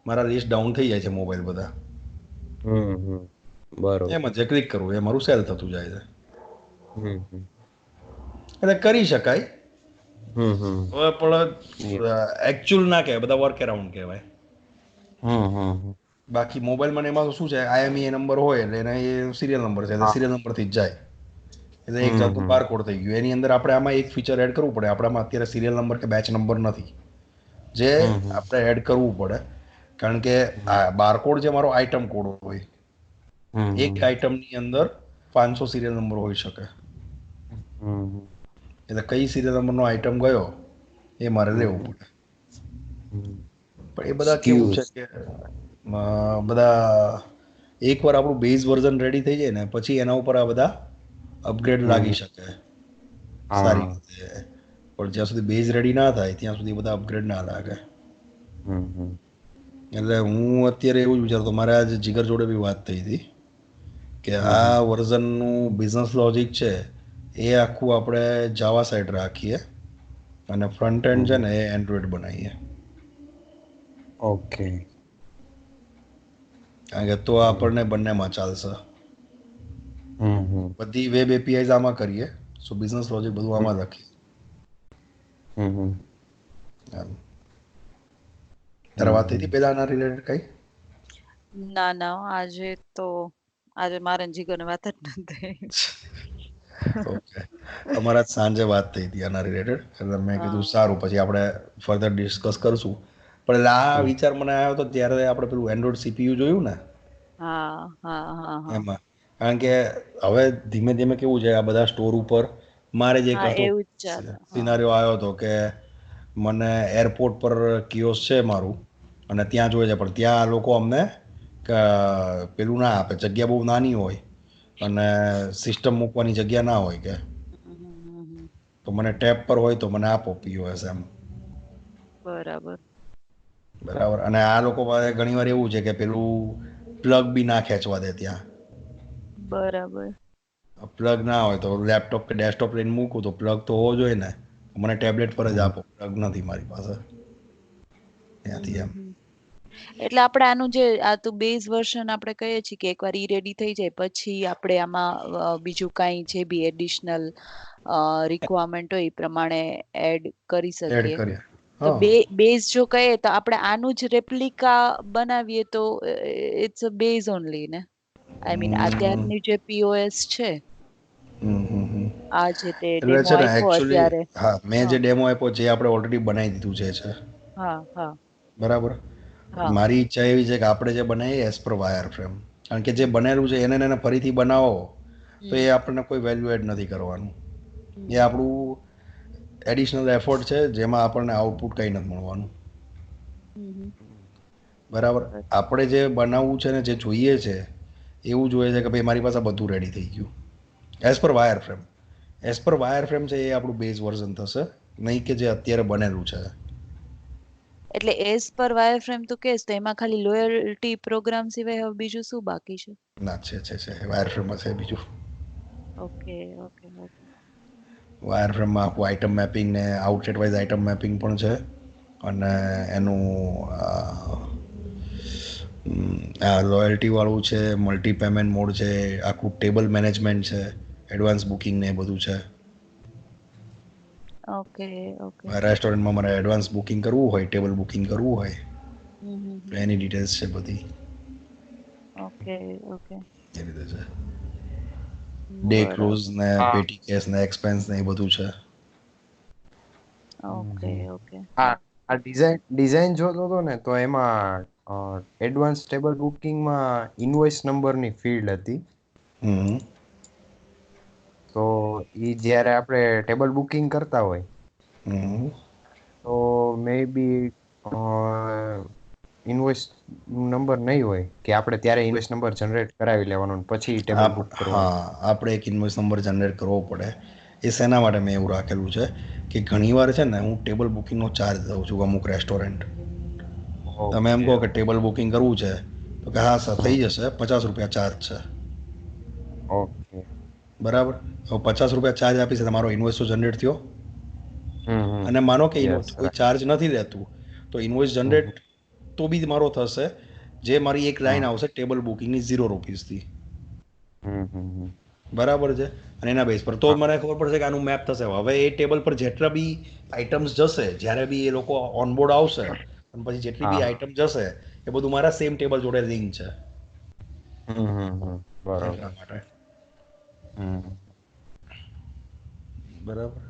મારા લિસ્ટ ડાઉન થઈ જાય છે મોબાઈલ બધા. બરોબર, એમાં જે ક્લિક કરવું એ મારું સેલ થતું જાય છે. એટલે કરી શકાય, પણ એકચ્યુઅલ ના કહેવાય, બધા વર્ક અરાઉન્ડ કહેવાય. બાકી મોબાઈલમાં એમાં શું છે, IMEI નંબર હોય એટલે એના એ સિરિયલ નંબર છે, સિરિયલ નંબરથી જ જાય. એટલે એક જાતનું બારકોડ થઈ ગયું. એની અંદર આપણે આમાં એક ફીચર એડ કરવું પડે. આપણામાં અત્યારે સિરિયલ નંબર કે બેચ નંબર નથી, જે આપણે એડ કરવું પડે. કારણ કે આ બારકોડ જે મારો આઈટમ કોડ હોય, એક આઈટમની અંદર 500 સિરિયલ નંબર હોઈ શકે. એટલે કઈ સિરિયલ નંબરનો આઈટમ ગયો એ મારે લેવું પડે. પણ એ બધા કેવું છે કે બધા એકવાર આપણું બેઝ વર્ઝન રેડી થઈ જાય ને પછી એના ઉપર આ બધા અપગ્રેડ લાગી શકે સારી રીતે. પણ જ્યાં સુધી બેઝ રેડી ના થાય ત્યાં સુધી બધા અપગ્રેડ ના લાગે. એટલે હું અત્યારે એવું જ વિચારતો, મારે આજે જીગર જોડે બી વાત થઈ હતી કે આ વર્ઝનનું બિઝનેસ લોજિક છે એ આખું આપણે જાવા સાઈડ રાખીએ અને ફ્રન્ટ એન્ડ છે ને એ એન્ડ્રોઈડ બનાવીએ. ઓકે, કારણ કે તો આપણને બંનેમાં ચાલશે. બધી વેબ APIs આમાં કરીએ, સો બિઝનેસ લોજિક બધું આમાં લખીએ. તારે વાત થઈ હતી પેલા આના રિલેટેડ કઈ? ના, આજે મારા જીગરની વાત જ નથી. ઓકે, અમારા સાંજે વાત થઈ હતી આના રિલેટેડ, એટલે મેં કીધું સારું પછી આપણે ફર્ધર ડિસ્કસ કરશું. પણ આ વિચાર મને આવ્યો તો ત્યારે આપણે પેલું એન્ડ્રોઈડ CPU જોયું ને, એમાં કારણ કે હવે ધીમે ધીમે કેવું છે, આ બધા સ્ટોર ઉપર મારે જ એક હતો એવું જ ચાલે. સિનારીઓ આવ્યો હતો કે મને એરપોર્ટ પર કિયોસ છે મારું અને ત્યાં જોઈએ છે, પણ ત્યાં લોકો અમને પેલું ના આપે, જગ્યા બહુ નાની હોય અને સિસ્ટમ મૂકવાની જગ્યા ના હોય કે તો મને ટેપ પર હોય તો મને આપો POS એમ. બરાબર. બરાબર, અને આ લોકો પાસે ઘણી વાર એવું છે કે પેલું પ્લગ બી ના ખેંચવા દે ત્યાં. બરાબર. પ્લગ ના હોય તો લેપટોપ કે ડેસ્કટોપ લઈને મૂકું તો પ્લગ તો હોવો જોઈએ ને. મને ટેબ્લેટ પર જ આપો, પ્લગ નથી મારી પાસે ત્યાંથી એમ. એટલે આપણે આનું જે આ તો બેઝ વર્ઝન આપણે કહીએ છીએ કે એકવાર ઈ રેડી થઈ જાય પછી આપણે આમાં બીજું કાંઈ જે બી એડિશનલ રિક્વાયરમેન્ટ હોય એ પ્રમાણે એડ કરી શકીએ. તો બેઝ જો કહીએ તો આપણે આનું જ રેપ્લિકા બનાવીએ તો ઇટ્સ અ બેઝ ઓનલી ને. આઈ મીન અત્યારની જે પીઓએસ છે આ જે તે ડેમો આપ્યો અત્યારે. હા, મેં જે ડેમો આપ્યો જે આપણે ઓલરેડી બનાવી દીધું છે. હા હા બરાબર. મારી ઈચ્છા એવી છે કે આપણે જે બનાવીએ એઝ પર વાયર ફ્રેમ, કારણ કે જે બનેલું છે એને ફરીથી બનાવો તો એ આપણને કોઈ વેલ્યુ એડ નથી કરવાનું. એ આપણું એડિશનલ એફર્ટ છે જેમાં આપણને આઉટપુટ કંઈ નથી મળવાનું. બરાબર. આપણે જે બનાવવું છે ને જે જોઈએ છે એવું જોઈએ છે કે ભાઈ મારી પાસે બધું રેડી થઈ ગયું as per wire frame. As per wire frame છે એ આપણું બેઝ વર્ઝન થશે, નહીં કે જે અત્યારે બનેલું છે. એટલે એઝ પર વાયર ફ્રેમ તો કેસ તો એમાં ખાલી લોયલ્ટી પ્રોગ્રામ સિવાય હવે બીજું શું બાકી છે? ના, છે વાયર ફ્રેમ છે બીજું. Okay okay okay. વાયર ફ્રેમમાં આખું આઇટમ મેપિંગ ને આઉટલેટ વાઇઝ આઇટમ મેપિંગ પણ છે, અને એનું લોયલ્ટી વાળું છે, મલ્ટી પેમેન્ટ મોડ છે, આખું ટેબલ મેનેજમેન્ટ છે, એડવાન્સ બુકિંગ ને એ બધું છે. Okay okay. રેસ્ટોરન્ટમાં મારે એડવાન્સ બુકિંગ કરવું હોય, ટેબલ બુકિંગ કરવું હોય તો એની ડિટેલ્સ છે બધી. Okay okay. એ રીતે છે. ડે ક્રૂઝ ને પેટી કેસ ને એક્સપેન્સ ને એ બધું છે. Okay okay. આ ડિઝાઇન જોતો હતો ને તો એમાં એડવાન્સ ટેબલ બુકિંગમાં ઇનવોઇસ નંબરની ફિલ્ડ હતી. તો ઈ જ્યારે આપણે ટેબલ બુકિંગ કરતા હોય તો મે બી ઇનવોઇસ નંબર નહીં હોય કે આપણે ત્યારે ઇનવોઇસ નંબર જનરેટ કરાવી લેવાનો પછી ટેબલ બુક કરવાનું. હા, આપણે એક ઇનવોઇસ નંબર જનરેટ કરવો પડે. એ શેના માટે મેં એવું રાખેલું છે કે ઘણીવાર છે ને હું ટેબલ બુકિંગનો ચાર્જ દઉં છું અમુક રેસ્ટોરન્ટ. તમે એમ કહો કે ટેબલ બુકિંગ કરવું છે તો કે હા સર થઈ જશે, 50 રૂપિયા ચાર્જ છે. ઓકે. બરાબર. હવે 50 રૂપિયા ચાર્જ આપીશ તમારો ઇનવોઇસ તો જનરેટ થયો. અને માનો કે કોઈ ચાર્જ નથી લેતું તો ઇનવોઇસ જનરેટ તો બી મારો થશે, જે મારી એક લાઈન આવશે ટેબલ બુકિંગની ₹0 બરાબર છે. અને એના બેઝ પર તો મને ખબર પડશે કે આનું મેપ થશે. હવે એ ટેબલ પર જેટલા બી આઇટમ્સ જશે, જ્યારે બી એ લોકો ઓનબોર્ડ આવશે અને પછી જેટલી બી આઇટમ જશે એ બધું મારા સેમ ટેબલ જોડે લિંક છે. એટલા માટે. બરાબર.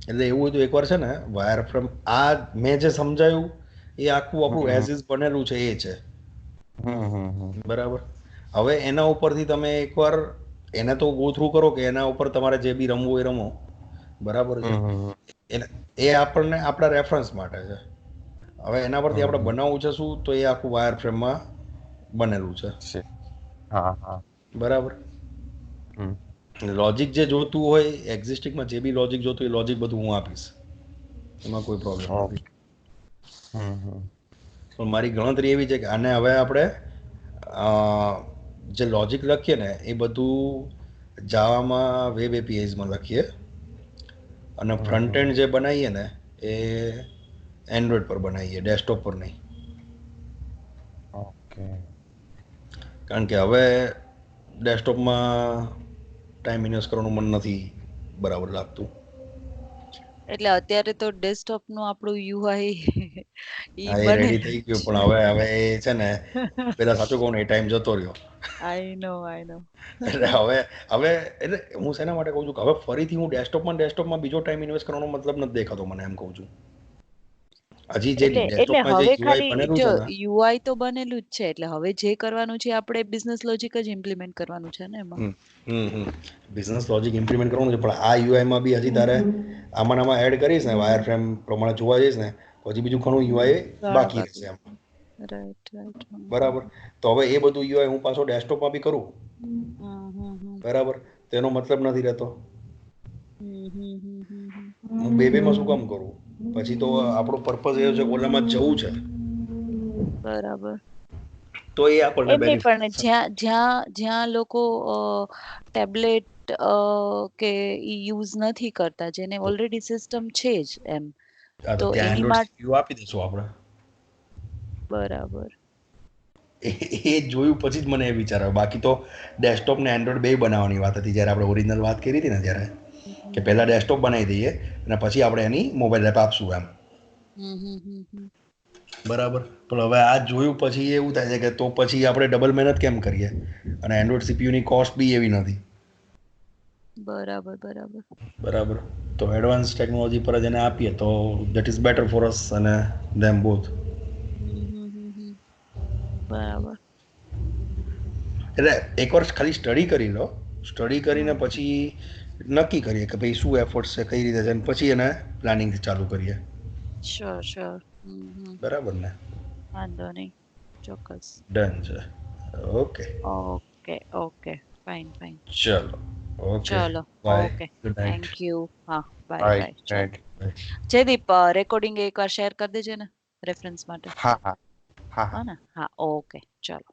એટલે એવું હતું એકવાર છે ને વાયર ફ્રેમ આ મેં જે સમજાયું એ આખું આપણું એઝ ઇઝ બનેલું છે એ છે. બરાબર. હવે એના ઉપરથી તમે એકવાર એને તો ગો થ્રુ કરો કે એના ઉપર તમારે જે બી રમવું એ રમો. બરાબર છે. એ આપણને આપણા રેફરન્સ માટે છે. હવે એના પરથી આપણે બનાવવું છે શું તો એ આખું વાયર ફ્રેમમાં બનેલું છે. બરાબર. લોજિક જે જોતું હોય એક્ઝિસ્ટિંગમાં જે બી લોજિક જોતું હોય એ લોજિક બધું હું આપીશ, એમાં કોઈ પ્રોબ્લેમ નથી. પણ મારી ગણતરી એવી છે કે આને હવે આપણે જે લોજિક લખીએ ને એ બધું જાવામાં વેબ એપીઆઈઝમાં લખીએ અને ફ્રન્ટ એન્ડ જે બનાવીએ ને એ એન્ડ્રોઈડ પર બનાવીએ, ડેસ્કટોપ પર નહીં. ઓકે. કારણ કે હવે ડેસ્કટોપમાં ટાઈમ ઇન્વેસ્ટ કરવાનું મન નથી બરાબર લાગતું. એટલે અત્યારે તો ડેસ્કટોપ નું આપણું યુઆઈ ઈ હા, એ રેડી થઈ બનેલું ગયું છે. પણ હવે એ છે ને પેલા સાચું કહું ને એ ટાઈમ જતો રહ્યો. આઈ નો. એટલે હવે એટલે હું શેના માટે કહું છું કે હવે ફરીથી હું ડેસ્કટોપમાં બીજો ટાઈમ ઇન્વેસ્ટ કરવાનો મતલબ નથી દેખાતો મને, એમ કહું છું. હજી જે એટલે ડેસ્કટોપમાં જે હવે યુઆઈ ખાલી બનેલું જો છે ને યુઆઈ તો બનેલું જ છે એટલે હવે જે કરવાનું છે આપણે બિઝનેસ લોજિક જ ઇમ્પ્લિમેન્ટ કરવાનું છે ને એમાં. બિઝનેસ લોજિક ઇમ્પ્લિમેન્ટ કરવાનું છે પણ આ યુઆઈમાં બી હજી તારે આમાં એડ કરીશ ને વાયર ફ્રેમ પ્રમાણે જોવા જઈશ ને પછી બીજું ઘણું યુઆઈ બાકી રહેશે એમ. રાઈટ. બરાબર. તો હવે એ બધું યુઆઈ હું પાછો ડેસ્કટોપમાં બી કરું. બરાબર. તેનો મતલબ નથી રહેતો. હું બેમાં શું કામ કરું? પછી તો આપણો પર્પઝ એ છે ઓલામાં જવું છે. બરાબર. તો એ આપણને એમ નહીં, પણ જ્યાં જ્યાં જ્યાં લોકો ટેબ્લેટ કે યુઝ નથી કરતા, જેને ઓલરેડી સિસ્ટમ છે જ એમ, તો એની માટે સીપીયુ આપી દઈશું આપણે. બરાબર. એ જોયું પછી જ મને એ વિચાર આવ્યો. બાકી તો ડેસ્કટોપ ને એન્ડ્રોઇડ બે બનાવવાની વાત હતી જ્યારે આપણે ઓરિજિનલ વાત કરી હતી ને ત્યારે, કે પહેલા ડેસ્કટોપ બનાવી દઈએ અને પછી આપણે એની મોબાઈલ એપ આપશું એમ. બરાબર. પણ હવે આ જોયું પછી એવું થાય છે કે તો પછી આપણે ડબલ મહેનત કેમ કરીએ, અને એન્ડ્રોઇડ સીપીયુ ની કોસ્ટ બી એવી નથી. બરાબર બરાબર બરાબર. તો એડવાન્સ ટેકનોલોજી પર જ એને આપીએ તો that is better for us અને ધેમ બોથ. બરાબર. એટલે એક વર્ષ ખાલી સ્ટડી કરી લો, સ્ટડી કરીને પછી નક્કી કરીએ કે ભાઈ શું એફર્ટ્સ છે, કઈ રીતે છે, પછી એને પ્લાનિંગ ચાલુ કરીએ. Sure sure. બરાબર ને? વાંધો નહીં, ચોક્કસ. ડન છે. Okay okay okay, fine fine. ચલો. ઓકે, ચલો. Bye, okay, good night. Thank you. હા, બાય રાઈટ બાય. ચલો. રાઈટ. જયદીપ, રેકોર્ડિંગ એકવાર શેર કરી દેજે ને રેફરન્સ માટે. હા હા હા હા. હા ને? હા, ઓકે, ચલો.